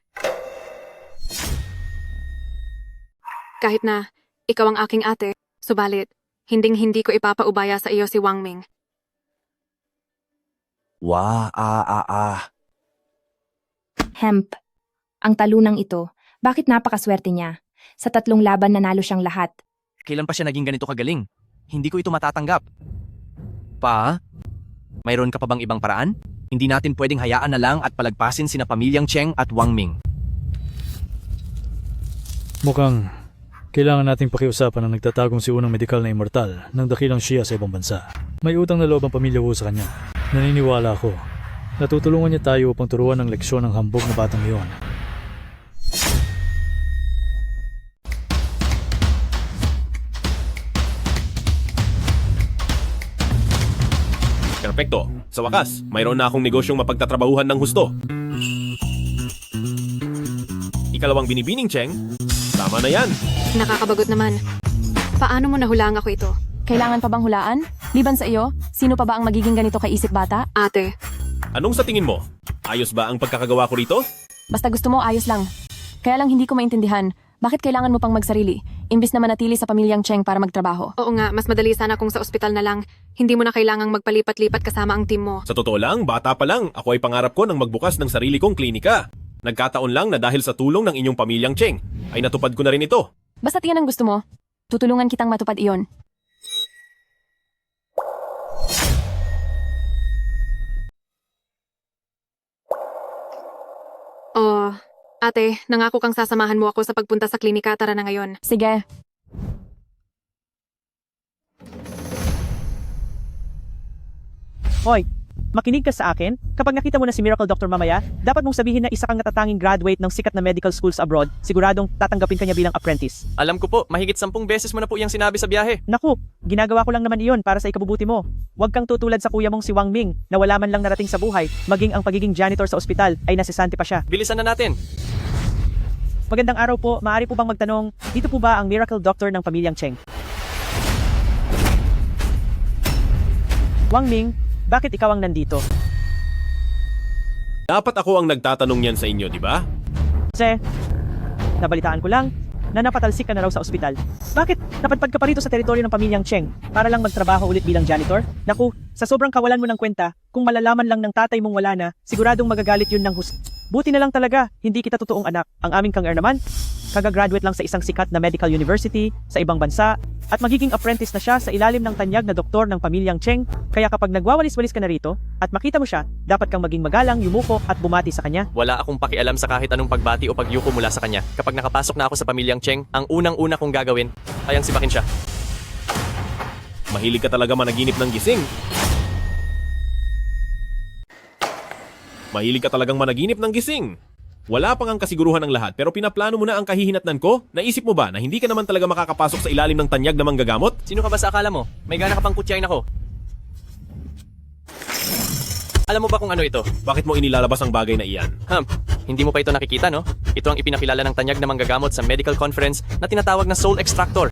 Kahit na ikaw ang aking ate, subalit, hinding-hindi ko ipapaubaya sa iyo si Wang Ming. Hemp. Ang talunang ito, bakit napakaswerte niya? Sa 3 laban nanalo siyang lahat. Kailan pa siya naging ganito kagaling? Hindi ko ito matatanggap. Pa? Mayroon ka pa bang ibang paraan? Hindi natin pwedeng hayaan na lang at palagpasin sina pamilyang Cheng at Wang Ming. Mukhang kailangan nating pakiusapan ang nagtatagong si unang medikal na immortal ng dakilang Shia sa ibang bansa. May utang na loob ang pamilya Wu sa kanya. Naniniwala ako. Natutulungan niya tayo upang turuan ng leksyon ng hambog na batang iyon. Perfecto. Sa wakas, mayroon na akong negosyong mapagtatrabahuhan ng husto. Ikalawang binibining, Cheng. Tama na yan. Nakakabagot naman. Paano mo nahulaan ako ito? Kailangan pa bang hulaan? Liban sa iyo, sino pa ba ang magiging ganito kay isip bata? Ate. Anong sa tingin mo? Ayos ba ang pagkakagawa ko rito? Basta gusto mo, ayos lang. Kaya lang hindi ko maintindihan, bakit kailangan mo pang magsarili, imbis na manatili sa pamilyang Cheng para magtrabaho? Oo nga, mas madali sana kung sa ospital na lang. Hindi mo na kailangang magpalipat-lipat kasama ang team mo. Sa totoo lang, bata pa lang, ako ay pangarap ko ng magbukas ng sarili kong klinika. Nagkataon lang na dahil sa tulong ng inyong pamilyang Cheng, ay natupad ko na rin ito. Basta't yan ang gusto mo, tutulungan kitang matupad iyon. Oh, ate, nangako kang sasamahan mo ako sa pagpunta sa klinika. Tara na ngayon. Sige. Hoy, makinig ka sa akin. Kapag nakita mo na si Miracle Doctor mamaya, dapat mong sabihin na isa kang natatanging graduate ng sikat na medical schools abroad, siguradong tatanggapin ka niya bilang apprentice. Alam ko po, mahigit 10 beses mo na po iyang sinabi sa biyahe. Naku, ginagawa ko lang naman iyon para sa ikabubuti mo. Huwag kang tutulad sa kuya mong si Wang Ming na wala man lang narating sa buhay, maging ang pagiging janitor sa ospital ay nasisante pa siya. Bilisan na natin. Magandang araw po, maaari po bang magtanong, dito po ba ang Miracle Doctor ng pamilyang Cheng? Wang Ming, bakit ikaw ang nandito? Dapat ako ang nagtatanong yan sa inyo, di ba? Kasi, nabalitaan ko lang na napatalsik ka na raw sa ospital. Bakit? Napadpad ka pa rito sa teritoryo ng pamilyang Cheng para lang magtrabaho ulit bilang janitor? Naku, sa sobrang kawalan mo ng kwenta, kung malalaman lang ng tatay mong wala na, siguradong magagalit yun ng Buti na lang talaga, hindi kita totoong anak. Ang aming kang naman, kagagraduate lang sa isang sikat na medical university sa ibang bansa at magiging apprentice na siya sa ilalim ng tanyag na doktor ng pamilyang Cheng. Kaya kapag nagwawalis-walis ka na rito at makita mo siya, dapat kang maging magalang, yumuko at bumati sa kanya. Wala akong pakialam sa kahit anong pagbati o pagyuko mula sa kanya. Kapag nakapasok na ako sa pamilyang Cheng, ang unang-una kong gagawin ay ang sipakin siya. Mahilig ka talaga managinip ng gising. Mahilig ka talagang managinip ng gising. Wala pang ang kasiguruhan ng lahat pero pinaplano mo na ang kahihinatnan ko? Naisip mo ba na hindi ka naman talaga makakapasok sa ilalim ng tanyag na manggagamot? Sino ka ba sa akala mo? May gana ka pang kutyain ako. Alam mo ba kung ano ito? Bakit mo inilalabas ang bagay na iyan? Hindi mo pa ito nakikita, no? Ito ang ipinakilala ng tanyag na manggagamot sa medical conference na tinatawag na Soul Extractor.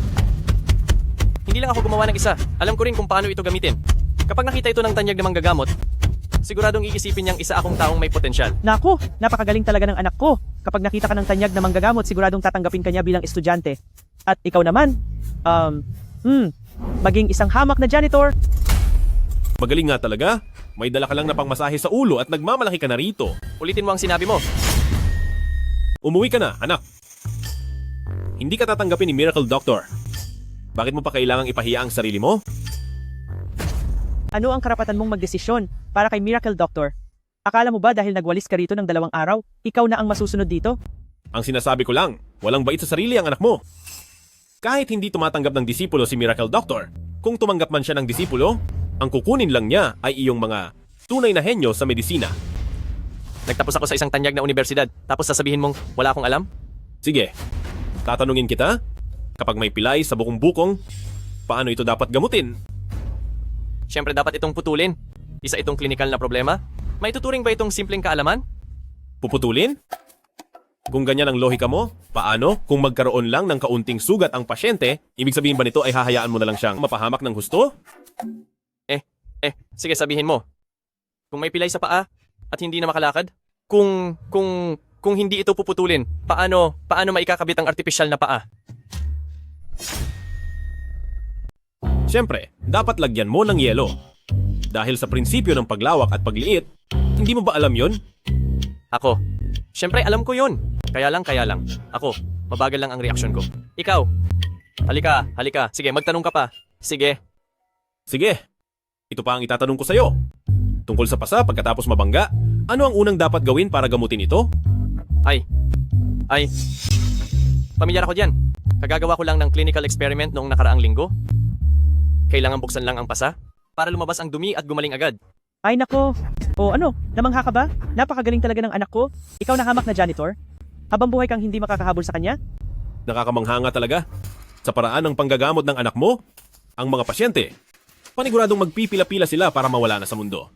Hindi lang ako gumawa ng isa. Alam ko rin kung paano ito gamitin. Kapag nakita ito ng tanyag na manggagamot, Siguradong iisipin niyang isa akong taong may potensyal. Naku, napakagaling talaga ng anak ko. Kapag nakita ka ng tanyag na manggagamot, siguradong tatanggapin ka niya bilang estudyante. At ikaw naman, maging isang hamak na janitor. Magaling nga talaga. May dala ka lang na pangmasahe sa ulo at nagmamalaki ka na rito. Ulitin mo ang sinabi mo. Umuwi ka na, anak. Hindi ka tatanggapin ni Miracle Doctor. Bakit mo pa kailangang ipahiya ang sarili mo? Ano ang karapatan mong magdesisyon para kay Miracle Doctor? Akala mo ba dahil nagwalis ka rito ng 2 araw, ikaw na ang masusunod dito? Ang sinasabi ko lang, walang bait sa sarili ang anak mo. Kahit hindi tumatanggap ng disipulo si Miracle Doctor, kung tumanggap man siya ng disipulo, ang kukunin lang niya ay iyong mga tunay na henyo sa medisina. Nagtapos ako sa isang tanyag na universidad, tapos sasabihin mong wala akong alam? Sige, tatanungin kita, kapag may pilay sa bukong-bukong, paano ito dapat gamutin? Siyempre dapat itong putulin. Isa itong klinikal na problema. May tuturing ba itong simpleng kaalaman? Puputulin? Kung ganyan ang lohika mo, paano kung magkaroon lang ng kaunting sugat ang pasyente, ibig sabihin ba nito ay hahayaan mo na lang siyang mapahamak ng husto? Sige sabihin mo. Kung may pilay sa paa at hindi na makalakad? Kung hindi ito puputulin, paano maikakabit ang artipisyal na paa? Siyempre, dapat lagyan mo ng yelo. Dahil sa prinsipyo ng paglawak at pagliit, hindi mo ba alam yon? Ako. Siyempre alam ko yun. Kaya lang. Ako, mabagal lang ang reaksyon ko. Ikaw. Halika. Sige, magtanong ka pa. Sige. Ito pa ang itatanong ko sa'yo. Tungkol sa pasa pagkatapos mabangga, ano ang unang dapat gawin para gamutin ito? Ay. Pamilyar ako dyan. Kagagawa ko lang ng clinical experiment noong nakaraang linggo. Kailangan buksan lang ang pasa para lumabas ang dumi at gumaling agad. Ay nako. O ano, namangha ka ba? Napakagaling talaga ng anak ko. Ikaw na hamak na janitor? Habang buhay kang hindi makakahabol sa kanya? Nakakamangha nga talaga. Sa paraan ng panggagamot ng anak mo, ang mga pasyente, paniguradong magpipila-pila sila para mawala na sa mundo.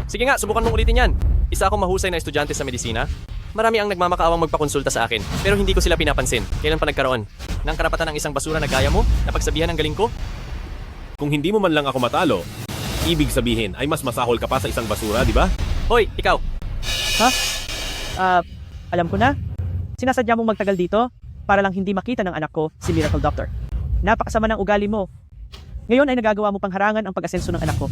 Sige nga, subukan mong ulitin yan. Isa akong mahusay na estudyante sa medisina. Marami ang nagmamakaawang magpakonsulta sa akin, pero hindi ko sila pinapansin. Kailan pa nagkaroon ng karapatan ng isang basura na gaya mo na pagsabihan ng galing ko? Kung hindi mo man lang ako matalo, ibig sabihin ay mas masahol ka pa sa isang basura, di ba? Hoy, ikaw! Ha? Alam ko na. Sinasadya mong magtagal dito para lang hindi makita ng anak ko si Miracle Doctor. Napakasama ng ugali mo. Ngayon ay nagagawa mo pang harangan ang pag-asenso ng anak ko.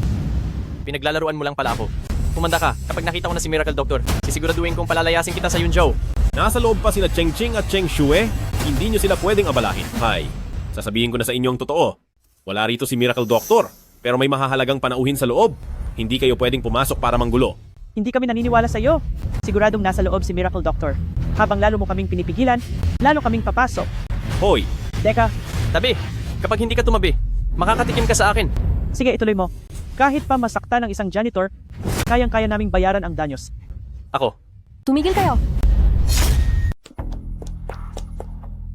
Pinaglalaruan mo lang pala ako. Kumanda ka, kapag nakita ko na si Miracle Doctor, sisiguraduhin kong palalayasin kita sa Yunzhou. Nasa loob pa sina Cheng Ching at Cheng Shue, hindi nyo sila pwedeng abalahin. Hay, sasabihin ko na sa inyong totoo. Wala rito si Miracle Doctor, pero may mahahalagang panauhin sa loob. Hindi kayo pwedeng pumasok para manggulo. Hindi kami naniniwala sa iyo. Siguradong nasa loob si Miracle Doctor. Habang lalo mo kaming pinipigilan, lalo kaming papasok. Hoy! Teka. Tabi, kapag hindi ka tumabi, makakatikim ka sa akin. Sige, ituloy mo. Kahit pa masakta ng isang janitor, kayang-kaya naming bayaran ang danyos. Ako. Tumigil kayo!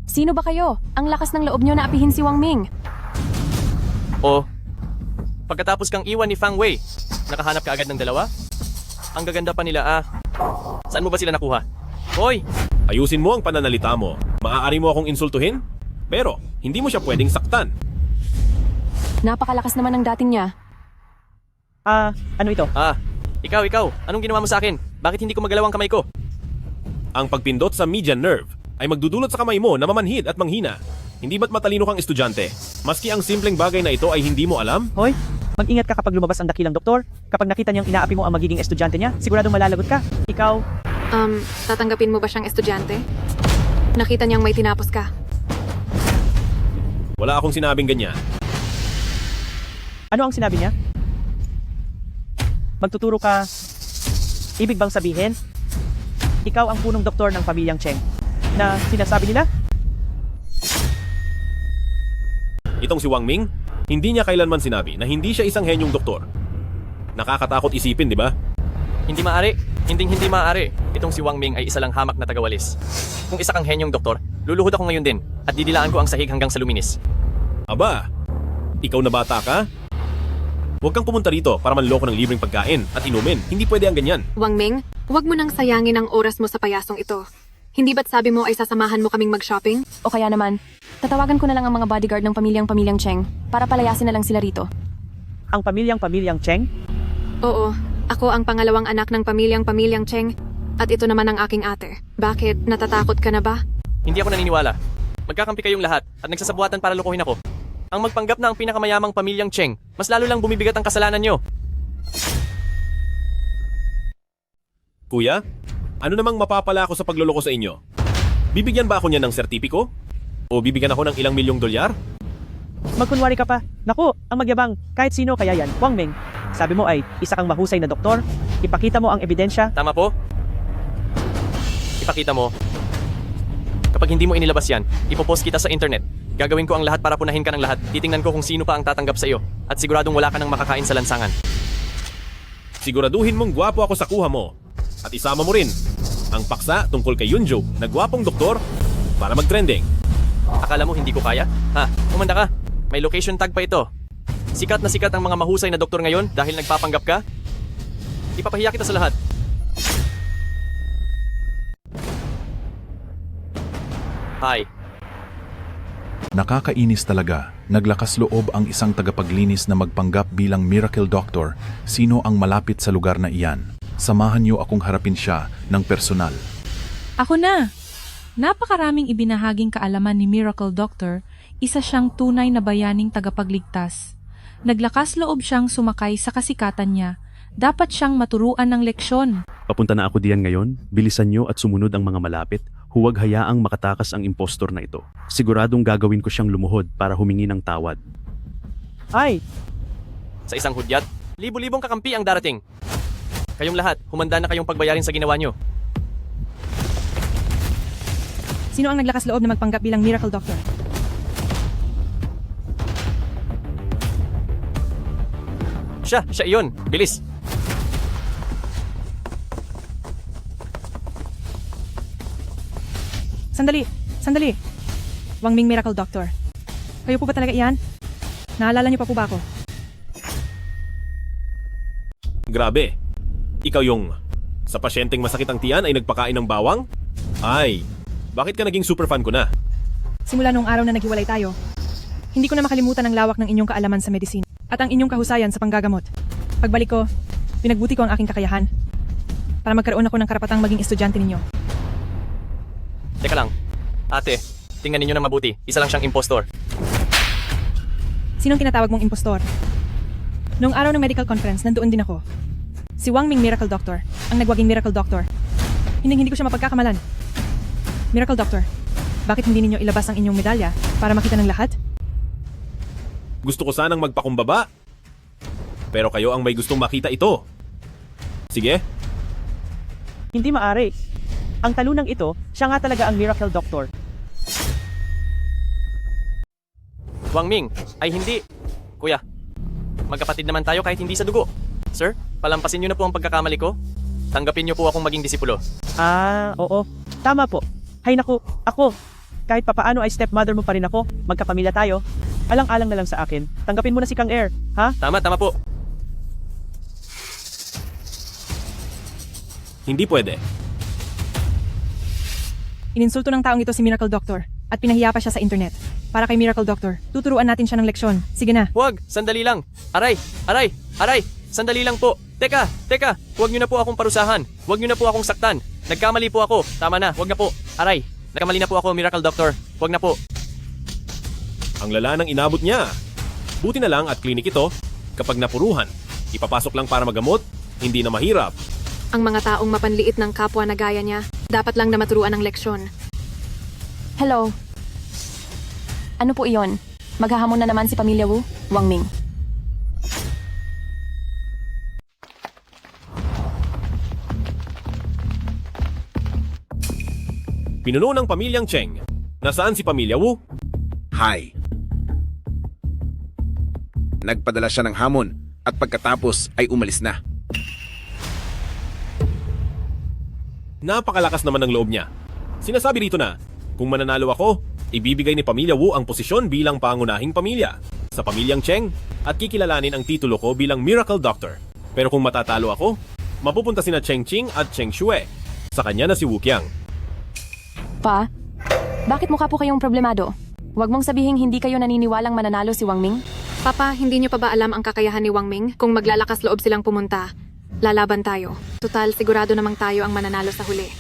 Sino ba kayo? Ang lakas ng loob nyo na apihin si Wang Ming. O, pagkatapos kang iwan ni Fang Wei, nakahanap ka agad ng dalawa? Ang gaganda pa nila Saan mo ba sila nakuha? Hoy! Ayusin mo ang pananalita mo. Maaari mo akong insultuhin? Pero, hindi mo siya pwedeng saktan. Napakalakas naman ng dating niya. Ano ito? Ikaw. Anong ginawa mo sa akin? Bakit hindi ko magalaw ang kamay ko? Ang pagpindot sa median nerve ay magdudulot sa kamay mo na mamanhid at manghina. Hindi ba't matalino kang estudyante? Maski ang simpleng bagay na ito ay hindi mo alam? Hoy, mag-ingat ka kapag lumabas ang dakilang doktor. Kapag nakita niyang inaapi mo ang magiging estudyante niya, siguradong malalagot ka. Ikaw? Tatanggapin mo ba siyang estudyante? Nakita niyang may tinapos ka. Wala akong sinabing ganyan. Ano ang sinabi niya? Magtuturo ka. Ibig bang sabihin, ikaw ang punong doktor ng pamilyang Cheng na sinasabi nila? Itong si Wang Ming, hindi niya kailanman sinabi na hindi siya isang henyong doktor. Nakakatakot isipin, di ba? Hindi maaari. Hindi maaari. Itong si Wang Ming ay isa lang hamak na tagawalis. Kung isa kang henyong doktor, luluhod ako ngayon din at didilaan ko ang sahig hanggang sa luminis. Aba, ikaw na bata ka? Huwag kang pumunta rito para manloko ng libreng pagkain at inumin. Hindi pwede ang ganyan. Wang Ming, huwag mo nang sayangin ang oras mo sa payasong ito. Hindi ba't sabi mo ay sasamahan mo kaming mag-shopping? O kaya naman, tatawagan ko na lang ang mga bodyguard ng pamilyang Cheng para palayasin na lang sila rito. ang pamilyang Cheng? Oo, ako ang pangalawang anak ng pamilyang Cheng. At ito naman ang aking ate. Bakit? Natatakot ka na ba? Hindi ako naniniwala. Magkakampi kayong lahat at nagsasabuatan para lukuhin ako. Ang magpanggap na ang pinakamayamang pamilyang Cheng, mas lalo lang bumibigat ang kasalanan nyo. Kuya, ano namang mapapala ako sa pagluloko sa inyo? Bibigyan ba ako niya ng sertipiko? O bibigyan ako ng ilang milyong dolyar? Magkunwari ka pa. Naku, ang magyabang. Kahit sino kaya yan. Wang Ming, sabi mo ay isa kang mahusay na doktor. Ipakita mo ang ebidensya. Tama po? Ipakita mo. Kapag hindi mo inilabas yan, ipopost kita sa internet. Gagawin ko ang lahat para punahin ka ng lahat. Titingnan ko kung sino pa ang tatanggap sa iyo. At siguradong wala ka nang makakain sa lansangan. Siguraduhin mong gwapo ako sa kuha mo. At isama mo rin ang paksa tungkol kay Yunjo na gwapong doktor para mag-trending. Akala mo hindi ko kaya? Ha? Umanda ka. May location tag pa ito. Sikat na sikat ang mga mahusay na doktor ngayon dahil nagpapanggap ka. Ipapahiya kita sa lahat. Hi. Nakakainis talaga. Naglakas loob ang isang tagapaglinis na magpanggap bilang miracle doctor. Sino ang malapit sa lugar na iyan? Samahan niyo akong harapin siya ng personal. Ako na! Napakaraming ibinahaging kaalaman ni Miracle Doctor, isa siyang tunay na bayaning tagapagligtas. Naglakas loob siyang sumakay sa kasikatan niya. Dapat siyang maturuan ng leksyon. Papunta na ako diyan ngayon. Bilisan niyo at sumunod ang mga malapit. Huwag hayaang makatakas ang impostor na ito. Siguradong gagawin ko siyang lumuhod para humingi ng tawad. Ay! Sa isang hudyat, libo-libong kakampi ang darating. Kayong lahat, humanda na kayong pagbayarin sa ginawa nyo. Sino ang naglakas loob na magpanggap bilang miracle doctor? Siya iyon. Bilis. Sandali. Wang Ming Miracle Doctor. Kayo po ba talaga iyan? Naalala niyo pa po ba ako? Grabe. Ikaw yung sa pasyenteng masakit ang tiyan ay nagpakain ng bawang? Ay, bakit ka naging superfan ko na? Simula noong araw na naghiwalay tayo, hindi ko na makalimutan ang lawak ng inyong kaalaman sa medisina at ang inyong kahusayan sa panggagamot. Pagbalik ko, pinagbuti ko ang aking kakayahan para magkaroon ako ng karapatang maging estudyante ninyo. Teka lang. Ate, tingnan ninyo na mabuti. Isa lang siyang impostor. Sinong tinatawag mong impostor? Noong araw ng medical conference, nandoon din ako. Si Wang Ming Miracle Doctor, ang nagwaging Miracle Doctor. Hindi ko siya mapagkakamalan. Miracle Doctor, bakit hindi ninyo ilabas ang inyong medalya para makita ng lahat? Gusto ko sanang magpakumbaba. Pero kayo ang may gustong makita ito. Sige. Hindi maari. Ang talunang ito, siya nga talaga ang Miracle Doctor. Wang Ming, ay hindi. Kuya, magkapatid naman tayo kahit hindi sa dugo. Sir, palampasin niyo na po ang pagkakamali ko. Tanggapin niyo po akong maging disipulo. Oo. Tama po. Hay naku, ako. Kahit papaano ay stepmother mo pa rin ako. Magkapamilya tayo. Alang-alang na lang sa akin. Tanggapin mo na si Kang Air, ha? Tama po. Hindi pwede. Ininsulto ng taong ito si Miracle Doctor at pinahiya pa siya sa internet. Para kay Miracle Doctor, tuturuan natin siya ng leksyon. Sige na. Huwag, sandali lang. Aray! Sandali lang po. Teka, huwag niyo na po akong parusahan. Huwag niyo na po akong saktan. Nagkamali po ako. Tama na, huwag na po. Aray, nagkamali na po ako, Miracle Doctor. Huwag na po. Ang lala ng inabot niya. Buti na lang at klinik ito, kapag napuruhan, ipapasok lang para magamot, hindi na mahirap. Ang mga taong mapanliit ng kapwa na gaya niya, dapat lang na maturuan ng leksyon. Hello. Ano po iyon? Maghahamon na naman si Pamilya Wu, Wang Ming. Pinuno ng pamilyang Cheng. Nasaan si Pamilya Wu? Hi. Nagpadala siya ng hamon at pagkatapos ay umalis na. Napakalakas naman ng loob niya. Sinasabi rito na, kung mananalo ako, ibibigay ni Pamilya Wu ang posisyon bilang pangunahing pamilya sa pamilyang Cheng at kikilalanin ang titulo ko bilang Miracle Doctor. Pero kung matatalo ako, mapupunta sina Cheng Qing at Cheng Xue. Sa kanya na si Wu Qiang. Pa, bakit mukha po kayong problemado? Huwag mong sabihing hindi kayo naniniwalang mananalo si Wang Ming. Papa, hindi niyo pa ba alam ang kakayahan ni Wang Ming? Kung maglalakas loob silang pumunta, lalaban tayo. Tutal, sigurado namang tayo ang mananalo sa huli.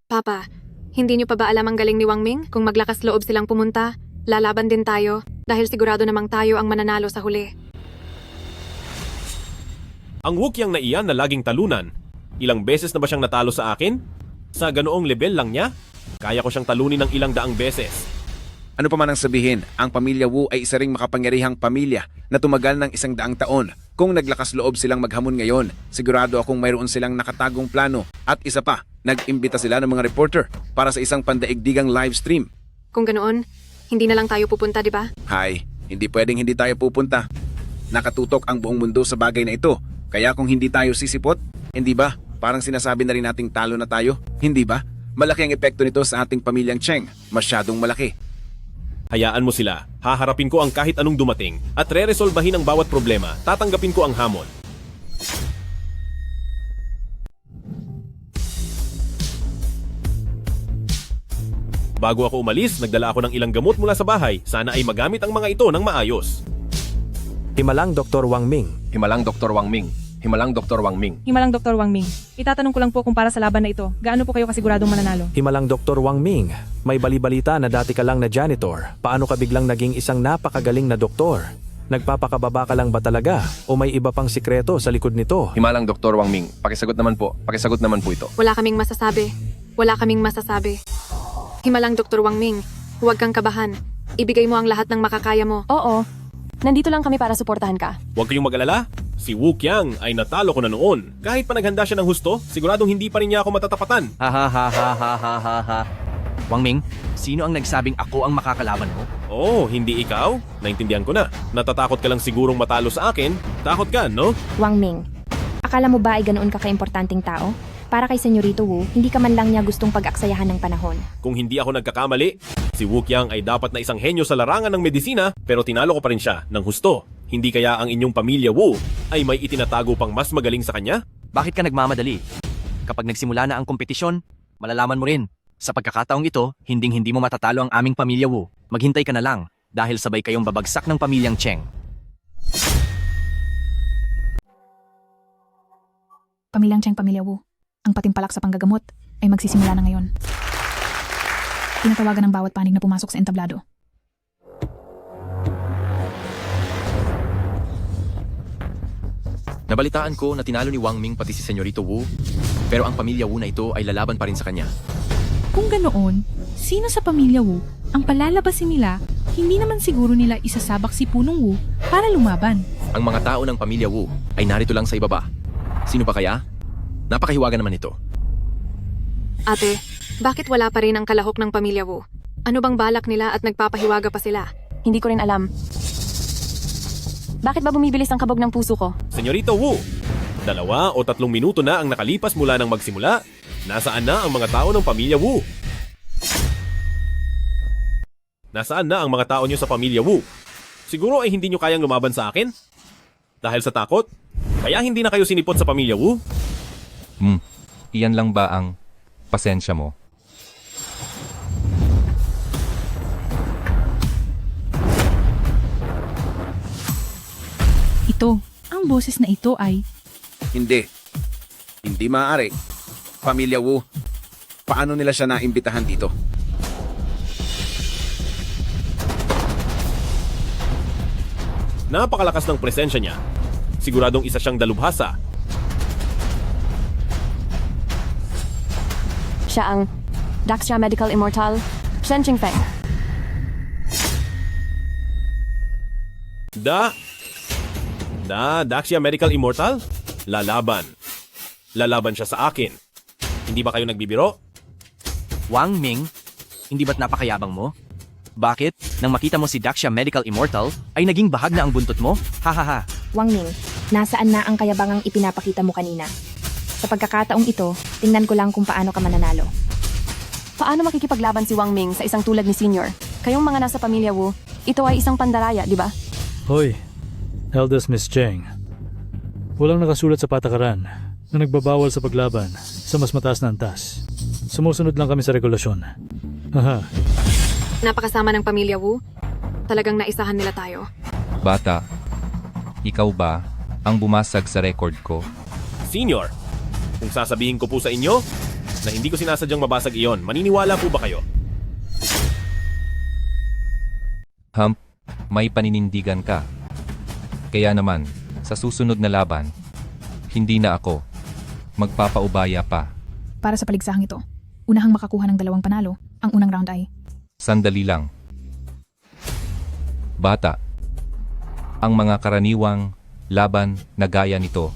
Papa, hindi niyo pa ba alam ang galing ni Wang Ming? Kung maglakas loob silang pumunta, lalaban din tayo dahil sigurado namang tayo ang mananalo sa huli. Ang Wukyang na iyan na laging talunan. Ilang beses na ba siyang natalo sa akin? Sa ganoong level lang niya? Kaya ko siyang talunin ng ilang daang beses. Ano pa man ang sabihin, ang pamilya Wu ay isa ring makapangyarihang pamilya na tumagal ng 100 taon. Kung naglakas loob silang maghamon ngayon, sigurado akong mayroon silang nakatagong plano. At isa pa, nag-imbita sila ng mga reporter para sa isang pandaigdigang live stream. Kung ganoon, hindi na lang tayo pupunta, di ba? Hay, hindi pwedeng hindi tayo pupunta. Nakatutok ang buong mundo sa bagay na ito. Kaya kung hindi tayo sisipot, hindi ba? Parang sinasabi na rin nating talo na tayo, hindi ba? Malaki ang epekto nito sa ating pamilyang Cheng. Masyadong malaki. Hayaan mo sila. Haharapin ko ang kahit anong dumating at re-resolbahin ang bawat problema. Tatanggapin ko ang hamon. Bago ako umalis, nagdala ako ng ilang gamot mula sa bahay. Sana ay magamit ang mga ito ng maayos. Himalang Dr. Wang Ming. Himalang Dr. Wang Ming. Himalang Dr. Wang Ming. Himalang Dr. Wang Ming. Itatanong ko lang po kung para sa laban na ito, gaano po kayo kasiguradong mananalo? Himalang Dr. Wang Ming. May balibalita na dati ka lang na janitor. Paano ka biglang naging isang napakagaling na doktor? Nagpapakababa ka lang ba talaga? O may iba pang sikreto sa likod nito? Himalang Dr. Wang Ming. Pakisagot naman po. Pakisagot naman po ito. Wala kaming masasabi. Wala kaming masasabi. Himalang Dr. Wang Ming, huwag kang kabahan. Ibigay mo ang lahat ng makakaya mo. Oo. Nandito lang kami para suportahan ka. Huwag kayong mag-alala. Si Wukyang ay natalo ko na noon. Kahit pa naghanda siya ng husto, siguradong hindi pa rin niya ako matatapatan. Ha ha ha ha ha ha ha ha. Wang Ming, sino ang nagsabing ako ang makakalaban mo? Oh, hindi ikaw? Naintindihan ko na. Natatakot ka lang sigurong matalo sa akin. Takot ka, no? Wang Ming, akala mo ba ay ganoon ka kaimportanteng tao? Para kay Senyorito Wu, hindi ka man lang niya gustong pag-aksayahan ng panahon. Kung hindi ako nagkakamali, si Wukyang ay dapat na isang henyo sa larangan ng medisina pero tinalo ko pa rin siya ng husto. Hindi kaya ang inyong pamilya Wu ay may itinatago pang mas magaling sa kanya? Bakit ka nagmamadali? Kapag nagsimula na ang kompetisyon, malalaman mo rin. Sa pagkakataong ito, hinding-hindi mo matatalo ang aming pamilya Wu. Maghintay ka na lang dahil sabay kayong babagsak ng pamilyang Cheng. Pamilyang Cheng, pamilya Wu. Ang patimpalak sa panggagamot ay magsisimula na ngayon. Tinatawagan ng bawat panig na pumasok sa entablado. Nabalitaan ko na tinalo ni Wang Ming pati si Senyorito Wu, pero ang pamilya Wu na ito ay lalaban pa rin sa kanya. Kung ganoon, sino sa pamilya Wu ang palalabasin nila, hindi naman siguro nila isasabak si Punong Wu para lumaban. Ang mga tao ng pamilya Wu ay narito lang sa ibaba. Sino pa kaya? Napakahiwaga naman ito. Ate, bakit wala pa rin ang kalahok ng pamilya Wu? Ano bang balak nila at nagpapahiwaga pa sila? Hindi ko rin alam. Bakit ba bumibilis ang kabog ng puso ko? Senyorito Wu, 2 o 3 minuto na ang nakalipas mula nang magsimula. Nasaan na ang mga tao ng pamilya Wu? Nasaan na ang mga tao niyo sa pamilya Wu? Siguro ay hindi niyo kayang lumaban sa akin? Dahil sa takot? Kaya hindi na kayo sinipot sa pamilya Wu? Iyan lang ba ang pasensya mo? Ito, ang boses na ito ay... Hindi. Hindi maaari. Pamilya Wu, paano nila siya naimbitahan dito? Napakalakas ng presensya niya. Siguradong isa siyang dalubhasa. Siya ang Daxia Medical Immortal, Shen Qingfeng. Daxia Medical Immortal? Lalaban. Lalaban siya sa akin. Hindi ba kayo nagbibiro? Wang Ming, hindi ba't napakayabang mo? Bakit, nang makita mo si Daxia Medical Immortal, ay naging bahag na ang buntot mo? Hahaha. Wang Ming, nasaan na ang kayabangang ipinapakita mo kanina? Sa pagkakataong ito, tingnan ko lang kung paano ka mananalo. Paano makikipaglaban si Wang Ming sa isang tulad ni Senior? Kayong mga nasa pamilya Wu, ito ay isang pandaraya, di ba? Hoy, eldest Miss Cheng. Walang nakasulat sa patakaran na nagbabawal sa paglaban sa mas mataas na antas. Sumusunod lang kami sa regulasyon. Haha. Napakasama ng pamilya Wu. Talagang naisahan nila tayo. Bata, ikaw ba ang bumasag sa record ko? Senior, kung sasabihin ko po sa inyo na hindi ko sinasadyang mabasag iyon, maniniwala po ba kayo? Hump, may paninindigan ka. Kaya naman, sa susunod na laban, hindi na ako magpapaubaya pa. Para sa paligsahang ito, unahang makakuha ng 2 panalo, ang unang round ay Sandali lang. Bata, ang mga karaniwang laban na gaya nito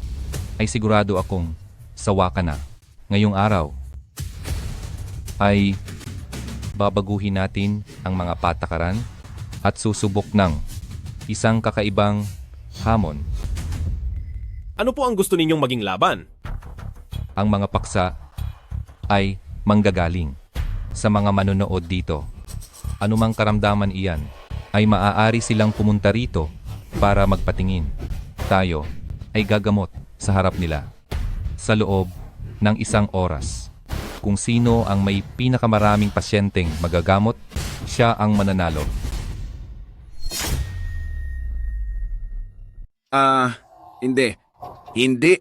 ay sigurado akong sawa ka na. Ngayong araw ay babaguhin natin ang mga patakaran at susubok ng isang kakaibang hamon. Ano po ang gusto ninyong maging laban? Ang mga paksa ay manggagaling sa mga manonood dito. Anumang karamdaman iyan ay maaari silang pumunta rito para magpatingin. Tayo ay gagamot sa harap nila sa loob ng 1 oras. Kung sino ang may pinakamaraming pasyenteng magagamot, siya ang mananalo. Hindi. Hindi.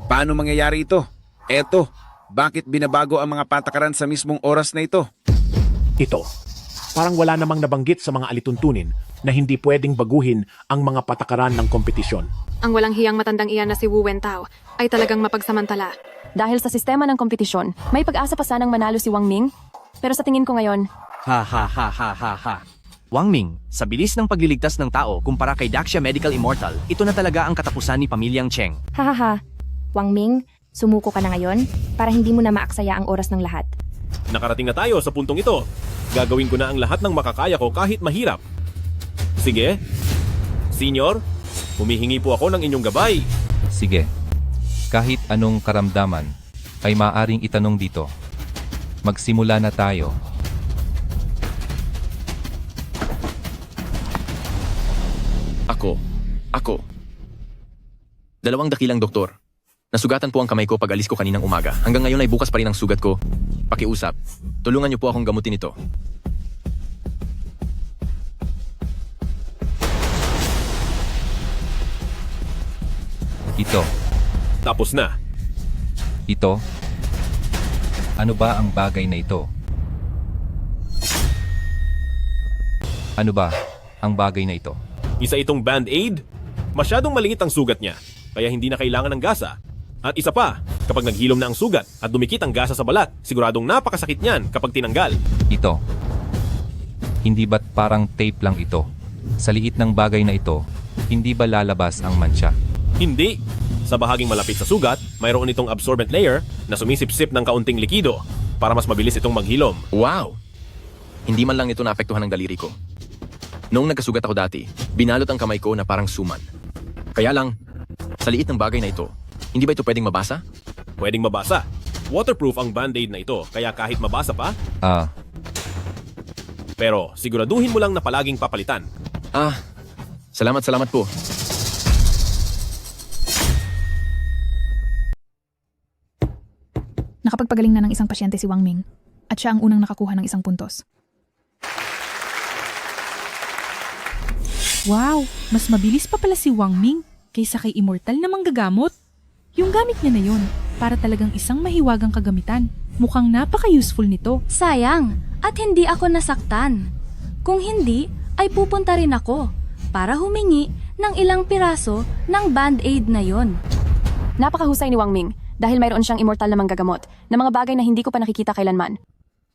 Paano mangyayari ito? Eto, bakit binabago ang mga patakaran sa mismong oras na ito? Ito, parang wala namang nabanggit sa mga alituntunin na hindi pwedeng baguhin ang mga patakaran ng kompetisyon. Ang walang hiyang matandang iyan na si Wu Wentao ay talagang mapagsamantala. Dahil sa sistema ng kompetisyon, may pag-asa pa sanang manalo si Wang Ming. Pero sa tingin ko ngayon, Ha ha ha ha ha ha. Wang Ming, sa bilis ng pagliligtas ng tao kumpara kay Daxia Medical Immortal, ito na talaga ang katapusan ni pamilyang Cheng. Hahaha. Wang Ming, sumuko ka na ngayon para hindi mo na maaksaya ang oras ng lahat. Nakarating na tayo sa puntong ito. Gagawin ko na ang lahat ng makakaya ko kahit mahirap. Sige. Senior, humihingi po ako ng inyong gabay. Sige. Kahit anong karamdaman ay maaring itanong dito. Magsimula na tayo. Ako. 2 dakilang doktor. Nasugatan po ang kamay ko pag alis ko kaninang umaga. Hanggang ngayon ay bukas pa rin ang sugat ko. Pakiusap. Tulungan niyo po akong gamutin ito. Ito. Tapos na. Ito. Ano ba ang bagay na ito? Ano ba ang bagay na ito? Isa itong band-aid. Masyadong maliit ang sugat niya, kaya hindi na kailangan ng gasa. At isa pa, kapag naghilom na ang sugat at dumikit ang gasa sa balat, siguradong napakasakit niyan kapag tinanggal. Ito. Hindi ba't parang tape lang ito? Sa liit ng bagay na ito, hindi ba lalabas ang mancha? Hindi. Sa bahaging malapit sa sugat, mayroon itong absorbent layer na sumisipsip ng kaunting likido para mas mabilis itong maghilom. Wow! Hindi man lang ito naapektuhan ng daliri ko. Noong nagkasugat ako dati, binalot ang kamay ko na parang suman. Kaya lang, sa liit ng bagay na ito, hindi ba ito pwedeng mabasa? Pwedeng mabasa. Waterproof ang band-aid na ito, kaya kahit mabasa pa, pero siguraduhin mo lang na palaging papalitan. Salamat po. nakapagpagaling na ng isang pasyente si Wang Ming at siya ang unang nakakuha ng 1 puntos. Wow, mas mabilis pa pala si Wang Ming kaysa kay Immortal na manggagamot. Yung gamit niya na yun, para talagang isang mahiwagang kagamitan. Mukhang napaka-useful nito. Sayang, at hindi ako nasaktan. Kung hindi, ay pupunta rin ako para humingi ng ilang piraso ng band-aid na yon. Napakahusay ni Wang Ming dahil mayroon siyang immortal na manggagamot na mga bagay na hindi ko pa nakikita kailanman.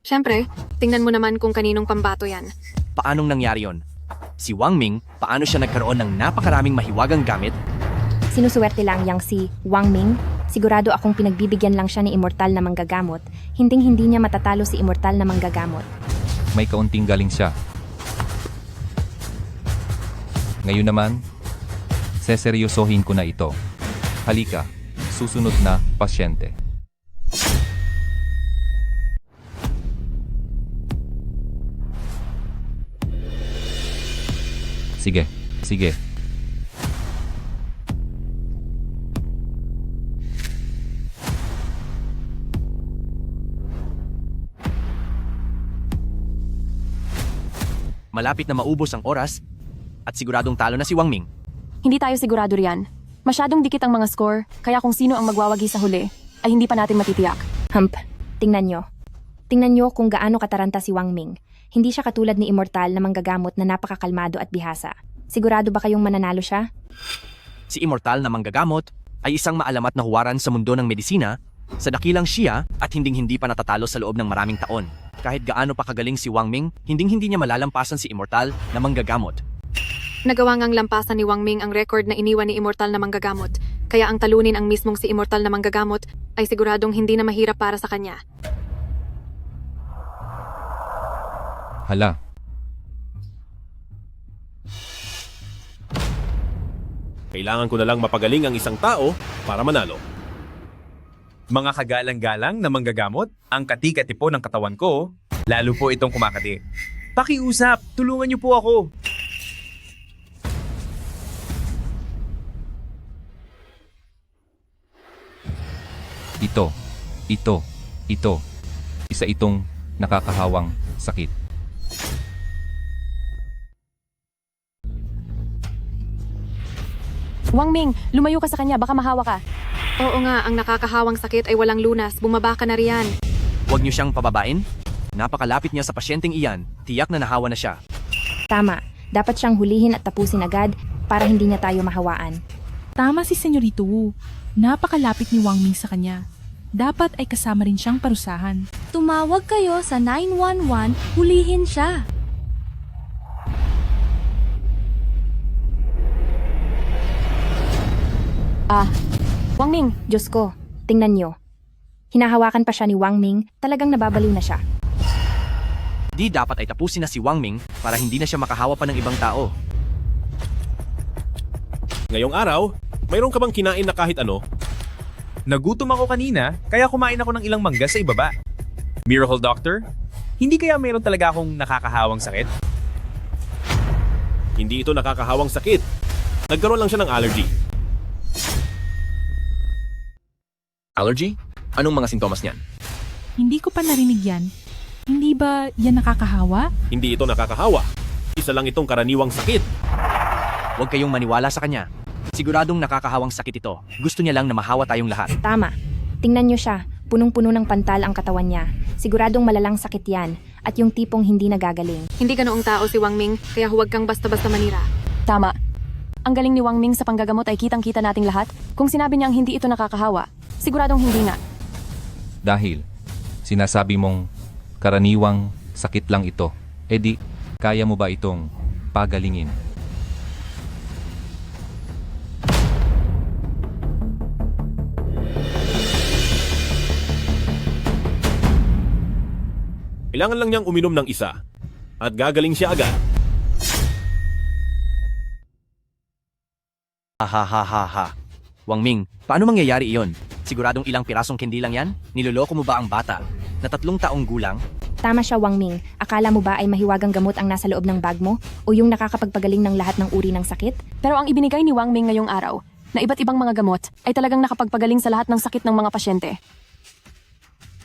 Siyempre, tingnan mo naman kung kaninong pambato yan. Paanong nangyari yon? Si Wang Ming, paano siya nagkaroon ng napakaraming mahiwagang gamit? Sinusuwerte lang yang si Wang Ming. Sigurado akong pinagbibigyan lang siya ni Immortal na manggagamot. Hinding-hindi niya matatalo si Immortal na manggagamot. May kaunting galing siya. Ngayon naman, seseryosohin ko na ito. Halika, susunod na pasyente. Sige. Malapit na maubos ang oras at siguradong talo na si Wang Ming. Hindi tayo sigurado riyan. Masyadong dikit ang mga score, kaya kung sino ang magwawagi sa huli, ay hindi pa natin matitiyak. Tingnan nyo. Tingnan nyo kung gaano kataranta si Wang Ming. Hindi siya katulad ni Immortal na manggagamot na napakakalmado at bihasa. Sigurado ba kayong mananalo siya? Si Immortal na manggagamot ay isang maalamat na huwaran sa mundo ng medisina, sa dakilang siya at hinding-hindi pa natatalo sa loob ng maraming taon. Kahit gaano pa kagaling si Wang Ming, hinding-hindi niya malalampasan si Immortal na manggagamot. Nagawa ngang lampasan ni Wang Ming ang record na iniwan ni Immortal na manggagamot, kaya ang talunin ang mismong si Immortal na manggagamot ay siguradong hindi na mahirap para sa kanya. Hala. Kailangan ko na lang mapagaling ang isang tao para manalo. Mga kagalang-galang na manggagamot, ang kati-kati po ng katawan ko, lalo po itong kumakati. Pakiusap, tulungan niyo po ako. Ito. Isa itong nakakahawang sakit. Wang Ming, lumayo ka sa kanya, baka mahawa ka. Oo nga, ang nakakahawang sakit ay walang lunas. Bumaba ka na riyan. Huwag niyo siyang pababain. Napakalapit niya sa pasyenteng iyan, tiyak na nahawa na siya. Tama. Dapat siyang hulihin at tapusin agad para hindi niya tayo mahawaan. Tama si Senyorito Wu. Napakalapit ni Wang Ming sa kanya. Dapat ay kasama rin siyang parusahan. Tumawag kayo sa 911, hulihin siya. Wang Ming, Diyos ko, tingnan nyo. Hinahawakan pa siya ni Wang Ming, talagang nababaliw na siya. Di dapat ay tapusin na si Wang Ming para hindi na siya makahawa pa ng ibang tao. Ngayong araw, mayroon ka bang kinain na kahit ano? Nagutom ako kanina, kaya kumain ako ng ilang mangga sa ibaba. Miracle Doctor, hindi kaya mayroon talaga akong nakakahawang sakit? Hindi ito nakakahawang sakit. Nagkaroon lang siya ng allergy. Allergy? Anong mga sintomas niyan? Hindi ko pa narinig yan. Hindi ba yan nakakahawa? Hindi ito nakakahawa. Isa lang itong karaniwang sakit. Huwag kayong maniwala sa kanya. Siguradong nakakahawang sakit ito. Gusto niya lang na mahawa tayong lahat. Tama. Tingnan nyo siya. Punong-puno ng pantal ang katawan niya. Siguradong malalang sakit yan. At yung tipong hindi nagagaling. Hindi ganoong tao si Wang Ming, kaya huwag kang basta-basta manira. Tama. Ang galing ni Wang Ming sa panggagamot ay kitang-kita nating lahat. Kung sinabi niyang hindi ito nakakahawa, siguradong hindi nga. Dahil sinasabi mong karaniwang sakit lang ito, edi kaya mo ba itong pagalingin? Kailangan lang niyang uminom ng isa. At gagaling siya agad. Ha. Wang Ming, paano mangyayari iyon? Siguradong ilang pirasong kindi lang yan? Niloloko mo ba ang bata? Na 3 taong gulang? Tama siya, Wang Ming. Akala mo ba ay mahiwagang gamot ang nasa loob ng bag mo? O yung nakakapagpagaling ng lahat ng uri ng sakit? Pero ang ibinigay ni Wang Ming ngayong araw, na iba't ibang mga gamot, ay talagang nakapagpagaling sa lahat ng sakit ng mga pasyente.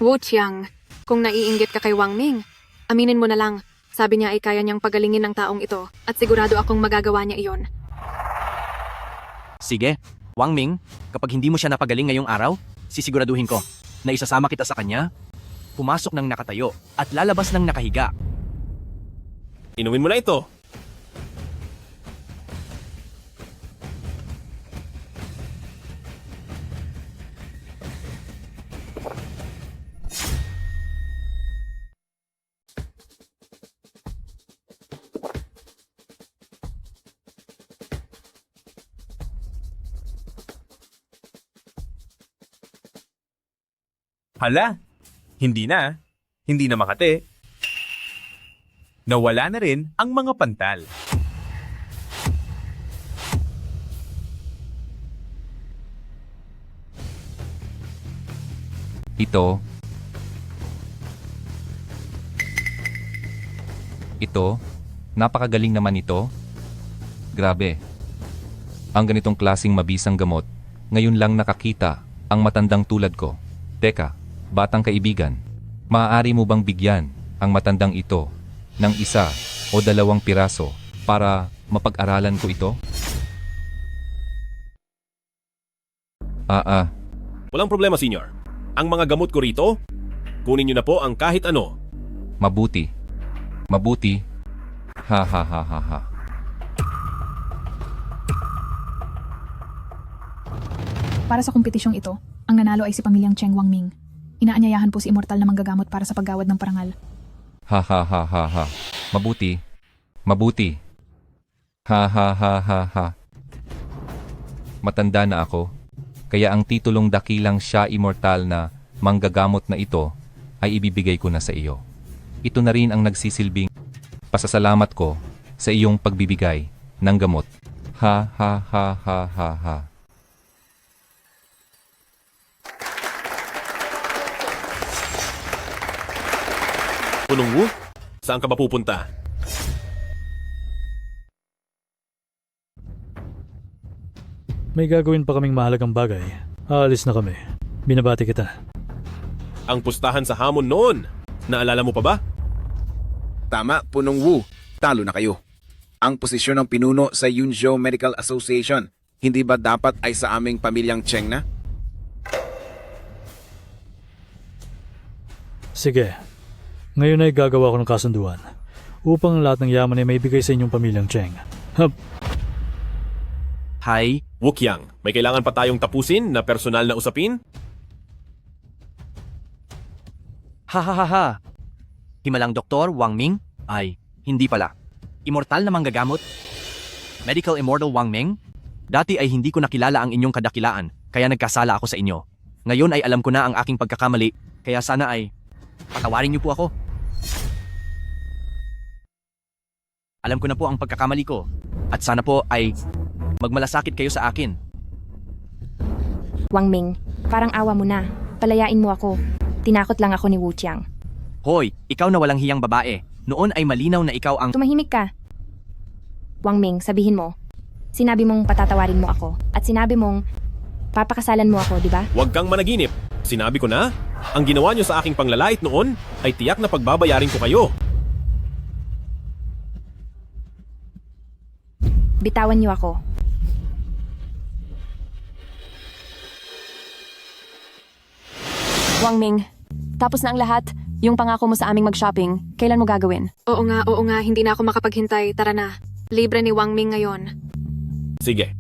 Wu Qiang, kung naiinggit ka kay Wang Ming, aminin mo na lang. Sabi niya ay kaya niyang pagalingin ng taong ito at sigurado akong magagawa niya iyon. Sige, Wang Ming, kapag hindi mo siya napagaling ngayong araw, sisiguraduhin ko na isasama kita sa kanya, pumasok ng nakatayo at lalabas ng nakahiga. Inumin mo na ito. Hala, hindi na. Hindi na makati. Nawala na rin ang mga pantal. Ito, napakagaling naman ito. Grabe. Ang ganitong klasing mabisang gamot, ngayon lang nakakita ang matandang tulad ko. Teka, batang kaibigan, maaari mo bang bigyan ang matandang ito ng isa o 2 piraso para mapag-aralan ko ito? Walang problema, senyor. Ang mga gamot ko rito, kunin niyo na po ang kahit ano. Mabuti. Mabuti. Ha ha ha ha ha. Para sa kompetisyong ito, ang nanalo ay si pamilyang Cheng Wangming. Inaanyayahan po si immortal na manggagamot para sa paggawad ng parangal. Ha ha ha ha ha. Mabuti. Mabuti. Ha ha ha ha ha. Matanda na ako, kaya ang titulong dakilang siya immortal na manggagamot na ito ay ibibigay ko na sa iyo. Ito na rin ang nagsisilbing pasasalamat ko sa iyong pagbibigay ng gamot. Ha ha ha ha ha ha. Punong Wu, saan ka ba pupunta? May gagawin pa kaming mahalagang bagay. Aalis na kami. Binabati kita. Ang pustahan sa hamon noon. Naalala mo pa ba? Tama, Punong Wu. Talo na kayo. Ang posisyon ng pinuno sa Yunzhou Medical Association, hindi ba dapat ay sa aming pamilyang Cheng na? Sige. Ngayon ay gagawa ko ng kasunduan upang lahat ng yaman ay may bigay sa inyong pamilyang Cheng. Hup! Hi, Wukyang, may kailangan pa tayong tapusin na personal na usapin? ha ha ha ha. Himalang Doktor Wang Ming? Ay, hindi pala. Immortal na manggagamot? Medical Immortal Wang Ming? Dati ay hindi ko nakilala ang inyong kadakilaan, kaya nagkasala ako sa inyo. Ngayon ay alam ko na ang aking pagkakamali, kaya sana ay patawarin niyo po ako. Alam ko na po ang pagkakamali ko, at sana po ay magmalasakit kayo sa akin. Wang Ming, parang awa mo na. Palayain mo ako. Tinakot lang ako ni Wu Qiang. Hoy, ikaw na walang hiyang babae. Noon ay malinaw na ikaw ang... Tumahimik ka. Wang Ming, sabihin mo. Sinabi mong patatawarin mo ako. At sinabi mong papakasalan mo ako, di ba? Huwag kang managinip. Sinabi ko na, ang ginawa niyo sa aking panglalait noon ay tiyak na pagbabayarin ko kayo. Bitawan niyo ako. Wang Ming, tapos na ang lahat. Yung pangako mo sa aming mag-shopping, kailan mo gagawin? Oo nga, hindi na ako makapaghintay. Tara na. Libre ni Wang Ming ngayon. Sige,